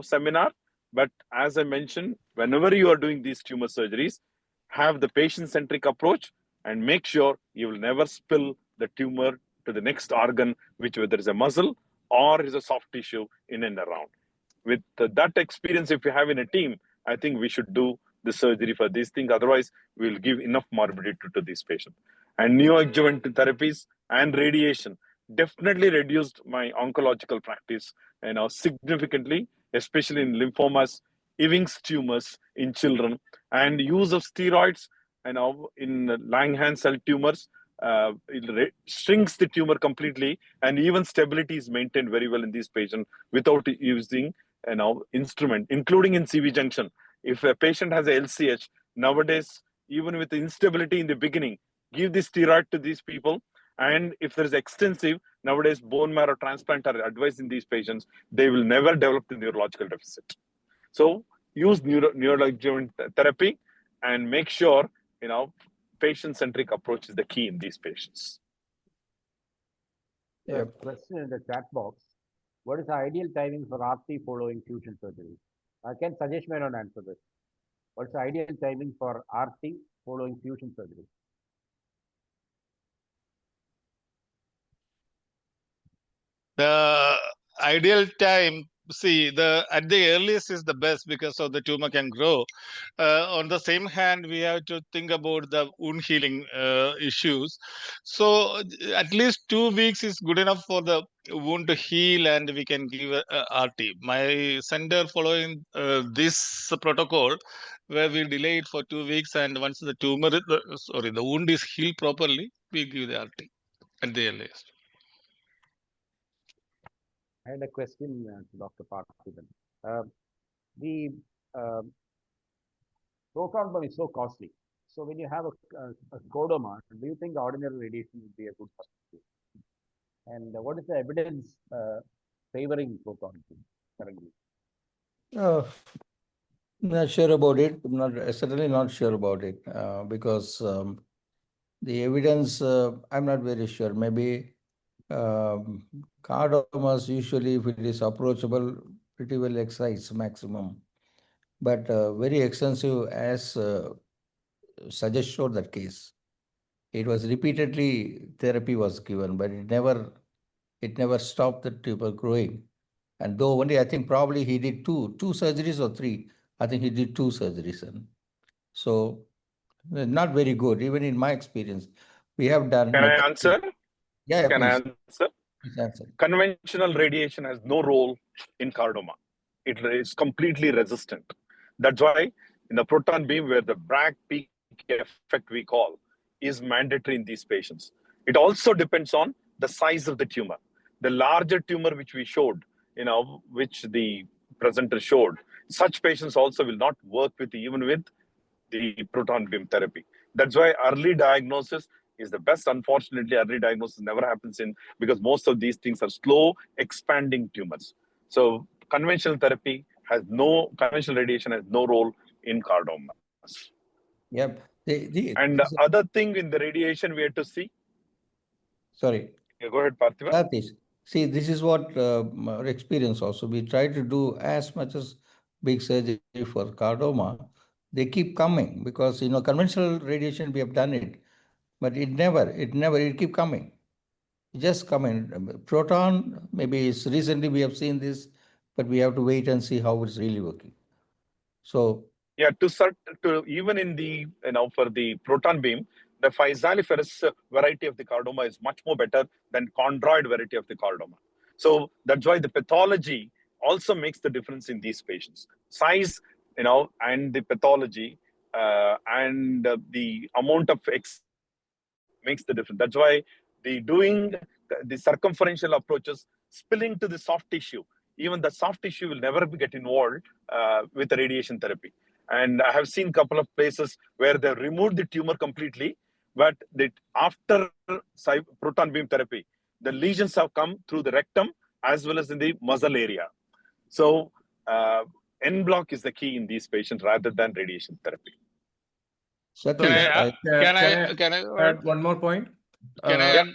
seminar. But as I mentioned, whenever you are doing these tumor surgeries, have the patient-centric approach and make sure you will never spill the tumor to the next organ, which whether is a muscle or is a soft tissue in and around. With that experience, if you have in a team, I think we should do the surgery for these things. Otherwise, we will give enough morbidity to these patients. And neoadjuvant therapies and radiation definitely reduced my oncological practice, significantly, especially in lymphomas, Ewing's tumors in children, and use of steroids, in Langerhans cell tumors. It shrinks the tumor completely, and even stability is maintained very well in these patients without using instrument, including in CV junction. If a patient has a LCH, nowadays, even with the instability in the beginning, give the steroid to these people. And if there is extensive, nowadays, bone marrow transplant are advised in these patients, they will never develop the neurological deficit. So use neurological therapy and make sure, patient-centric approach is the key in these patients. A question in the chat box. What is the ideal timing for RT following fusion surgery? Can Sajesh Menon answer this? What's the ideal timing for RT following fusion surgery? The ideal time, see, at the earliest is the best because of the tumor can grow. On the same hand, we have to think about the wound healing issues. So at least 2 weeks is good enough for the wound to heal, and we can give a RT. My center following this protocol, where we delay it for 2 weeks, and once the the wound is healed properly, we give the RT at the earliest. I had a question to Dr. Parthiban. The proton pump is so costly. So when you have a scodoma, do you think the ordinary radiation would be a good substitute? And what is the evidence favoring proton pump currently? Not sure about it. Certainly not sure about it because the evidence, I'm not very sure. Maybe cardomas usually, if it is approachable, pretty well excised maximum. But very extensive, as Sajesh showed that case. It was repeatedly therapy was given, but it never stopped the tumor growing. And though only I think probably he did two surgeries or three. I think he did 2 surgeries. And so not very good, even in my experience. We have done. Can I answer? Yeah, Can I please. answer? Please answer. Conventional radiation has no role in carcinoma. It is completely resistant. That's why in the proton beam, where the Bragg peak effect we call is mandatory in these patients. It also depends on the size of the tumor. The larger tumor which we showed, which the presenter showed, such patients also will not work even with the proton beam therapy. That's why early diagnosis is the best. Unfortunately, early diagnosis never happens because most of these things are slow expanding tumors. So conventional radiation has no role in cardomas. Yep. And the other thing in the radiation we have to see. Sorry. Yeah, go ahead, Parthiban. Satish, see, this is what our experience also. We try to do as much as big surgery for carcinoma. They keep coming because, conventional radiation, we have done it, but it keep coming. Just coming. Proton, maybe it's recently we have seen this, but we have to wait and see how it's really working. So yeah, even in the for the proton beam, the physaliferous variety of the carcinoma is much more better than chondroid variety of the carcinoma. So that's why the pathology also makes the difference in these patients. Size, and the pathology and the amount of makes the difference. That's why doing the circumferential approaches, spilling to the soft tissue, even the soft tissue will never get involved with the radiation therapy. And I have seen a couple of places where they removed the tumor completely, but after proton beam therapy, the lesions have come through the rectum as well as in the muzzle area. So en bloc is the key in these patients rather than radiation therapy. Can I add? Can I add one more point? Can I add?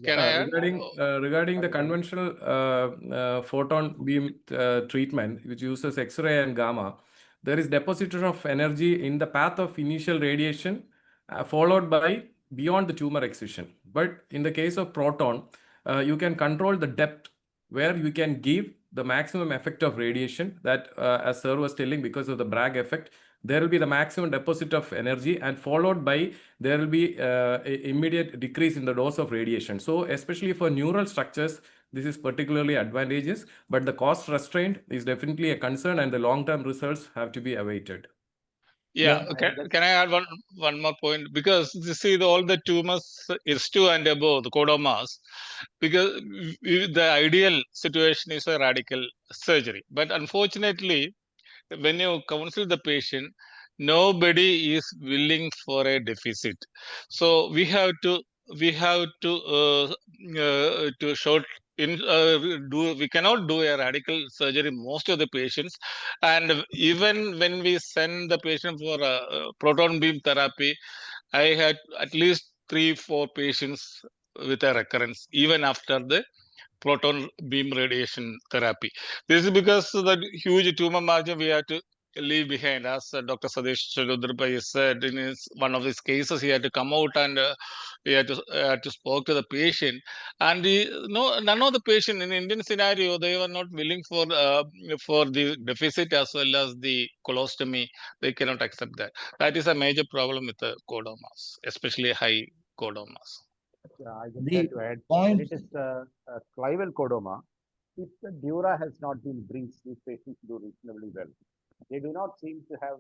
Can I add? Regarding the conventional photon beam treatment, which uses X-ray and gamma, there is deposition of energy in the path of initial radiation, followed by beyond the tumor excision. But in the case of proton, you can control the depth where you can give the maximum effect of radiation. That, as Sir was telling, because of the Bragg effect, there will be the maximum deposit of energy, and followed by there will be immediate decrease in the dose of radiation. So especially for neural structures, this is particularly advantageous, but the cost restraint is definitely a concern, and the long-term results have to be awaited. Yeah, can I add one more point? Because you see all the tumors is 2 and above, the codomas, because the ideal situation is a radical surgery. But unfortunately, when you counsel the patient, nobody is willing for a deficit. So we have to short in we cannot do a radical surgery most of the patients, and even when we send the patient for proton beam therapy, I had at least 3-4 patients with a recurrence even after the proton beam radiation therapy. This is because the huge tumor margin we have to leave behind. As Dr. Sadesh Chaludrabai said in one of his cases, he had to come out and he had to spoke to the patient. And none of the patient in Indian scenario, they were not willing for the deficit as well as the colostomy. They cannot accept that. That is a major problem with the codomas, especially high codomas. I just had to add, when it is a clival codoma, if the dura has not been breached, these patients do reasonably well. They do not seem to have,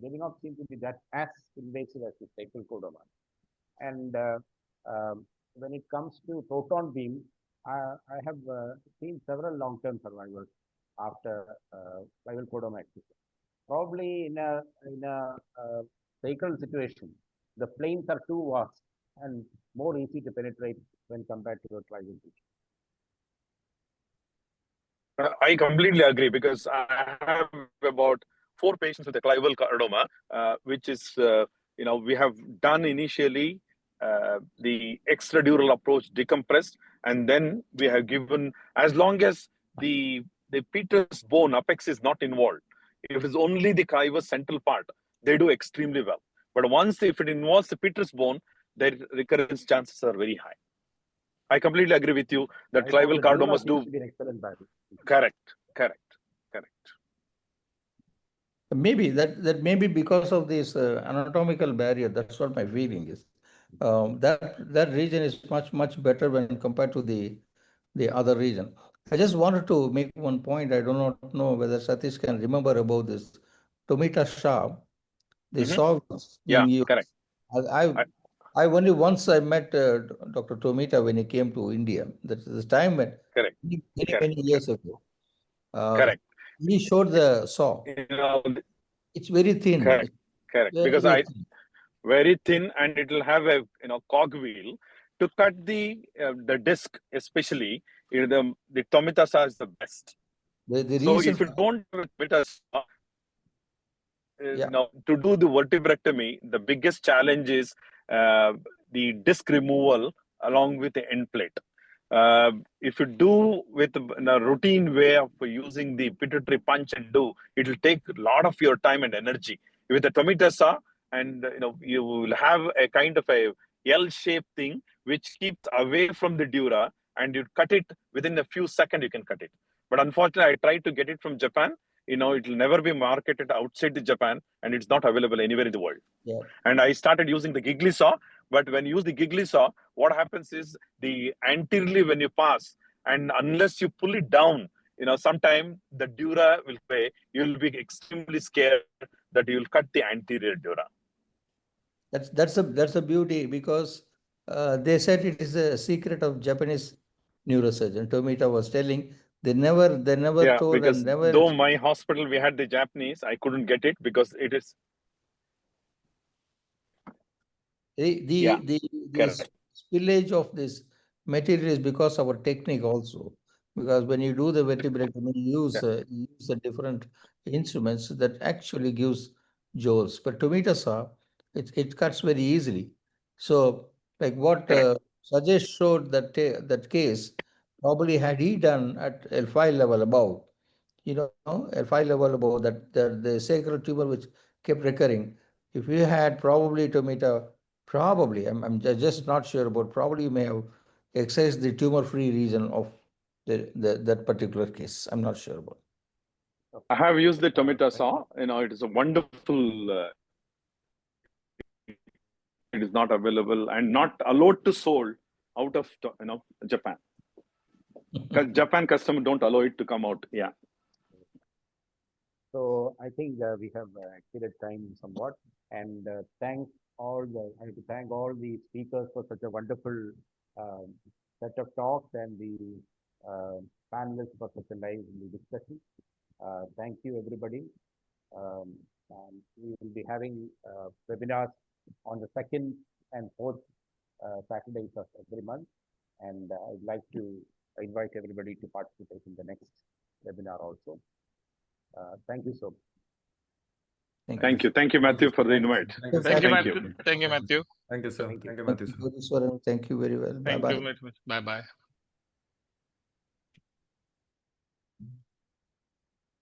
they do not seem to be that as invasive as the sacral codoma. And when it comes to proton beam, I have seen several long-term survivors after clival codoma excision. Probably in a sacral situation, the planes are too vast and more easy to penetrate when compared to a clival tissue. I completely agree, because I have about 4 patients with a clival cordoma, which is, we have done initially the extradural approach decompressed, and then we have given, as long as the petrous bone apex is not involved, if it's only the clival central part, they do extremely well. But once if it involves the petrous bone, their recurrence chances are very high. I completely agree with you that clival cardomas do. Correct. Maybe that may be because of this anatomical barrier. That's what my feeling is. That region is much better when compared to the other region. I just wanted to make one point. I do not know whether Satish can remember about this. Tomita Shah, they saw in you. Correct. I only once I met Dr. Tomita when he came to India. That's the time when many years ago. Correct. He showed the saw. It's very thin. Correct. Because very thin, and it will have a cog wheel to cut the disc, especially the Tomita saw is the best. So if you don't have a Tomita saw, to do the vertebrectomy, the biggest challenge is the disc removal along with the end plate. If you do with a routine way of using the pituitary punch and do, it will take a lot of your time and energy. With the Tomita saw, and you will have a kind of a L-shaped thing which keeps away from the dura, and you cut it within a few seconds. You can cut it. But unfortunately, I tried to get it from Japan. It will never be marketed outside the Japan, and it's not available anywhere in the world. And I started using the giggly saw. But when you use the giggly saw, what happens is the anteriorly when you pass, and unless you pull it down, sometime the dura will play. You'll be extremely scared that you'll cut the anterior dura. That's a beauty, because they said it is a secret of Japanese neurosurgeon. Tomita was telling They never Yeah, told because and never. though my hospital, we had the Japanese, I couldn't get it because it is, yeah, The correct. spillage of this material is because of our technique also. Because when you do the vertebrectomy, you use the different instruments that actually gives joules. But tomato it cuts very easily. So, like what Correct. Sajesh showed that case, probably had he done at L5 level above, L5 level above that the sacral tumor which kept recurring. If you had probably tomato, probably I'm just not sure about. Probably you may have excised the tumor-free region of that particular case. I'm not sure about. I have used the tomato saw. It is a wonderful. It is not available and not allowed to sold out of Japan. Because Japan customer don't allow it to come out. Yeah. So I think we have exceeded time somewhat, and I have to thank all the speakers for such a wonderful set of talks and the panelists for such a lively discussion. Thank you, everybody. And we will be having webinars on the 2nd and 4th Saturdays of every month. And I'd like to invite everybody to participate in the next webinar also. Thank you so much. Thank you. Thank you, Matthew, for the invite. Thank you, Thank you. Matthew. Thank you, Matthew. Thank you, sir. Thank you. Thank you, Matthew, sir. Thank you very well. Thank Bye-bye. you. Bye-bye.